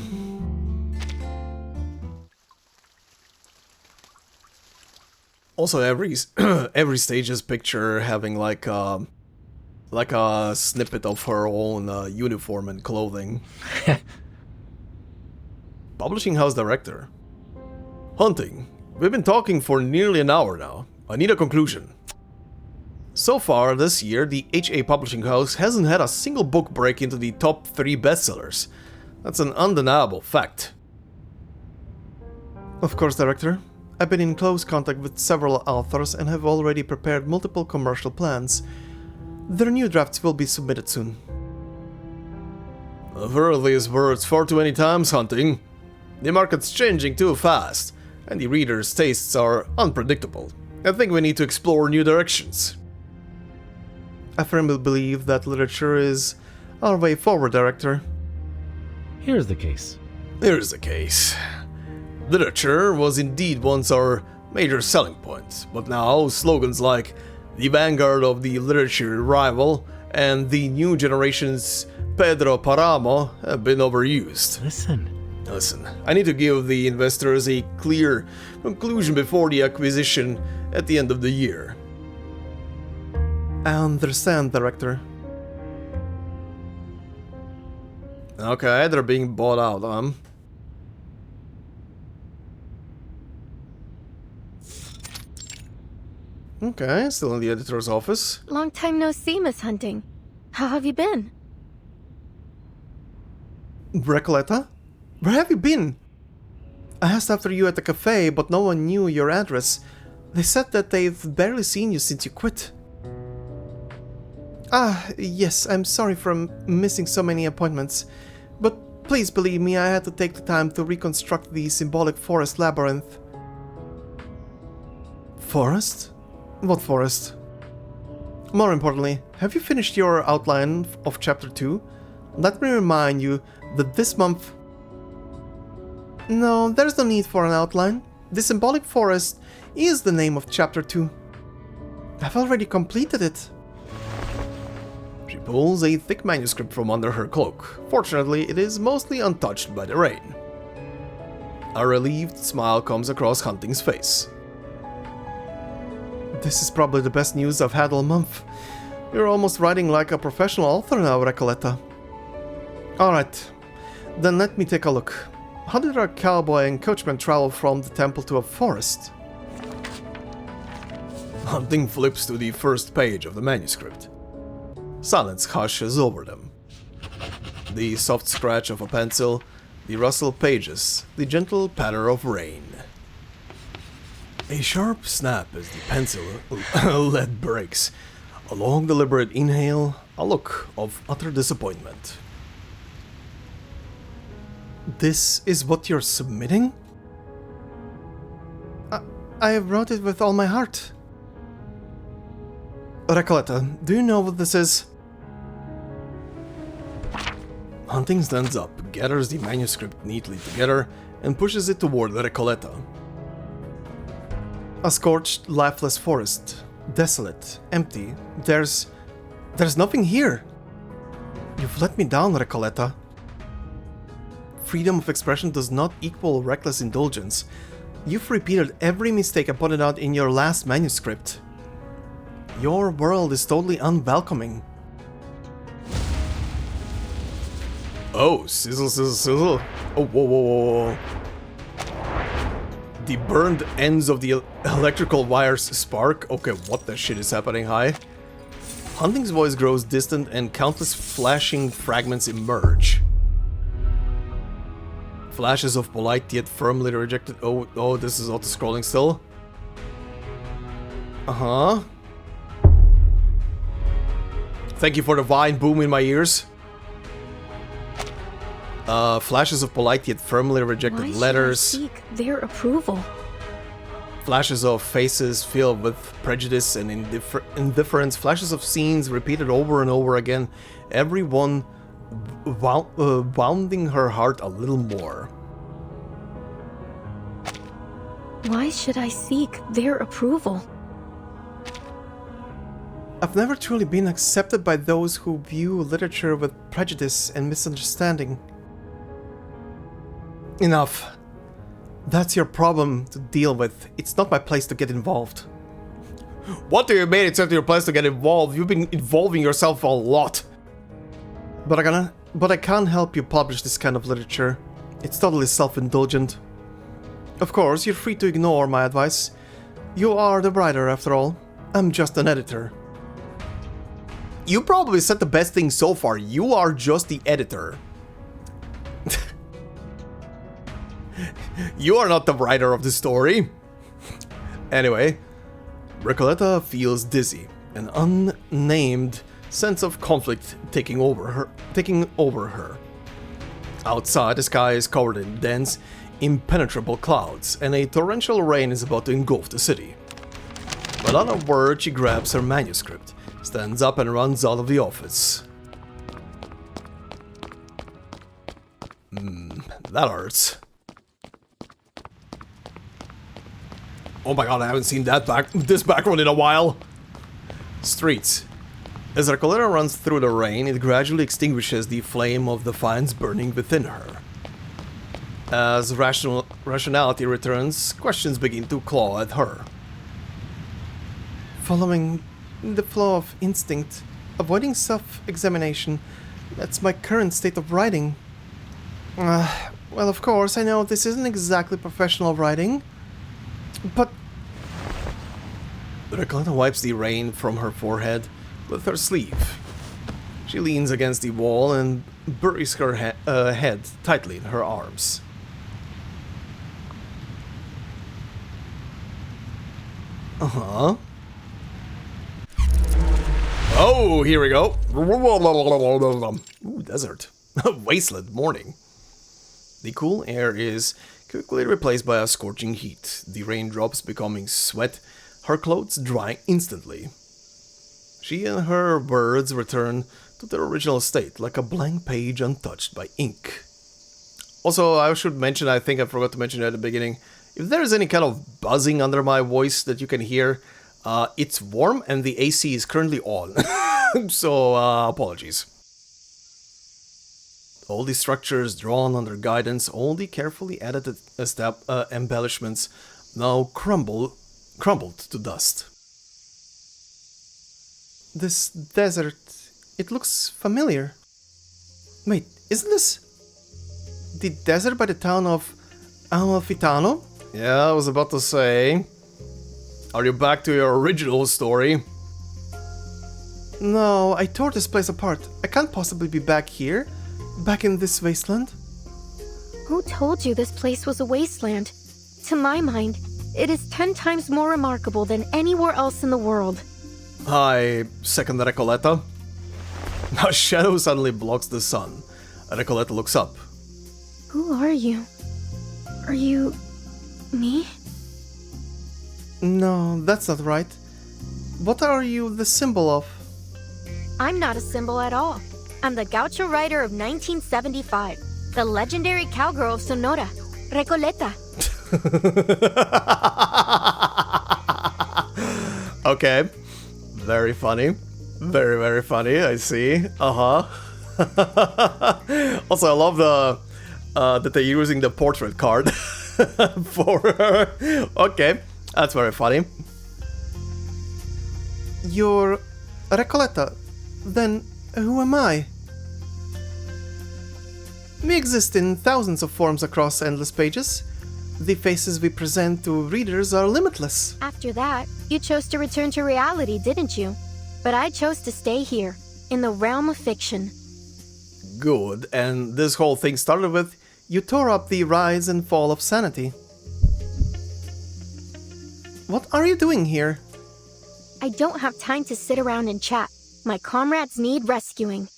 Also, every stage's picture having like a snippet of her own uniform and clothing. Publishing house director. Hunting. We've been talking for nearly an hour now. I need a conclusion. So far this year, the HA Publishing House hasn't had a single book break into the top 3 bestsellers. That's an undeniable fact. Of course, Director. I've been in close contact with several authors and have already prepared multiple commercial plans. Their new drafts will be submitted soon. I've heard these words far too many times, Hunting. The market's changing too fast, and the readers' tastes are unpredictable. I think we need to explore new directions. I firmly believe that literature is our way forward, Director. Here's the case. Here's the case. Literature was indeed once our major selling point, but now slogans like the vanguard of the literature rival and the new generation's Pedro Paramo have been overused. Listen, I need to give the investors a clear conclusion before the acquisition at the end of the year. I understand, Director. Okay, they're being bought out, Okay, still in the editor's office. Long time no see, Miss Hunting. How have you been? Recoleta? Where have you been? I asked after you at the cafe, but no one knew your address. They said that they've barely seen you since you quit. Ah, yes, I'm sorry for missing so many appointments. But please believe me, I had to take the time to reconstruct the symbolic forest labyrinth. Forest? What forest? More importantly, have you finished your outline of Chapter 2? Let me remind you that this month... No, there's no need for an outline. The symbolic forest is the name of Chapter 2. I've already completed it. She pulls a thick manuscript from under her cloak. Fortunately, it is mostly untouched by the rain. A relieved smile comes across Hunting's face. This is probably the best news I've had all month. You're almost writing like a professional author now, Recoleta. Alright, then let me take a look. How did our Cowboy and Coachman travel from the temple to a forest? Hunting flips to the first page of the manuscript. Silence hushes over them. The soft scratch of a pencil, the rustled pages, the gentle patter of rain. A sharp snap as the pencil lead breaks. A long deliberate inhale, a look of utter disappointment. This is what you're submitting? I wrote it with all my heart. Recoleta, do you know what this is? Hunting stands up, gathers the manuscript neatly together, and pushes it toward Recoleta. A scorched, lifeless forest. Desolate, empty. There's nothing here. You've let me down, Recoleta. Freedom of expression does not equal reckless indulgence. You've repeated every mistake I pointed out in your last manuscript. Your world is totally unwelcoming. Oh, sizzle, sizzle, sizzle. Oh, whoa, whoa, whoa, whoa. The burned ends of the electrical wires spark. Okay, what the shit is happening? Hi. Hunting's voice grows distant and countless flashing fragments emerge. Flashes of polite yet firmly rejected. Oh, this is auto-scrolling still. Uh-huh. Thank you for the vine boom in my ears. Flashes of polite yet firmly rejected letters. Seek their approval. Flashes of faces filled with prejudice and indifference. Flashes of scenes repeated over and over again. Every one wounding her heart a little more. Why should I seek their approval? I've never truly been accepted by those who view literature with prejudice and misunderstanding. Enough. That's your problem to deal with. It's not my place to get involved. What do you mean it's not your place to get involved? You've been involving yourself a lot. But I can't help you publish this kind of literature. It's totally self-indulgent. Of course, you're free to ignore my advice. You are the writer, after all. I'm just an editor. You probably said the best thing so far. You are just the editor. You are not the writer of the story. Anyway, Recoleta feels dizzy, an unnamed sense of conflict taking over her. Outside, the sky is covered in dense, impenetrable clouds, and a torrential rain is about to engulf the city. Without a word, she grabs her manuscript, stands up and runs out of the office. That hurts. Oh my god, I haven't seen this background in a while. Streets. As Recoleta runs through the rain, it gradually extinguishes the flame of defiance burning within her. As rationality returns, questions begin to claw at her. Following the flow of instinct, avoiding self-examination, that's my current state of writing. Well, of course, I know this isn't exactly professional writing, but... Recoleta wipes the rain from her forehead with her sleeve. She leans against the wall and buries her head tightly in her arms. Uh-huh. Oh, here we go. Ooh, desert. Wasteland morning. The cool air is quickly replaced by a scorching heat, the raindrops becoming sweat, her clothes drying instantly. She and her words return to their original state, like a blank page untouched by ink. Also, I should mention, I think I forgot to mention at the beginning, if there's any kind of buzzing under my voice that you can hear, it's warm and the AC is currently on. So, apologies. All these structures drawn under guidance, all the carefully edited embellishments, now crumbled to dust. This desert, it looks familiar. Wait, isn't this the desert by the town of Amalfitano? Yeah, I was about to say. Are you back to your original story? No, I tore this place apart. I can't possibly be back here, back in this wasteland. Who told you this place was a wasteland? To my mind, it is 10 times more remarkable than anywhere else in the world. I second Recoleta. A shadow suddenly blocks the sun. Recoleta looks up. Who are you? Are you... me? No, that's not right. What are you the symbol of? I'm not a symbol at all. I'm the gaucho rider of 1975, the legendary cowgirl of Sonora, Recoleta. Okay. Very funny. Very, very funny, I see. Uh-huh. Also, I love that they're using the portrait card for her. Okay, that's very funny. You're Recoleta. Then who am I? We exist in thousands of forms across endless pages. The faces we present to readers are limitless. After that, you chose to return to reality, didn't you? But I chose to stay here, in the realm of fiction. Good, and this whole thing started with... You tore up the rise and fall of sanity. What are you doing here? I don't have time to sit around and chat. My comrades need rescuing.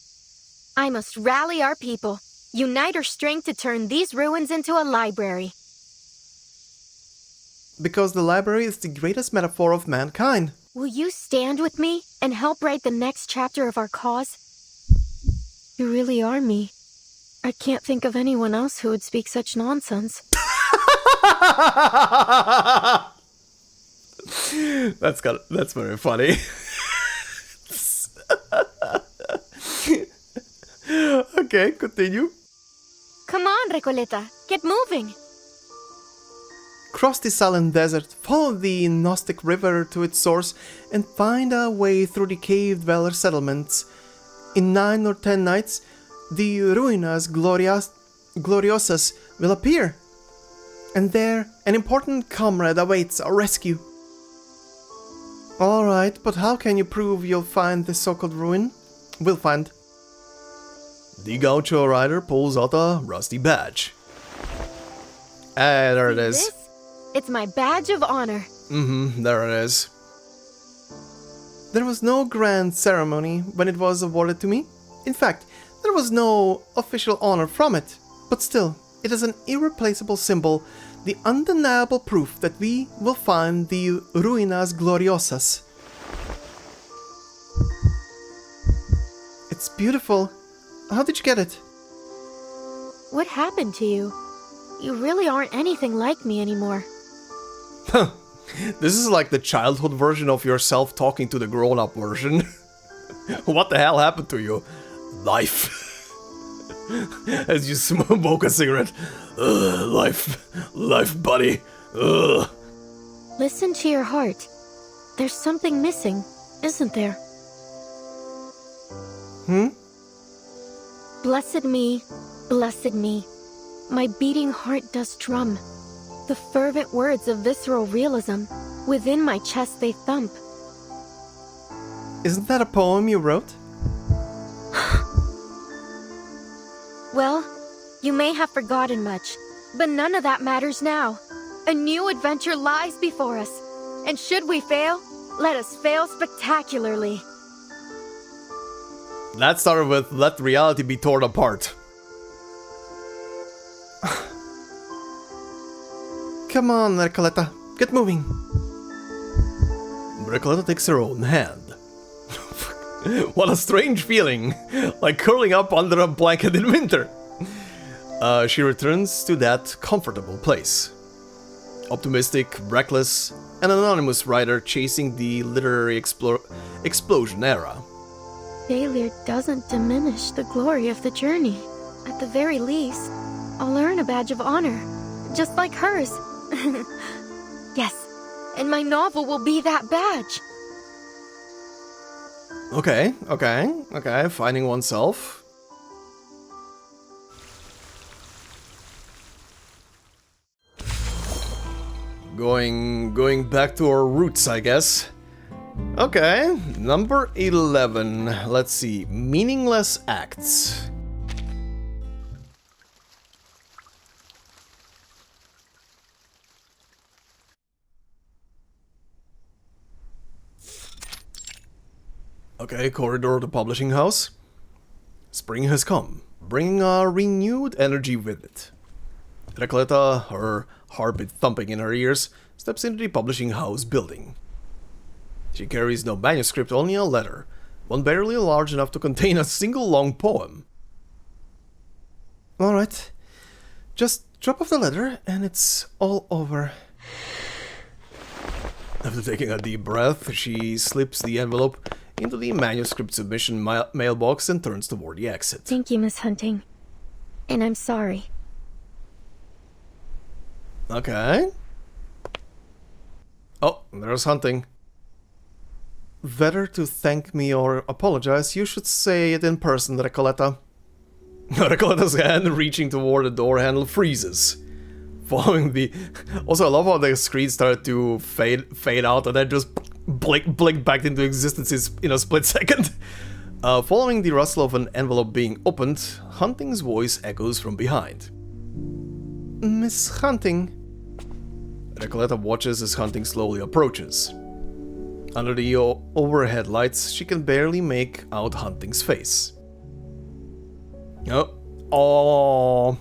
I must rally our people, unite our strength to turn these ruins into a library. Because the library is the greatest metaphor of mankind. Will you stand with me and help write the next chapter of our cause? You really are me. I can't think of anyone else who would speak such nonsense. That's very funny. Okay, continue. Come on, Recoleta, get moving. Cross the silent desert, follow the Gnostic river to its source, and find a way through the cave dweller settlements. In 9 or 10 nights, the Ruinas Gloriosas will appear. And there, an important comrade awaits our rescue. Alright, but how can you prove you'll find this so-called ruin? We'll find. The gaucho rider pulls out a rusty badge. There it is. This? It's my badge of honor. There it is. There was no grand ceremony when it was awarded to me. In fact, there was no official honor from it. But still, it is an irreplaceable symbol, the undeniable proof that we will find the Ruinas Gloriosas. It's beautiful. How did you get it? What happened to you? You really aren't anything like me anymore. This is like the childhood version of yourself talking to the grown-up version. What the hell happened to you? Life. As you smoke a cigarette. Life, buddy. Ugh. Listen to your heart. There's something missing, isn't there? Blessed me, my beating heart does drum. The fervent words of visceral realism, within my chest they thump. Isn't that a poem you wrote? Well, you may have forgotten much, but none of that matters now. A new adventure lies before us, and should we fail, let us fail spectacularly. That started with let reality be torn apart. Come on, Recoleta, get moving. Recoleta takes her own hand. What a strange feeling, like curling up under a blanket in winter. She returns to that comfortable place. Optimistic, reckless, an anonymous writer chasing the literary explosion era. Failure doesn't diminish the glory of the journey. At the very least, I'll earn a badge of honor, just like hers. Yes, and my novel will be that badge. Okay, finding oneself. Going back to our roots, I guess. Okay, number 11. Let's see, Meaningless Acts. Okay, corridor to publishing house. Spring has come, bringing a renewed energy with it. Recoleta, her heartbeat thumping in her ears, steps into the publishing house building. She carries no manuscript, only a letter, one barely large enough to contain a single long poem. Alright, just drop off the letter and it's all over. After taking a deep breath, she slips the envelope into the manuscript submission mailbox and turns toward the exit. Thank you, Miss Hunting. And I'm sorry. Okay. Oh, there's Hunting. Whether to thank me or apologize, you should say it in person, Recoleta. Recoleta's hand reaching toward the door handle freezes. Following the... Also, I love how the screen started to fade out and then just blink back into existence in a split second. Following the rustle of an envelope being opened, Hunting's voice echoes from behind. Miss Hunting. Recoleta watches as Hunting slowly approaches. Under the overhead lights, she can barely make out Hunting's face. Oh,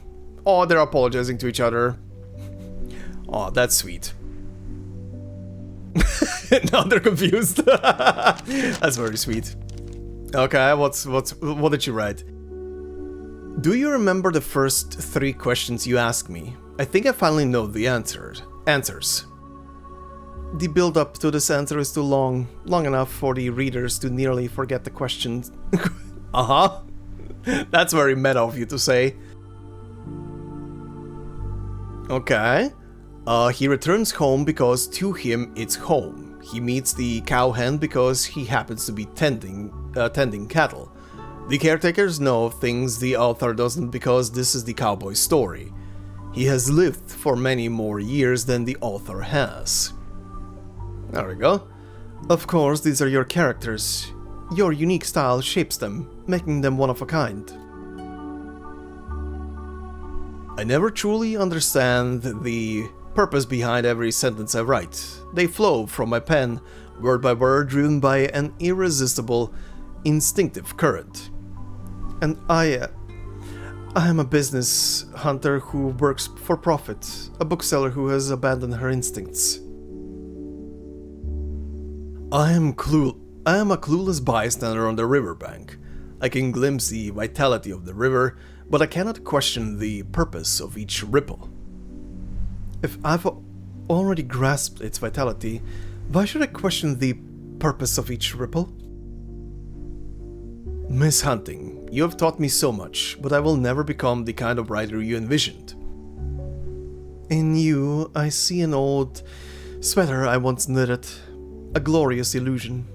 they're apologizing to each other. Oh, that's sweet. Now they're confused. That's very sweet. Okay, what did you write? Do you remember the first 3 questions you asked me? I think I finally know the answers. The build-up to this answer is too long enough for the readers to nearly forget the questions. Uh-huh. That's very meta of you to say. Okay. He returns home because to him it's home. He meets the cowhand because he happens to be tending cattle. The caretakers know things the author doesn't because this is the cowboy story. He has lived for many more years than the author has. There we go. Of course, these are your characters. Your unique style shapes them, making them one of a kind. I never truly understand the purpose behind every sentence I write. They flow from my pen, word by word, driven by an irresistible, instinctive current. And I am a business hunter who works for profit, a bookseller who has abandoned her instincts. I am a clueless bystander on the riverbank. I can glimpse the vitality of the river, but I cannot question the purpose of each ripple. If I've already grasped its vitality, why should I question the purpose of each ripple? Miss Hunting, you have taught me so much, but I will never become the kind of writer you envisioned. In you, I see an old sweater I once knitted, a glorious illusion.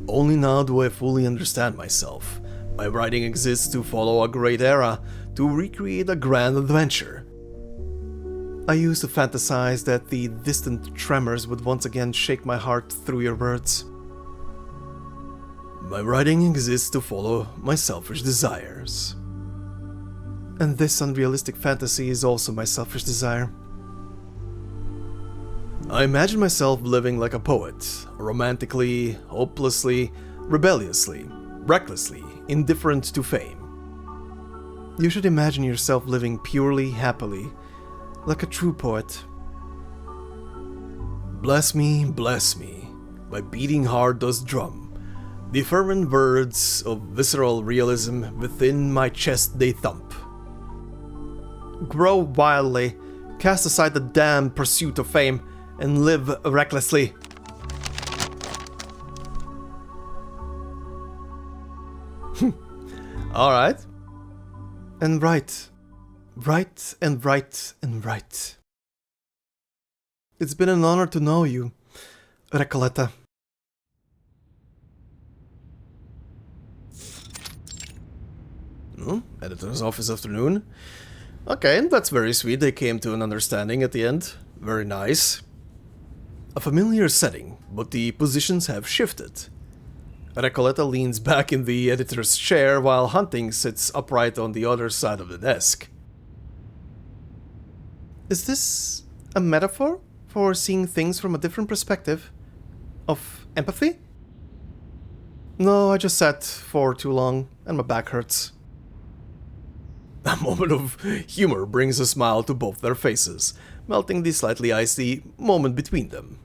Only now do I fully understand myself. My writing exists to follow a great era, to recreate a grand adventure. I used to fantasize that the distant tremors would once again shake my heart through your words. My writing exists to follow my selfish desires. And this unrealistic fantasy is also my selfish desire. I imagine myself living like a poet, romantically, hopelessly, rebelliously, recklessly, indifferent to fame. You should imagine yourself living purely, happily, like a true poet. Bless me, my beating heart does drum. The fervent words of visceral realism within my chest they thump. Grow wildly, cast aside the damned pursuit of fame, and live recklessly. Alright. And write. Write and write and write. It's been an honor to know you, Recoleta. Editor's office afternoon. Okay, that's very sweet. They came to an understanding at the end. Very nice. A familiar setting, but the positions have shifted. Recoleta leans back in the editor's chair while Hunting sits upright on the other side of the desk. Is this a metaphor for seeing things from a different perspective? Of empathy? No, I just sat for too long and my back hurts. A moment of humor brings a smile to both their faces, melting the slightly icy moment between them.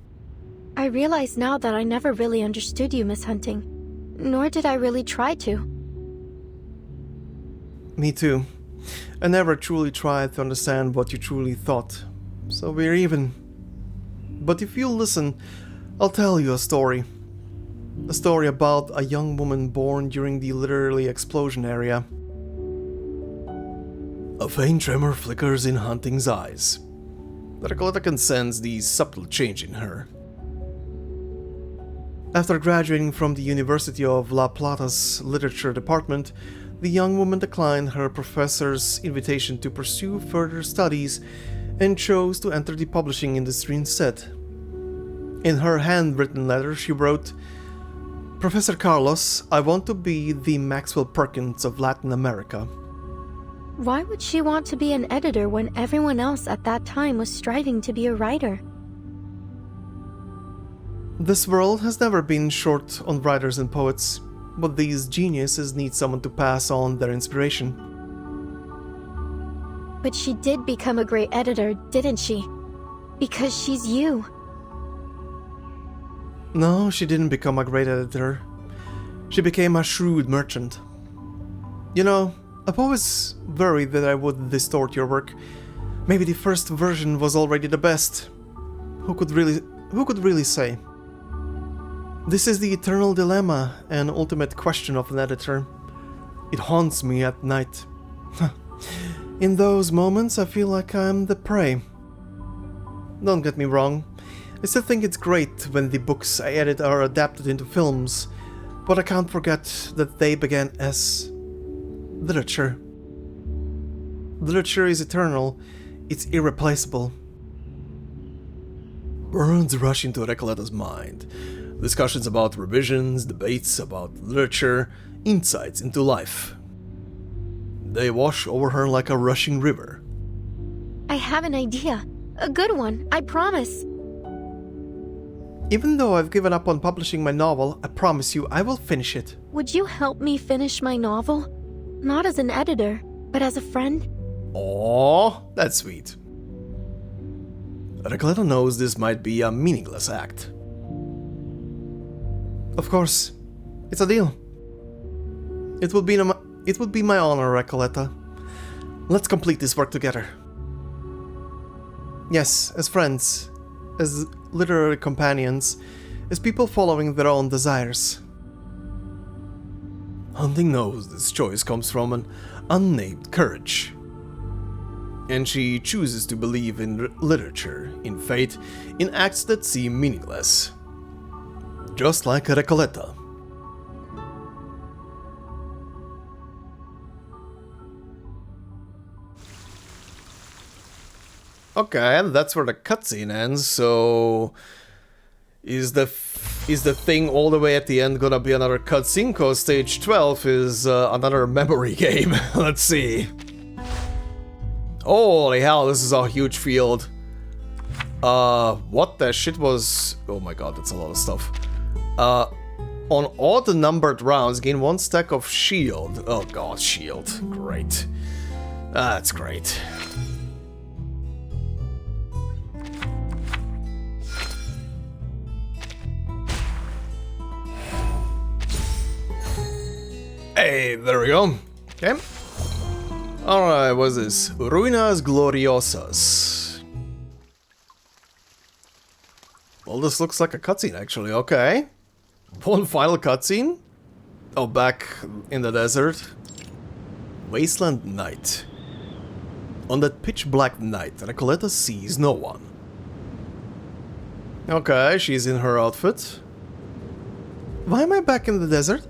I realize now that I never really understood you, Miss Hunting. Nor did I really try to. Me too. I never truly tried to understand what you truly thought. So we're even. But if you'll listen, I'll tell you a story. A story about a young woman born during the literally explosion area. A faint tremor flickers in Hunting's eyes. Recoleta can sense the subtle change in her. After graduating from the University of La Plata's literature department, the young woman declined her professor's invitation to pursue further studies and chose to enter the publishing industry instead. In her handwritten letter, she wrote, "Professor Carlos, I want to be the Maxwell Perkins of Latin America." Why would she want to be an editor when everyone else at that time was striving to be a writer? This world has never been short on writers and poets, but these geniuses need someone to pass on their inspiration. But she did become a great editor, didn't she? Because she's you. No, she didn't become a great editor. She became a shrewd merchant. You know, I've always worried that I would distort your work. Maybe the first version was already the best. Who could really say? This is the eternal dilemma and ultimate question of an editor. It haunts me at night. In those moments, I feel like I'm the prey. Don't get me wrong. I still think it's great when the books I edit are adapted into films, but I can't forget that they began as literature. Literature is eternal. It's irreplaceable. Words rush into Recoleta's mind. Discussions about revisions, debates about literature, insights into life. They wash over her like a rushing river. I have an idea. A good one, I promise. Even though I've given up on publishing my novel, I promise you I will finish it. Would you help me finish my novel? Not as an editor, but as a friend? Aww, that's sweet. Recoleta knows this might be a meaningless act. Of course. It's a deal. It would be my honor, Recoleta. Let's complete this work together. Yes, as friends, as literary companions, as people following their own desires. Hunting knows this choice comes from an unnamed courage. And she chooses to believe in literature, in fate, in acts that seem meaningless. Just like Recoleta. Okay, and that's where the cutscene ends, so... Is the thing all the way at the end gonna be another cutscene? Cause stage 12 is another memory game. Let's see. Holy hell, this is a huge field. What the shit was... Oh my god, that's a lot of stuff. On all the numbered rounds, gain 1 stack of shield. Oh god, shield. Great. That's great. Hey, there we go. Okay. Alright, what's this? Ruinas Gloriosas. Well, this looks like a cutscene, actually. Okay. One final cutscene. Oh, back in the desert. Wasteland night. On that pitch-black night, Recoleta sees no one. Okay, she's in her outfit. Why am I back in the desert?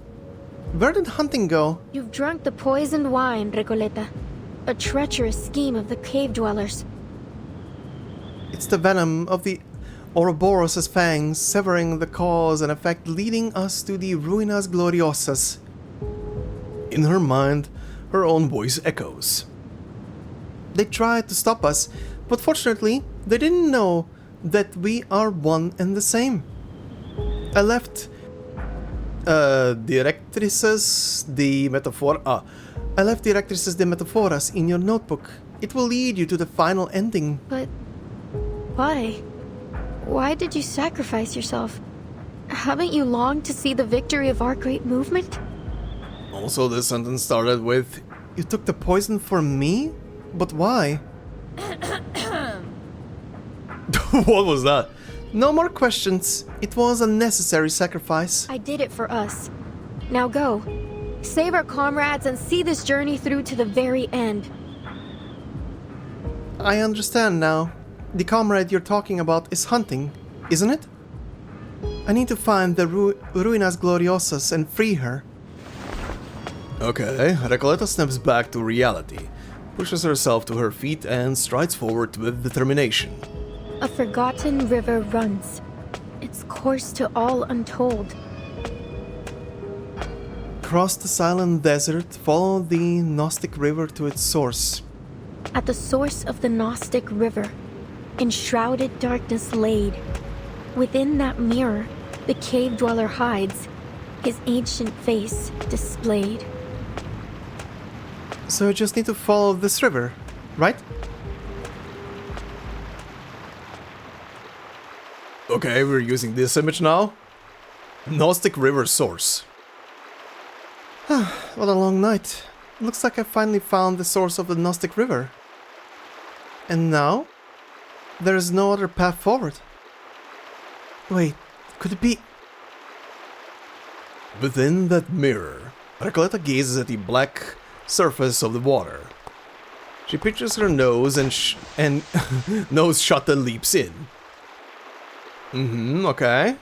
Where did hunting go? You've drunk the poisoned wine, Recoleta. A treacherous scheme of the cave dwellers. It's the venom of the Ouroboros' fangs severing the cause and effect, leading us to the Ruinas Gloriosas. In her mind, her own voice echoes. They tried to stop us, but fortunately, they didn't know that we are one and the same. I left Directrices de Metafora. I left Directrices de Metaforas in your notebook. It will lead you to the final ending. But why? Why did you sacrifice yourself? Haven't you longed to see the victory of our great movement? Also, this sentence started with, You took the poison for me? But why? what was that? No more questions. It was a necessary sacrifice. I did it for us. Now go. Save our comrades and see this journey through to the very end. I understand now. The comrade you're talking about is hunting, isn't it? I need to find the Ruinas Gloriosas and free her. Okay, Recoleta snaps back to reality, pushes herself to her feet and strides forward with determination. A forgotten river runs, its course to all untold. Cross the silent desert, follow the Gnostic river to its source. At the source of the Gnostic river, in shrouded darkness laid, within that mirror, the cave dweller hides, his ancient face displayed. So I just need to follow this river, right? Okay, we're using this image now. Gnostic river source. What a long night. Looks like I finally found the source of the Gnostic river. And now? There is no other path forward. Wait, could it be... Within that mirror, Recoleta gazes at the black surface of the water. She pictures her nose and nose shut and leaps in. Okay.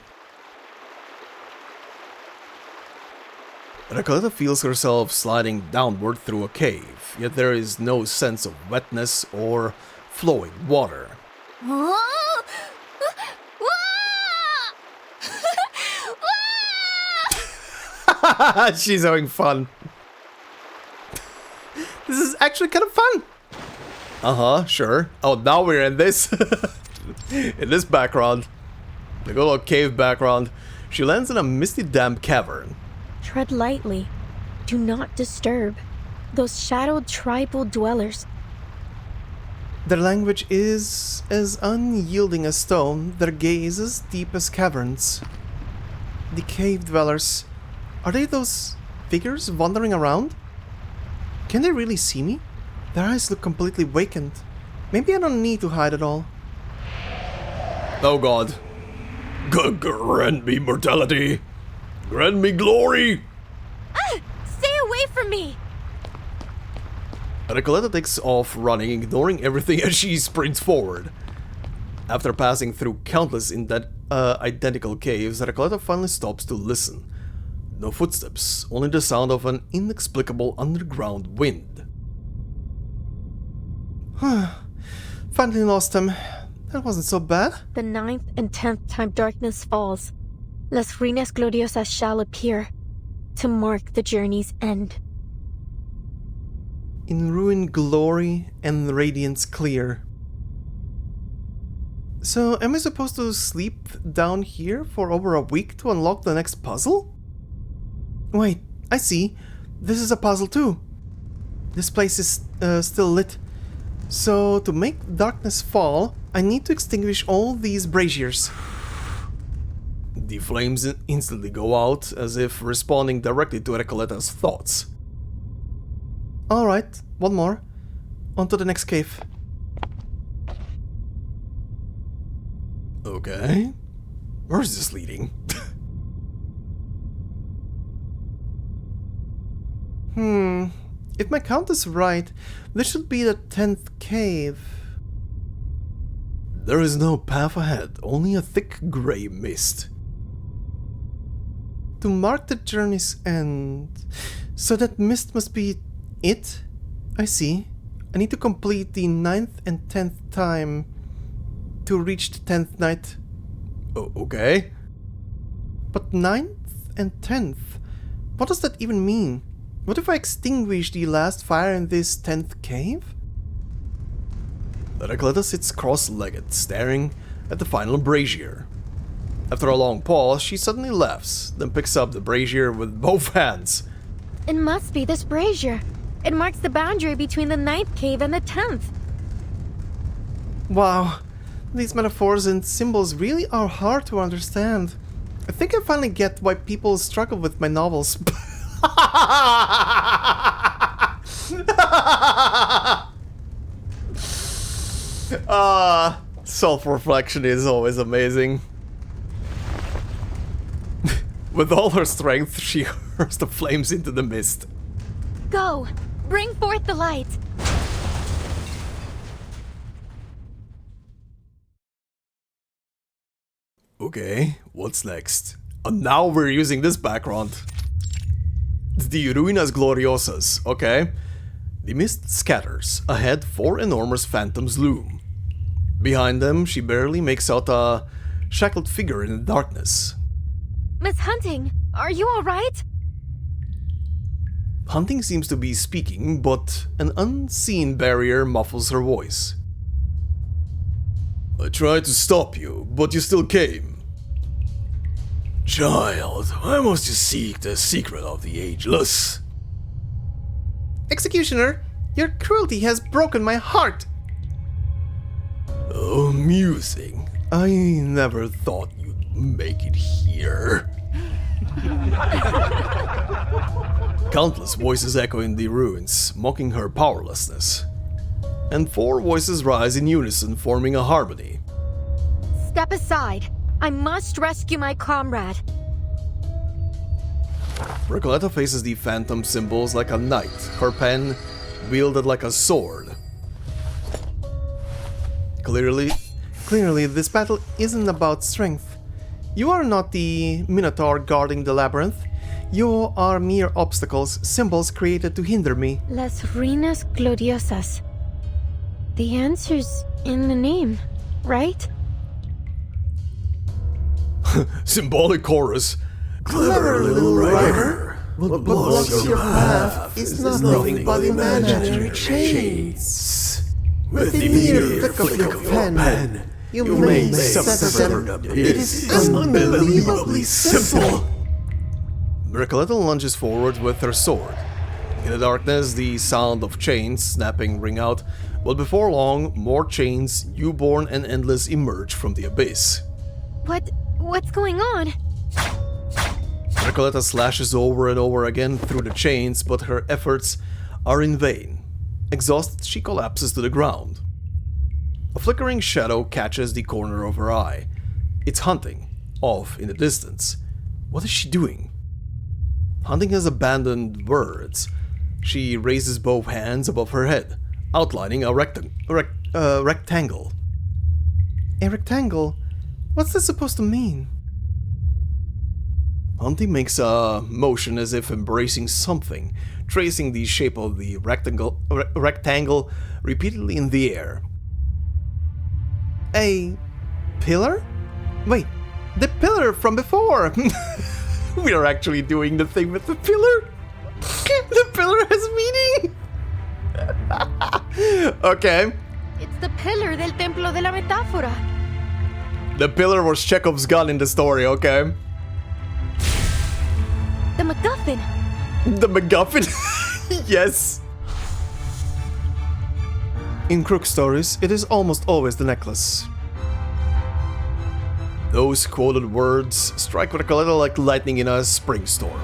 Recoleta feels herself sliding downward through a cave, yet there is no sense of wetness or flowing water. She's having fun. This is actually kind of fun! Uh-huh, sure. Oh, now we're in this. in this background. The good old cave background. She lands in a misty, damp cavern. Tread lightly. Do not disturb those shadowed tribal dwellers. Their language is as unyielding as stone, their gaze as deep as caverns. The cave dwellers. Are they those figures wandering around? Can they really see me? Their eyes look completely vacant. Maybe I don't need to hide at all. Oh god. Grant me mortality. Grant me glory. Stay away from me! Recoleta takes off running, ignoring everything as she sprints forward. After passing through countless identical caves, Recoleta finally stops to listen. No footsteps, only the sound of an inexplicable underground wind. Finally lost him. That wasn't so bad. The 9th and 10th time darkness falls, Las Ruinas Gloriosas shall appear to mark the journey's end. In ruin glory and radiance clear. So, am I supposed to sleep down here for over a week to unlock the next puzzle? Wait, I see. This is a puzzle too. This place is still lit. So, to make darkness fall, I need to extinguish all these braziers. The flames instantly go out, as if responding directly to Recoleta's thoughts. Alright, one more. On to the next cave. Okay. Where's this leading? If my count is right, this should be the 10th cave. There is no path ahead, only a thick grey mist. To mark the journey's end. So that mist must be it? I see. I need to complete the 9th and 10th time to reach the 10th night. Oh, okay. But 9th and 10th? What does that even mean? What if I extinguish the last fire in this 10th cave? Recoleta sits cross-legged, staring at the final brazier. After a long pause, she suddenly laughs, then picks up the brazier with both hands. It must be this brazier. It marks the boundary between the 9th cave and the 10th. Wow, these metaphors and symbols really are hard to understand. I think I finally get why people struggle with my novels. Self-reflection is always amazing. With all her strength, she hurls the flames into the mist. Go! Bring forth the light! Okay, what's next? Now we're using this background. The Ruinas Gloriosas, okay? The mist scatters. Ahead, 4 enormous phantoms loom. Behind them, she barely makes out a shackled figure in the darkness. Miss Hunting, are you alright? Hunting seems to be speaking, but an unseen barrier muffles her voice. I tried to stop you, but you still came. Child, why must you seek the secret of the ageless? Executioner, your cruelty has broken my heart. Amusing. I never thought you'd make it here. Countless voices echo in the ruins, mocking her powerlessness. And 4 voices rise in unison, forming a harmony. Step aside. I must rescue my comrade. Recoleta faces the phantom symbols like a knight, her pen wielded like a sword. Clearly, this battle isn't about strength. You are not the Minotaur guarding the labyrinth. You are mere obstacles, symbols created to hinder me. Las Ruinas Gloriosas. The answer's in the name, right? Symbolic chorus. Clever little writer. What blocks your path is nothing but imaginary chains. With the mere flick of your pen, you may sever them. It is unbelievably simple. Recoleta lunges forward with her sword. In the darkness, the sound of chains snapping ring out, but before long, more chains, newborn and endless, emerge from the abyss. What's going on? Recoleta slashes over and over again through the chains, but her efforts are in vain. Exhausted, she collapses to the ground. A flickering shadow catches the corner of her eye. It's Hunting, off in the distance. What is she doing? Hunting has abandoned words. She raises both hands above her head, outlining a rectangle. A rectangle? What's this supposed to mean? Hunting makes a motion as if embracing something, tracing the shape of the rectangle repeatedly in the air. A pillar? Wait, the pillar from before! We are actually doing the thing with the pillar? The pillar has meaning! Okay. It's the pillar del Templo de la Metafora. The pillar was Chekhov's gun in the story, okay? The MacGuffin. The MacGuffin? Yes. In crook stories, it is almost always the necklace. Those quoted words strike Recoleta like lightning in a spring storm.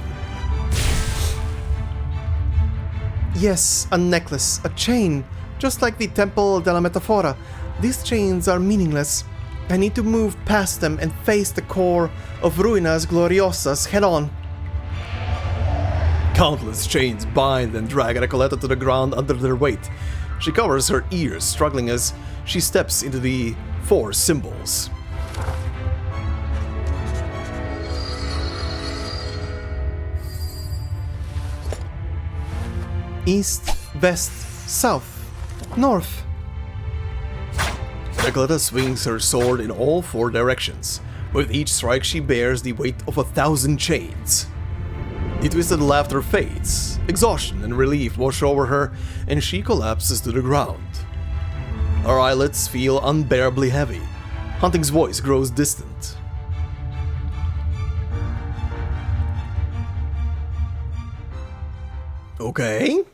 Yes, a necklace, a chain, just like the Templo de Metafora. These chains are meaningless. I need to move past them and face the core of Ruinas Gloriosas head on. Countless chains bind and drag Recoleta to the ground under their weight. She covers her ears, struggling as she steps into the 4 symbols. East, west, south, north. Recoleta swings her sword in all 4 directions. With each strike she bears the weight of 1,000 chains. The twisted laughter fades, exhaustion and relief wash over her, and she collapses to the ground. Her eyelids feel unbearably heavy. Hunting's voice grows distant. Okay.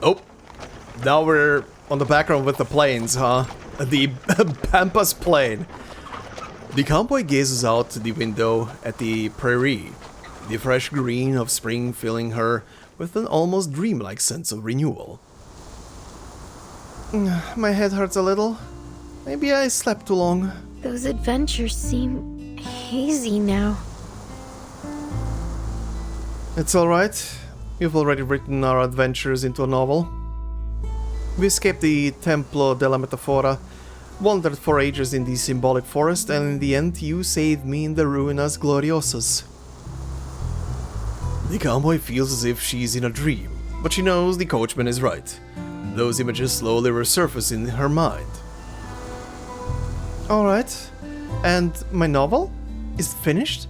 Oh, now we're on the background with the plains, huh? The Pampas Plain. The cowboy gazes out the window at the prairie, the fresh green of spring filling her with an almost dreamlike sense of renewal. My head hurts a little. Maybe I slept too long. Those adventures seem hazy now. It's alright. You've already written our adventures into a novel. We escaped the Templo de Metafora, wandered for ages in the symbolic forest, and in the end you saved me in the Ruinas Gloriosas. The cowboy feels as if she's in a dream, but she knows the coachman is right. Those images slowly resurface in her mind. Alright. And my novel? Is it finished?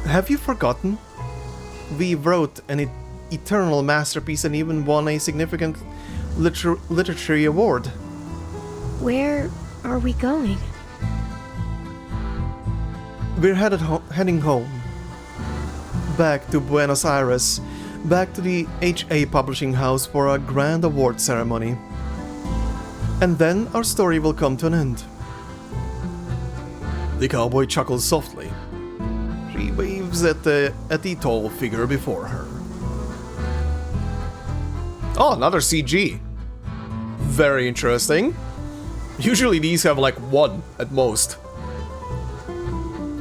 Have you forgotten? We wrote an eternal masterpiece and even won a significant literary award. Where are we going? We're heading home. Back to Buenos Aires. Back to the HA publishing house for a grand award ceremony. And then our story will come to an end. The cowboy chuckles softly. She waves at the tall figure before her. Oh, another CG. Very interesting. Usually these have like 1 at most.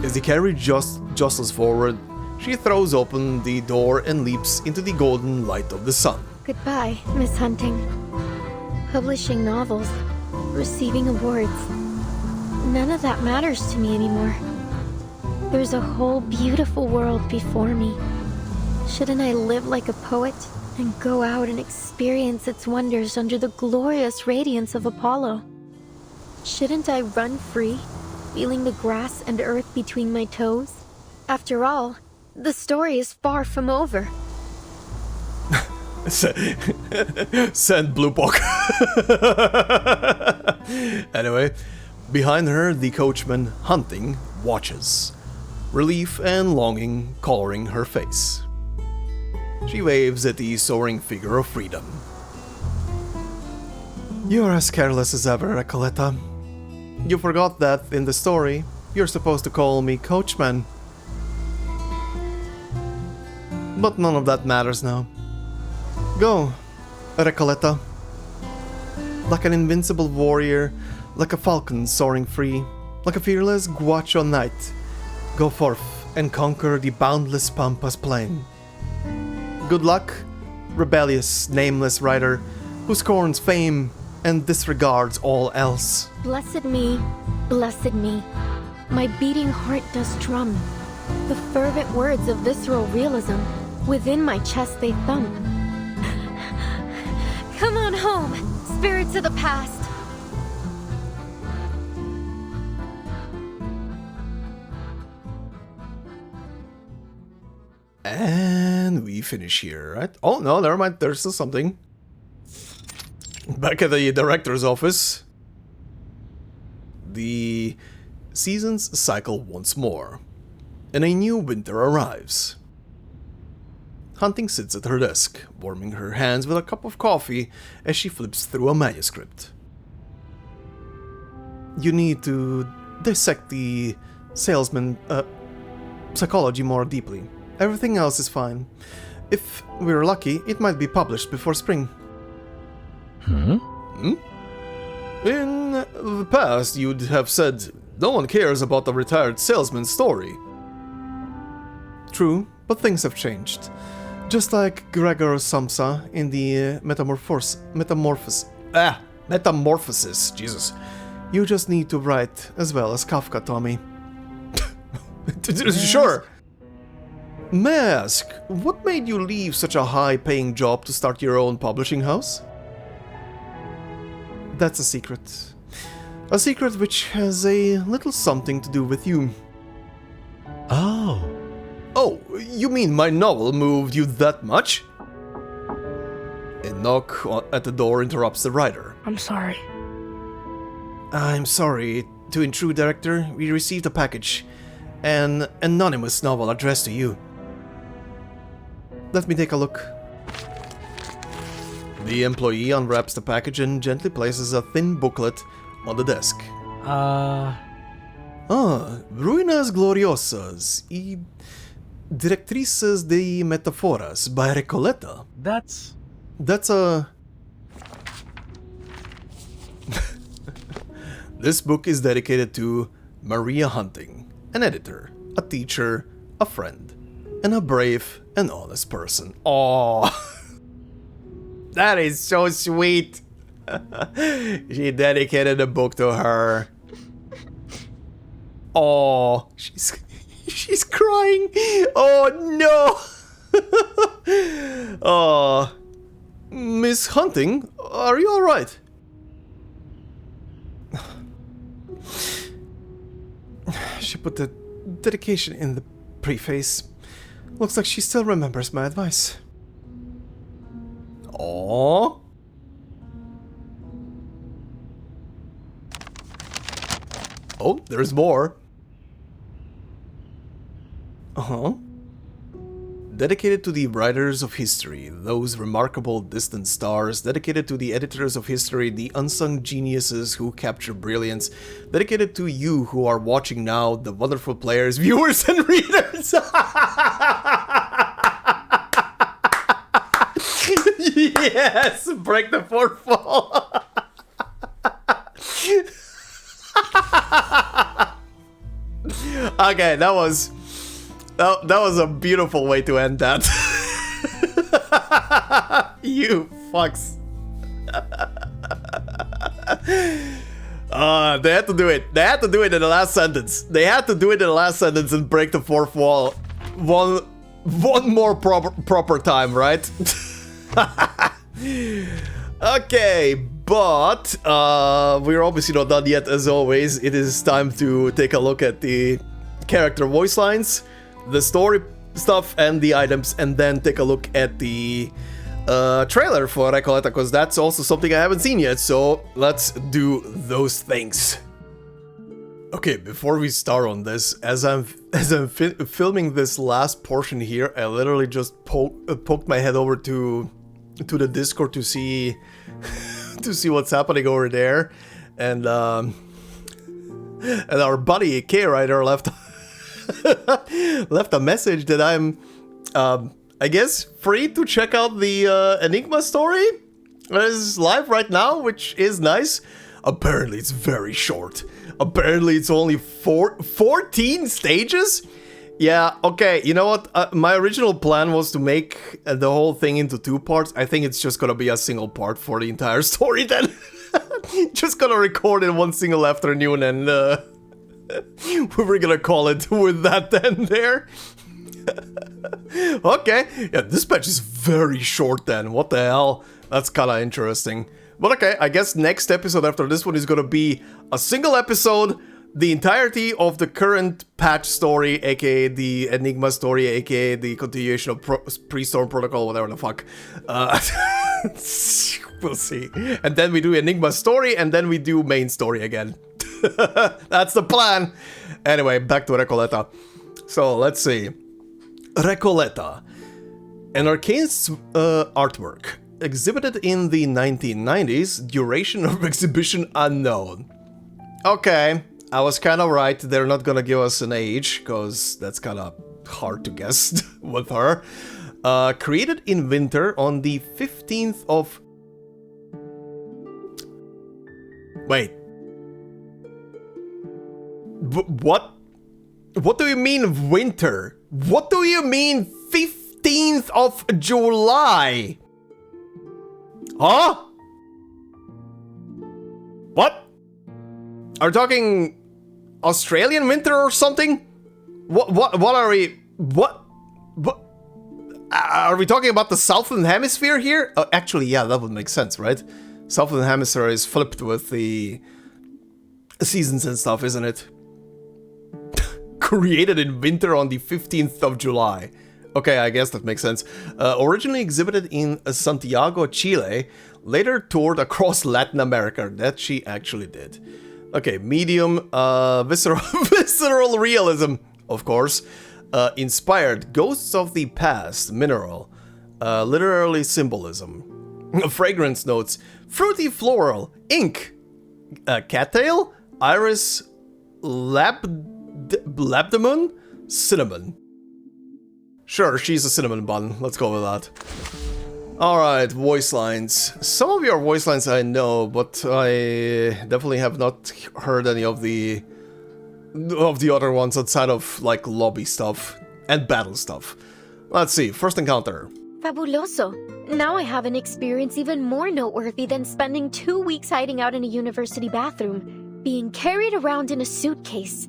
As the carriage jostles forward, she throws open the door and leaps into the golden light of the sun. Goodbye, Miss Hunting. Publishing novels, receiving awards. None of that matters to me anymore. There's a whole beautiful world before me. Shouldn't I live like a poet and go out and experience its wonders under the glorious radiance of Apollo? Shouldn't I run free, feeling the grass and earth between my toes? After all, the story is far from over. Send Blue Book. Anyway, behind her, the coachman, Hunting, watches. Relief and longing coloring her face. She waves at the soaring figure of freedom. You're as careless as ever, Recoleta. You forgot that, in the story, you're supposed to call me Coachman. But none of that matters now. Go, Recoleta. Like an invincible warrior, like a falcon soaring free, like a fearless guacho knight, go forth and conquer the boundless Pampas plain. Good luck, rebellious, nameless rider who scorns fame and disregards all else. Blessed me, my beating heart does drum. The fervent words of visceral realism, within my chest they thump. Come on home, spirits of the past. And we finish here, right? Oh, no, never mind. There's still something. Back at the director's office. The seasons cycle once more, and a new winter arrives. Hunting sits at her desk, warming her hands with a cup of coffee as she flips through a manuscript. You need to dissect the salesman psychology more deeply. Everything else is fine. If we're lucky, it might be published before spring. Hmm? In the past, you'd have said, no one cares about the retired salesman's story. True, but things have changed. Just like Gregor Samsa in the Metamorphosis, Jesus. You just need to write as well as Kafka, Tommy. Sure. May I ask, what made you leave such a high-paying job to start your own publishing house? That's a secret. A secret which has a little something to do with you. Oh. Oh, you mean my novel moved you that much? A knock at the door interrupts the writer. I'm sorry. I'm sorry to intrude, Director. We received a package. An anonymous novel addressed to you. Let me take a look. The employee unwraps the package and gently places a thin booklet on the desk. Ruinas Gloriosas y Directrices de Metaforas by Recoleta. That's a... This book is dedicated to Maria Hunting, an editor, a teacher, a friend, and a brave and honest person. Aww. That is so sweet. She dedicated a book to her. Oh, she's crying. Oh no. Oh, Miss Hunting, are you all right? She put the dedication in the preface. Looks like she still remembers my advice. Aww. Oh, there's more. Uh-huh. Dedicated to the writers of history, those remarkable distant stars. Dedicated to the editors of history, the unsung geniuses who capture brilliance. Dedicated to you who are watching now, the wonderful players, viewers, and readers. Yes, break the fourth wall. Okay, that was a beautiful way to end that. You fucks. They had to do it. They had to do it in the last sentence. They had to do it in the last sentence and break the fourth wall one more proper time, right? Okay, but we're obviously not done yet. As always, it is time to take a look at the character voice lines, the story stuff, and the items, and then take a look at the trailer for Recoleta, because that's also something I haven't seen yet. So let's do those things. Okay, before we start on this, as I'm filming this last portion here, I literally just poked my head over to the Discord to see what's happening over there, and our buddy K-Rider left a message that I'm I guess free to check out the Enigma story. It's live right now, which is nice. Apparently it's very short. Apparently it's only 14 stages? Yeah, okay, you know what? My original plan was to make the whole thing into 2 parts. I think it's just gonna be a single part for the entire story then. Just gonna record in one single afternoon, and we're gonna call it with that then there. Okay, yeah, this patch is very short then. What the hell? That's kinda interesting. But okay, I guess next episode after this one is gonna be a single episode, the entirety of the current patch story, aka the Enigma story, aka the continuation of Pre-Storm Protocol, whatever the fuck. We'll see. And then we do Enigma story, and then we do main story again. That's the plan. Anyway, back to Recoleta. So, let's see. Recoleta. An Arcanist artwork. Exhibited in the 1990s, duration of exhibition unknown. Okay, I was kind of right. They're not gonna give us an age, because that's kind of hard to guess with her. Created in winter on the 15th of... Wait. What? What do you mean winter? What do you mean 15th of July? Huh? What? Are we talking Australian winter or something? What are we... What? Are we talking about the Southern Hemisphere here? Actually, yeah, that would make sense, right? Southern Hemisphere is flipped with the seasons and stuff, isn't it? Created in winter on the 15th of July. Okay, I guess that makes sense. Originally exhibited in Santiago, Chile, later toured across Latin America. That she actually did. Okay, medium, visceral realism, of course. Inspired Ghosts of the Past, mineral. Literary symbolism. Fragrance notes. Fruity floral. Ink. Cattail. Iris. Labdamon? Cinnamon. Sure, she's a cinnamon bun. Let's go with that. Alright, voice lines. Some of your voice lines I know, but I definitely have not heard any of the other ones outside of, like, lobby stuff and battle stuff. Let's see, first encounter. Fabuloso. Now I have an experience even more noteworthy than spending 2 weeks hiding out in a university bathroom, being carried around in a suitcase.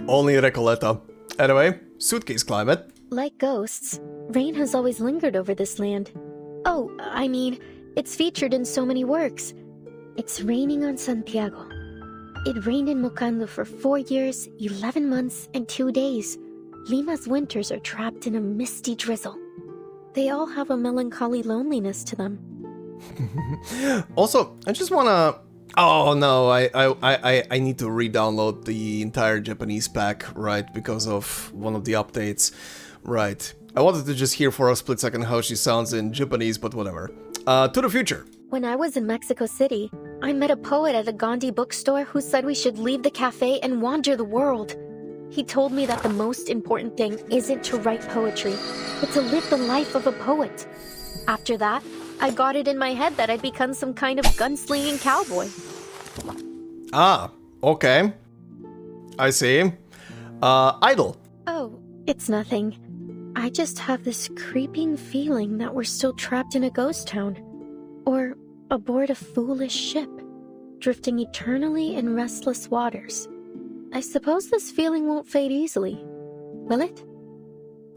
Only Recoleta. Anyway, suitcase climate. Like ghosts, rain has always lingered over this land. Oh, I mean, it's featured in so many works. It's raining on Santiago. It rained in Mocando for 4 years, 11 months, and 2 days. Lima's winters are trapped in a misty drizzle. They all have a melancholy loneliness to them. Also, I just wanna... Oh no, I need to re-download the entire Japanese pack, right, because of one of the updates. Right. I wanted to just hear for a split second how she sounds in Japanese, but whatever. To the future. When I was in Mexico City, I met a poet at a Gandhi bookstore who said we should leave the cafe and wander the world. He told me that the most important thing isn't to write poetry, but to live the life of a poet. After that, I got it in my head that I'd become some kind of gunslinging cowboy. Ah, okay. I see. Idle. Oh, it's nothing. I just have this creeping feeling that we're still trapped in a ghost town. Or aboard a foolish ship, drifting eternally in restless waters. I suppose this feeling won't fade easily, will it?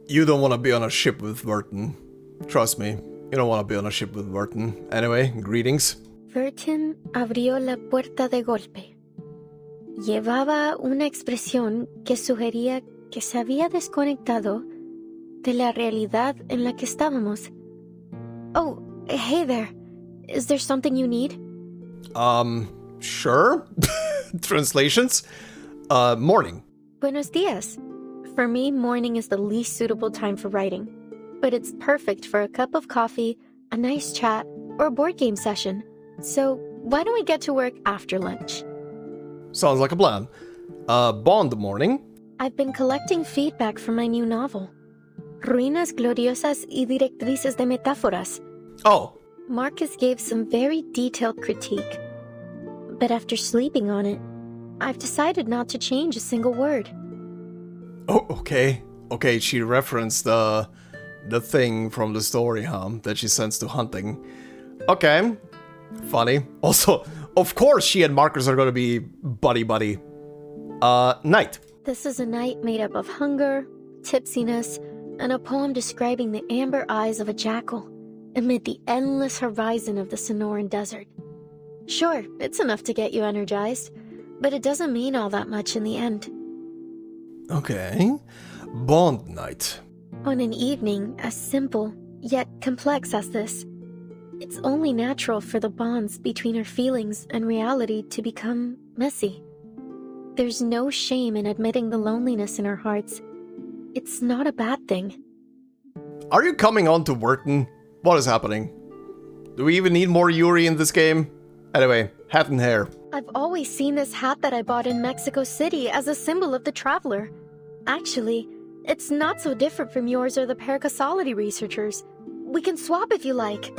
You don't want to be on a ship with Vertin. Trust me, you don't want to be on a ship with Vertin. Anyway, greetings. Vertin abrió la puerta de golpe. Llevaba una expresión que sugería que se había desconectado de la realidad en la que estábamos. Oh, hey there. Is there something you need? Sure. Translations? Morning. Buenos dias. For me, morning is the least suitable time for writing. But it's perfect for a cup of coffee, a nice chat, or a board game session. So, why don't we get to work after lunch? Sounds like a plan. Bond morning. I've been collecting feedback for my new novel, Ruinas Gloriosas y Directrices de Metáforas. Oh. Marcus gave some very detailed critique. But after sleeping on it, I've decided not to change a single word. Oh, okay. Okay, she referenced the thing from the story, huh? That she sends to hunting. Okay. Funny. Also, of course she and Marcus are gonna be buddy-buddy. Night. This is a night made up of hunger, tipsiness, and a poem describing the amber eyes of a jackal amid the endless horizon of the Sonoran Desert. Sure, it's enough to get you energized, but it doesn't mean all that much in the end. Okay. Bond night. On an evening as simple, yet complex as this, it's only natural for the bonds between our feelings and reality to become messy. There's no shame in admitting the loneliness in our hearts. It's not a bad thing. Are you coming on to Vertin? What is happening? Do we even need more Yuri in this game? Anyway, hat and hair. I've always seen this hat that I bought in Mexico City as a symbol of the traveler. Actually, it's not so different from yours or the Paracasolity researchers. We can swap if you like.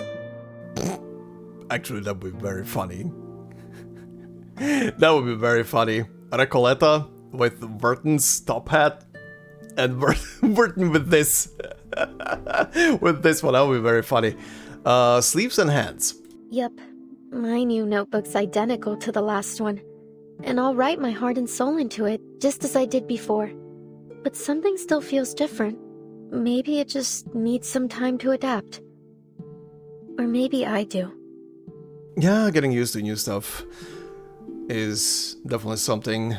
Actually, that would be very funny. That would be very funny. Recoleta with Vertin's top hat and Vertin with this. With this one, that would be very funny. Sleeves and hands. Yep. My new notebook's identical to the last one. And I'll write my heart and soul into it, just as I did before. But something still feels different. Maybe it just needs some time to adapt. Or maybe I do. Yeah, getting used to new stuff is definitely something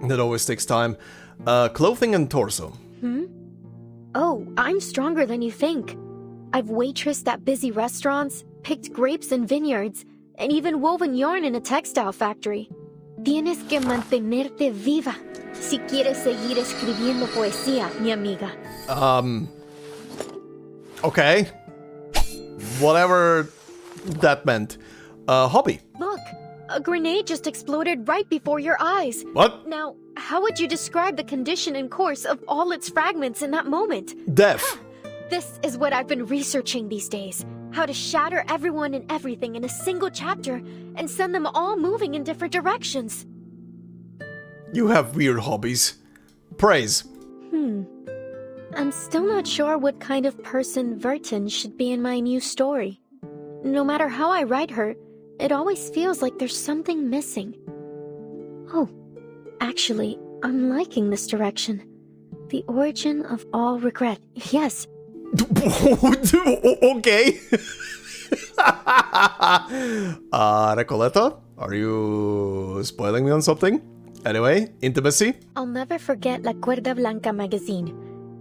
that always takes time. Clothing and torso. Oh, I'm stronger than you think. I've waitressed at busy restaurants, picked grapes in vineyards, and even woven yarn in a textile factory. Tienes que mantenerte viva si quieres seguir escribiendo poesía, mi amiga. Okay. Whatever that meant. Hobby. Look, a grenade just exploded right before your eyes. What? Now, how would you describe the condition and course of all its fragments in that moment? Death. This is what I've been researching these days. How to shatter everyone and everything in a single chapter and send them all moving in different directions. You have weird hobbies. Praise. I'm still not sure what kind of person Vertin should be in my new story. No matter how I write her, it always feels like there's something missing. Oh, actually, I'm liking this direction. The origin of all regret. Yes. Okay. Recoleta, are you spoiling me on something? Anyway, intimacy? I'll never forget La Cuerda Blanca magazine.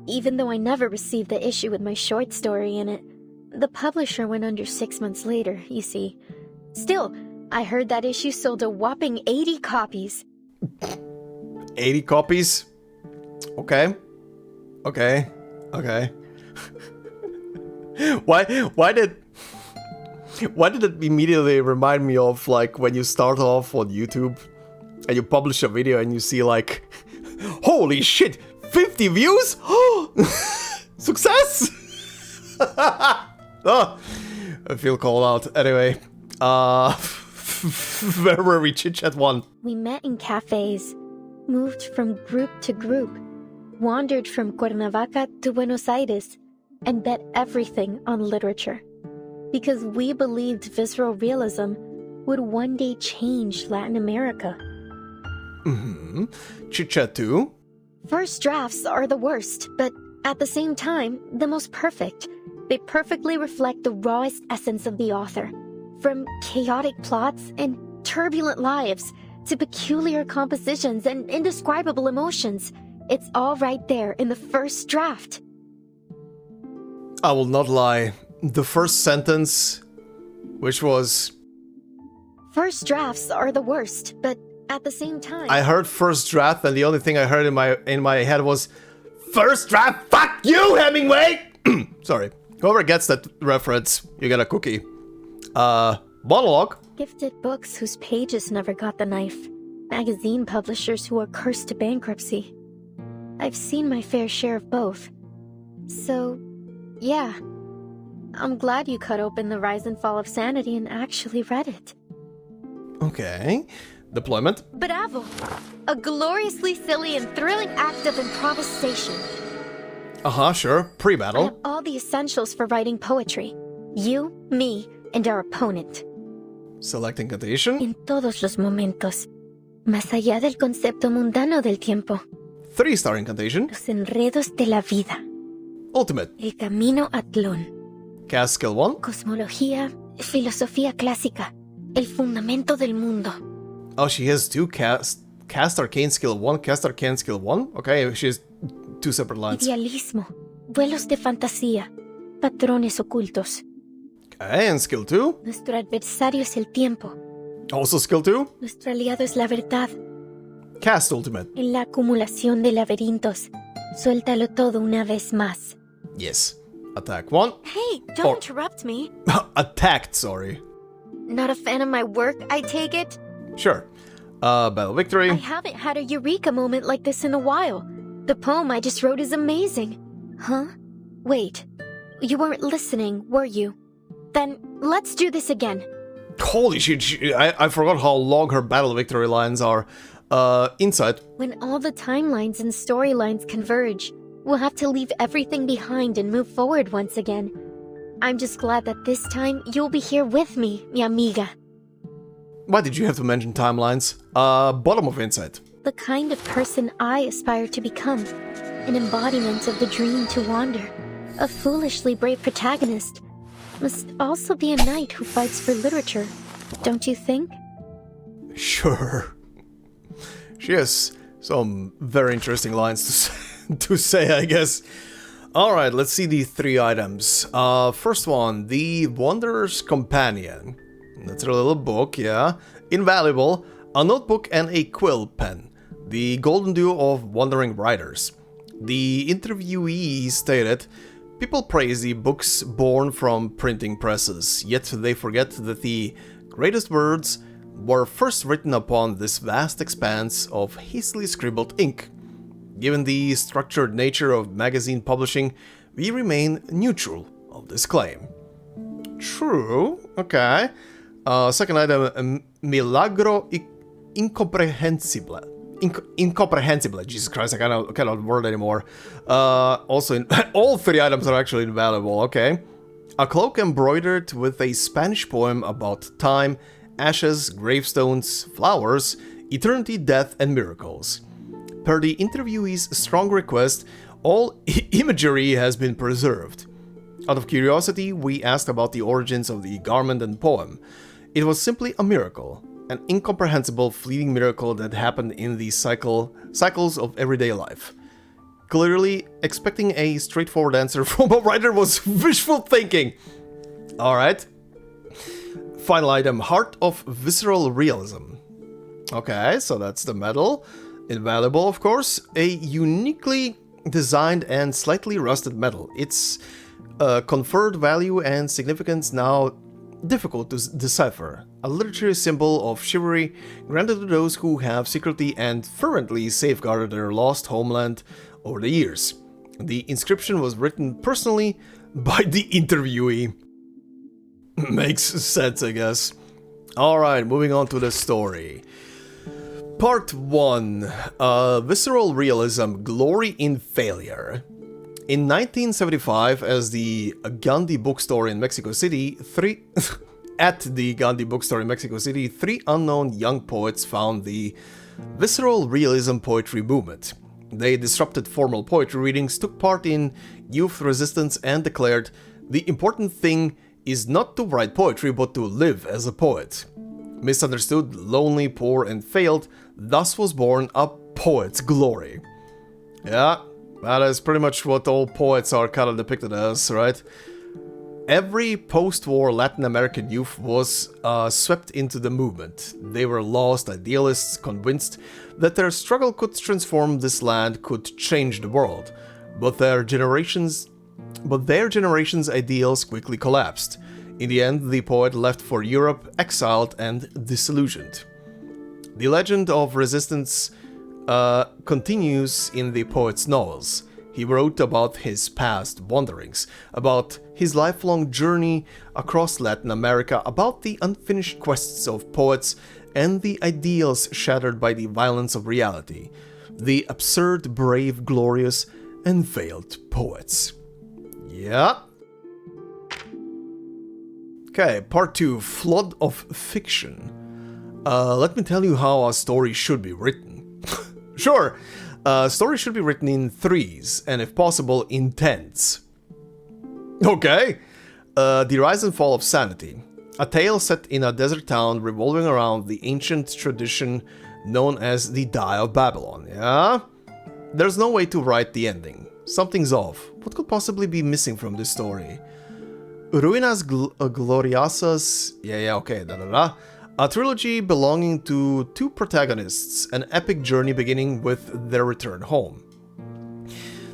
Even though I never received the issue with my short story in it. The publisher went under 6 months later, you see. Still, I heard that issue sold a whopping 80 copies. 80 copies? Okay. Okay. Why did it immediately remind me of like when you start off on YouTube and you publish a video and you see like, holy shit, 50 views? Success! Oh, I feel called out. Anyway, where were we? Chit Chat 1. We met in cafes, moved from group to group, wandered from Cuernavaca to Buenos Aires, and bet everything on literature. Because we believed visceral realism would one day change Latin America. Chit Chat 2. First drafts are the worst, but at the same time, the most perfect. They perfectly reflect the rawest essence of the author. From chaotic plots and turbulent lives to peculiar compositions and indescribable emotions. It's all right there in the first draft. I will not lie. The first sentence, which was... First drafts are the worst, but at the same time... I heard first draft and the only thing I heard in my head was... First draft, fuck you, Hemingway! Sorry. Whoever gets that reference, you get a cookie. Monologue. Gifted books whose pages never got the knife. Magazine publishers who are cursed to bankruptcy. I've seen my fair share of both. So, yeah. I'm glad you cut open The Rise and Fall of Sanity and actually read it. Okay. Deployment. Bravo! A gloriously silly and thrilling act of improvisation. Sure. I Pre-battle. have all the essentials for writing poetry. You, me, and our opponent. Select incantation. En todos los momentos. Más allá del concepto mundano del tiempo. 3-star incantation. Los enredos de la vida. Ultimate. El camino a Tlón. Cast skill 1. Cosmología, filosofía clásica. El fundamento del mundo. Oh, she has two cast arcane skill 1, cast arcane skill 1. Okay, she has 2 separate lines. Idealismo. Vuelos de fantasía. Patrones ocultos. Okay, and skill 2. Nuestro adversario es el tiempo. Also skill 2. Nuestro aliado es la verdad. Cast ultimate. En la acumulación de laberintos. Suéltalo todo una vez más. Yes. Attack 1. Hey, don't interrupt me. Attacked, sorry. Not a fan of my work, I take it? Sure. Battle victory. I haven't had a eureka moment like this in a while. The poem I just wrote is amazing. Huh? Wait. You weren't listening, were you? Then, let's do this again. Holy shit, I forgot how long her battle victory lines are. Insight. When all the timelines and storylines converge, we'll have to leave everything behind and move forward once again. I'm just glad that this time you'll be here with me, mi amiga. Why did you have to mention timelines? Bottom of insight. The kind of person I aspire to become. An embodiment of the dream to wander. A foolishly brave protagonist. Must also be a knight who fights for literature, don't you think? Sure. She has some very interesting lines to say, I guess. Alright, let's see the 3 items. First one, the Wanderer's Companion. That's a little book, yeah. Invaluable, a notebook and a quill pen. The golden duo of wandering writers. The interviewee stated, people praise the books born from printing presses, yet they forget that the greatest words were first written upon this vast expanse of hastily scribbled ink. Given the structured nature of magazine publishing, we remain neutral of this claim. True, okay. Second item, Milagro Incomprehensible. Incomprehensible, Jesus Christ, I cannot word anymore. Also, all 3 items are actually invaluable, okay. A cloak embroidered with a Spanish poem about time, ashes, gravestones, flowers, eternity, death, and miracles. Per the interviewee's strong request, all imagery has been preserved. Out of curiosity, we asked about the origins of the garment and poem. It was simply a miracle, an incomprehensible, fleeting miracle that happened in the cycles of everyday life. Clearly, expecting a straightforward answer from a writer was wishful thinking. Alright. Final item, Heart of Visceral Realism. Okay, so that's the medal. Invaluable, of course. A uniquely designed and slightly rusted medal. Its conferred value and significance now difficult to decipher. A literary symbol of chivalry granted to those who have secretly and fervently safeguarded their lost homeland over the years. The inscription was written personally by the interviewee. Makes sense, I guess. Alright, moving on to the story. Part 1. Visceral Realism, Glory in Failure. In 1975, as the Gandhi bookstore in Mexico City, three unknown young poets found the visceral realism poetry movement. They disrupted formal poetry readings, took part in youth resistance, and declared, "The important thing is not to write poetry, but to live as a poet." Misunderstood, lonely, poor, and failed, thus was born a poet's glory. Yeah, that is pretty much what all poets are kind of depicted as, right? Every post-war Latin American youth was swept into the movement. They were lost idealists, convinced that their struggle could transform this land, could change the world. But their generation's ideals quickly collapsed. In the end, the poet left for Europe, exiled and disillusioned. The legend of resistance continues in the poet's novels. He wrote about his past wanderings, about his lifelong journey across Latin America, about the unfinished quests of poets and the ideals shattered by the violence of reality, the absurd, brave, glorious, and failed poets. Yeah. Okay, part 2, Flood of Fiction. Let me tell you how a story should be written. Sure, stories should be written in 3s, and if possible, in 10s. Okay. The Rise and Fall of Sanity. A tale set in a desert town revolving around the ancient tradition known as the Die of Babylon, yeah? There's no way to write the ending. Something's off. What could possibly be missing from this story? Ruinas Gloriosas, a trilogy belonging to 2 protagonists, an epic journey beginning with their return home.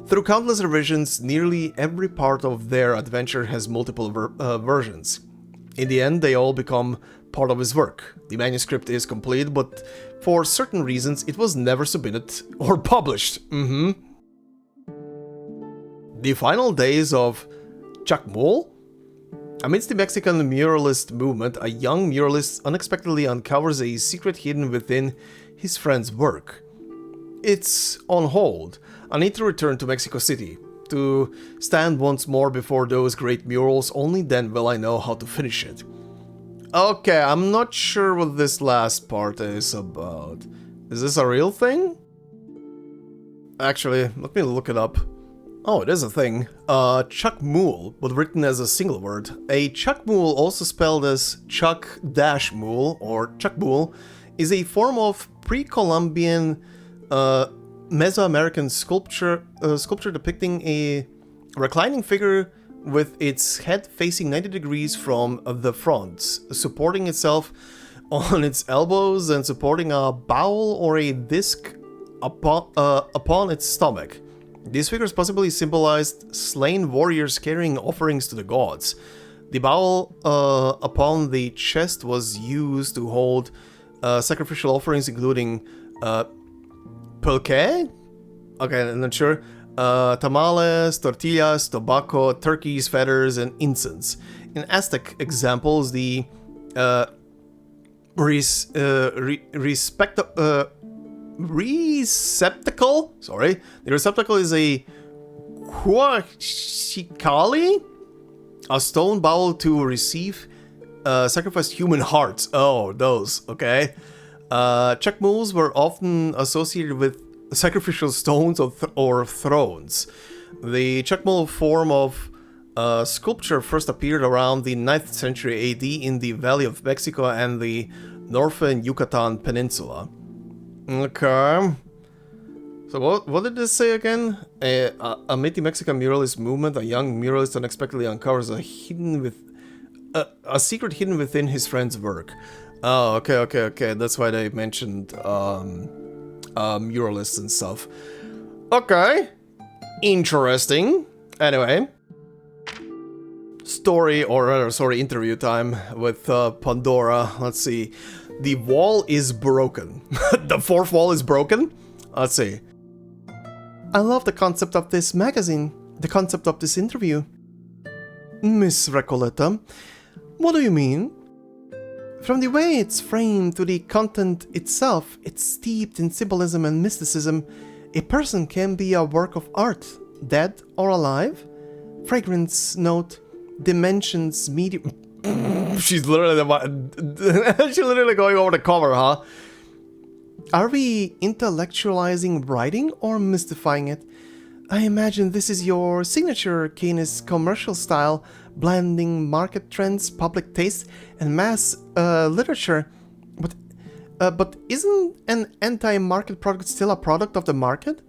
Through countless revisions, nearly every part of their adventure has multiple versions. In the end, they all become part of his work. The manuscript is complete, but for certain reasons, it was never submitted or published. The final days of Chacmol? Amidst the Mexican muralist movement, a young muralist unexpectedly uncovers a secret hidden within his friend's work. It's on hold. I need to return to Mexico City to stand once more before those great murals. Only then will I know how to finish it. Okay, I'm not sure what this last part is about. Is this a real thing? Actually, let me look it up. Oh, it is a thing. Chacmul, but written as a single word. A Chacmul, also spelled as Chuck-Mul or Chacmul, is a form of pre-Columbian Mesoamerican sculpture depicting a reclining figure with its head facing 90 degrees from the front, supporting itself on its elbows and supporting a bowl or a disc upon its stomach. These figures possibly symbolized slain warriors carrying offerings to the gods. The bowl upon the chest was used to hold sacrificial offerings, including pulque? Okay, I'm not sure. Tamales, tortillas, tobacco, turkeys, feathers, and incense. In Aztec examples, the receptacle. Sorry, the receptacle is a huachicali, a stone bowl to receive sacrificed human hearts. Oh, those. Okay. Chacmuls were often associated with sacrificial stones or thrones. The Chacmul form of sculpture first appeared around the 9th century AD in the Valley of Mexico and the northern Yucatan Peninsula. Okay. So what did this say again? Amid the Mexican muralist movement, a young muralist unexpectedly uncovers a secret hidden within his friend's work. Oh, okay. That's why they mentioned muralists and stuff. Okay. Interesting. Anyway. Interview time with Pandora. Let's see. The wall is broken. The fourth wall is broken? Let's see. I love the concept of this magazine, the concept of this interview. Miss Recoleta, what do you mean? From the way it's framed to the content itself, it's steeped in symbolism and mysticism. A person can be a work of art, dead or alive. Fragrance note, dimensions, medium... She's literally going over the cover, huh? Are we intellectualizing writing or mystifying it? I imagine this is your signature Arcanist commercial style, blending market trends, public taste, and mass literature. But isn't an anti-market product still a product of the market?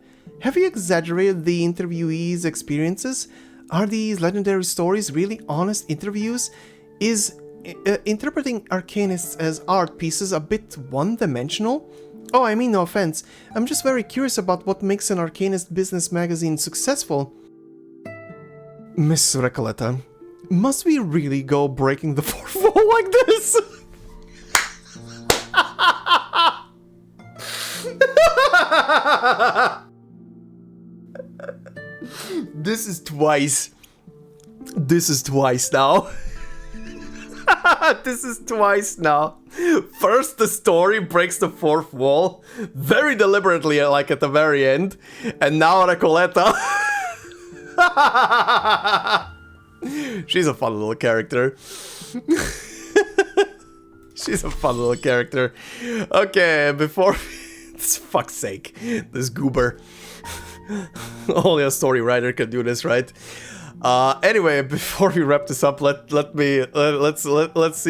Have you exaggerated the interviewee's experiences? Are these legendary stories really honest interviews? Is interpreting Arcanists as art pieces a bit one-dimensional? Oh, I mean no offense. I'm just very curious about what makes an Arcanist business magazine successful. Miss Recoleta, must we really go breaking the fourth wall like this? This is twice. This is twice now. This is twice now. First, the story breaks the fourth wall, very deliberately, like at the very end. And now Recoleta. She's a fun little character. She's a fun little character. Okay, before... fuck's sake. This goober. Only a story writer can do this, right? Anyway, before we wrap this up, let's see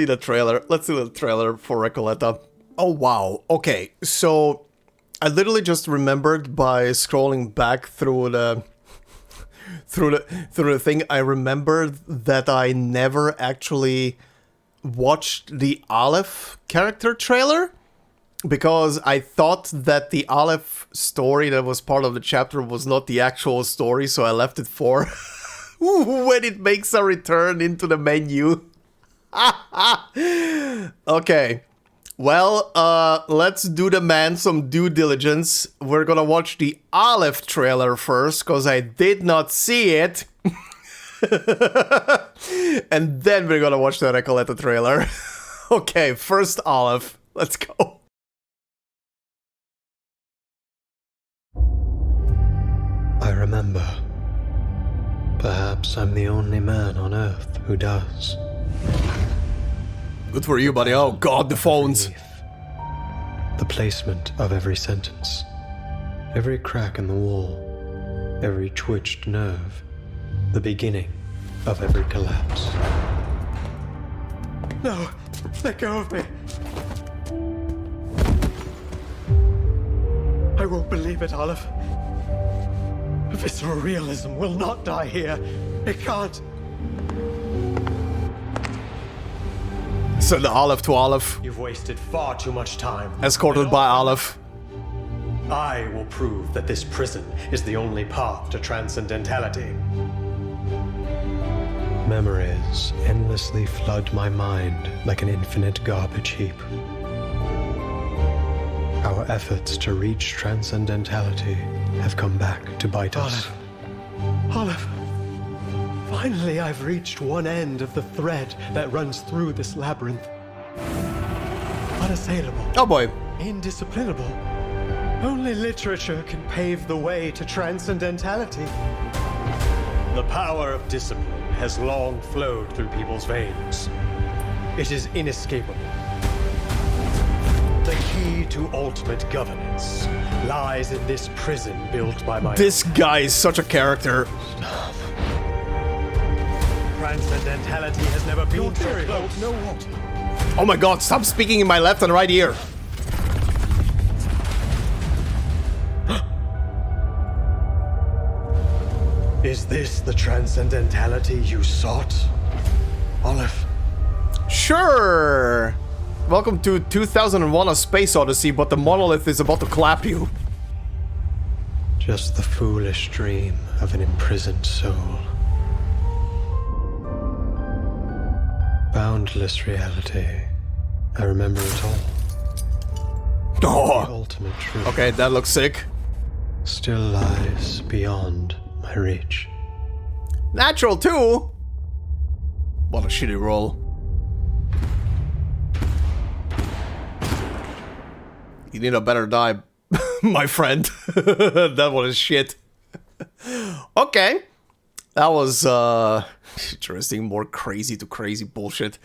the trailer. Let's see the trailer for Recoleta. Oh wow. Okay, so I literally just remembered by scrolling back through the thing. I remembered that I never actually watched the Aleph character trailer. because I thought that the Aleph story that was part of the chapter was not the actual story, so I left it for when it makes a return into the menu. Okay. Well, let's do the man some due diligence. We're gonna watch the Aleph trailer first, because I did not see it. And then we're gonna watch the Recoleta trailer. Okay, first Aleph. Let's go. I remember. Perhaps I'm the only man on Earth who does. Good for you, buddy. Oh god, the phones. The placement of every sentence. Every crack in the wall. Every twitched nerve. The beginning of every collapse. No, let go of me. I won't believe it, Aleph. Visceral realism will not die here. It can't. Send the Aleph to Aleph. You've wasted far too much time. Escorted by Aleph. I will prove that this prison is the only path to transcendentality. Memories endlessly flood my mind like an infinite garbage heap. Our efforts to reach transcendentality have come back to bite us. Aleph. Finally, I've reached one end of the thread that runs through this labyrinth. Unassailable. Oh boy. Indisciplinable. Only literature can pave the way to transcendentality. The power of discipline has long flowed through people's veins. It is inescapable. The key to ultimate governance lies in this prison built by my... This guy is such a character. Transcendentality has never been so close. No what? Oh my god, stop speaking in my left and right ear. Is this the transcendentality you sought, Aleph? Sure. Welcome to 2001: A Space Odyssey, but the monolith is about to clap you. Just the foolish dream of an imprisoned soul. Boundless reality. I remember it all. The Oh. ultimate truth Okay, that looks sick. still lies beyond my reach. Natural too. What a shitty roll. You need a better die, my friend. That one is shit. Okay. That was interesting, more crazy to crazy bullshit.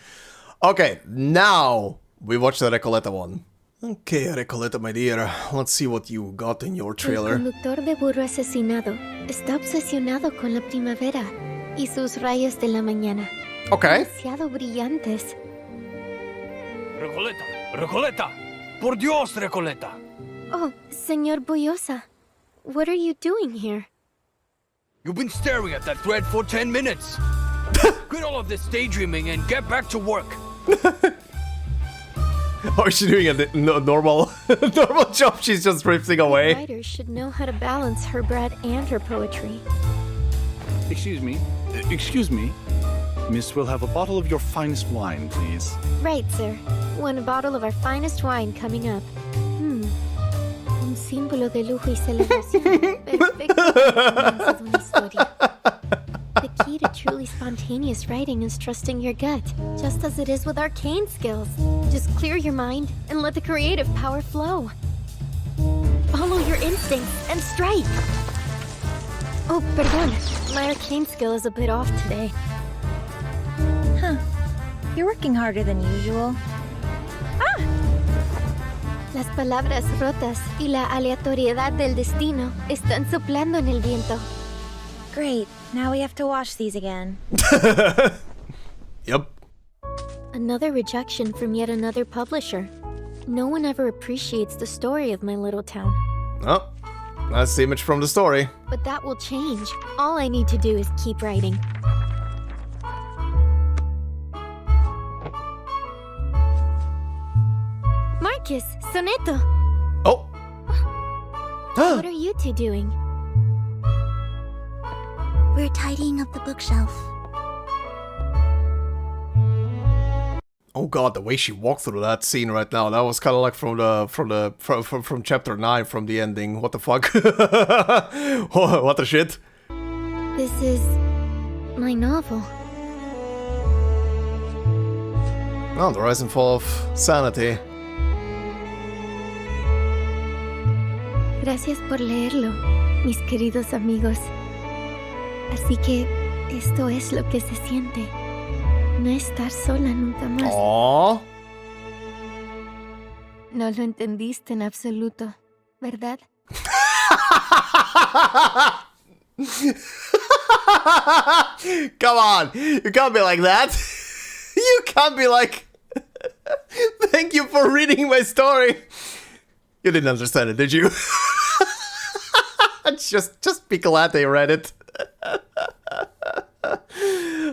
Okay, now we watch the Recoleta one. Okay, Recoleta, my dear, let's see what you got in your El trailer. conductor de burro asesinado está obsesionado con la primavera y sus rayos de la mañana. Okay. Demasiado brillantes. Recoleta, Recoleta, por Dios, Recoleta. Oh, Señor Boyosa, what are you doing here? You've been staring at that thread for 10 minutes. Quit all of this daydreaming and get back to work. Or is she doing a normal normal job? She's just drifting away. Writers should know how to balance her bread and her poetry. Excuse me. Miss, we'll have a bottle of your finest wine, please. Right, sir. One bottle of our finest wine coming up. Un símbolo de lujo y celebración. Perfecto para una historia. The key to truly spontaneous writing is trusting your gut, just as it is with arcane skills. Just clear your mind and let the creative power flow. Follow your instincts and strike. Oh, perdón. My arcane skill is a bit off today. Huh. You're working harder than usual. Las palabras rotas y la aleatoriedad del destino están soplando en el viento. Great. Now we have to wash these again. Yep. Another rejection from yet another publisher. No one ever appreciates the story of my little town. Oh, that's the image from the story. But that will change. All I need to do is keep writing. Mark Marcus, Sonetto. Oh! What are you two doing? We're tidying up the bookshelf. Oh god, the way she walked through that scene right now, that was kind of like from chapter 9, from the ending. What the fuck? What the shit? This is my novel. Oh, the rise and fall of sanity. Gracias por leerlo, mis queridos amigos. Así que esto es lo que se siente. No estar sola nunca más. Aww. No lo entendiste en absoluto, ¿verdad? Come on, you can't be like that. You can't be like, thank you for reading my story. You didn't understand it, did you? just be glad they read it.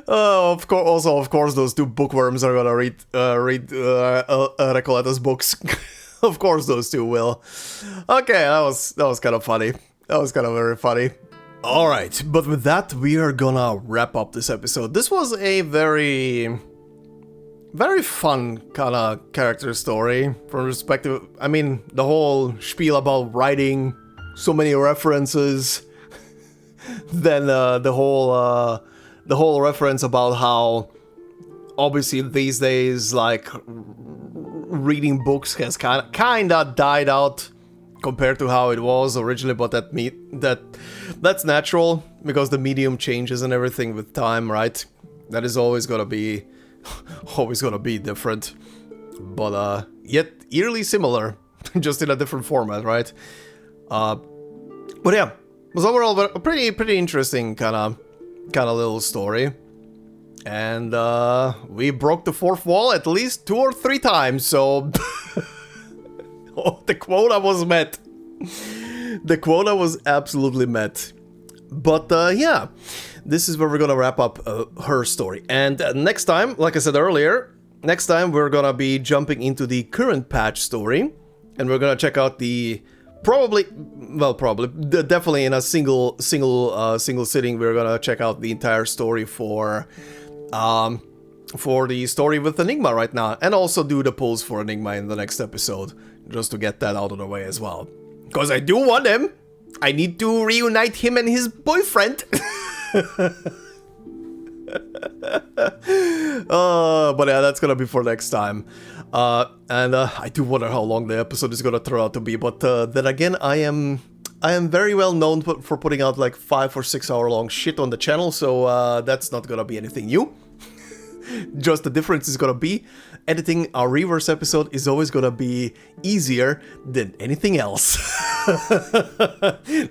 Oh, of course. Also, of course, those two bookworms are gonna read Recoleta's books. Of course, those two will. Okay, that was kind of funny. That was kind of very funny. All right, but with that, we are gonna wrap up this episode. This was a very fun kind of character story from perspective. I mean, the whole spiel about writing so many references. Then the whole reference about how obviously these days, like, reading books has kinda died out compared to how it was originally, but that's natural because the medium changes and everything with time, right? That is always gonna be different, but yet eerily similar, just in a different format, right? But yeah, it was overall a pretty interesting kind of little story, and we broke the fourth wall at least 2 or 3 times, so oh, the quota was met. The quota was absolutely met. But yeah, this is where we're gonna wrap up her story. And next time, like I said earlier, next time we're gonna be jumping into the current patch story, and we're gonna check out the definitely in a single sitting, we're gonna check out the entire story for the story with Enigma right now, and also do the pulls for Enigma in the next episode, just to get that out of the way as well. Because I do want him. I need to reunite him and his boyfriend. But yeah, that's gonna be for next time. And I do wonder how long the episode is gonna turn out to be, but then again, I am very well known for putting out like 5 or 6 hour long shit on the channel, so that's not gonna be anything new. Just the difference is gonna be editing a reverse episode is always gonna be easier than anything else.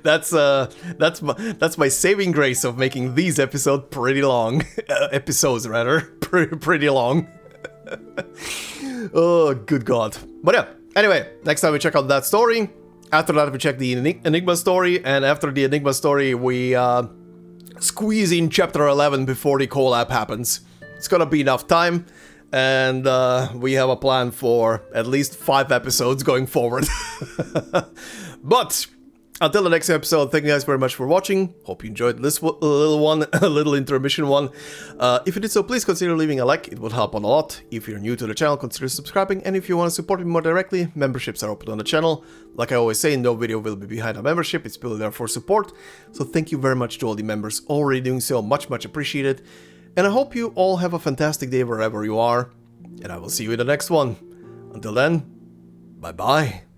That's my saving grace of making these episodes pretty long. Pretty long. Oh, good god. But yeah, anyway, next time we check out that story. After that, we check the Enigma story, and after the Enigma story, we squeeze in chapter 11 before the collab happens. It's gonna be enough time, and we have a plan for at least 5 episodes going forward. But until the next episode, thank you guys very much for watching. Hope you enjoyed this little intermission one. If you did so, please consider leaving a like. It would help a lot. If you're new to the channel, consider subscribing. And if you want to support me more directly, memberships are open on the channel. Like I always say, no video will be behind a membership. It's purely there for support. So thank you very much to all the members already doing so. Much appreciated. And I hope you all have a fantastic day wherever you are. And I will see you in the next one. Until then, bye-bye.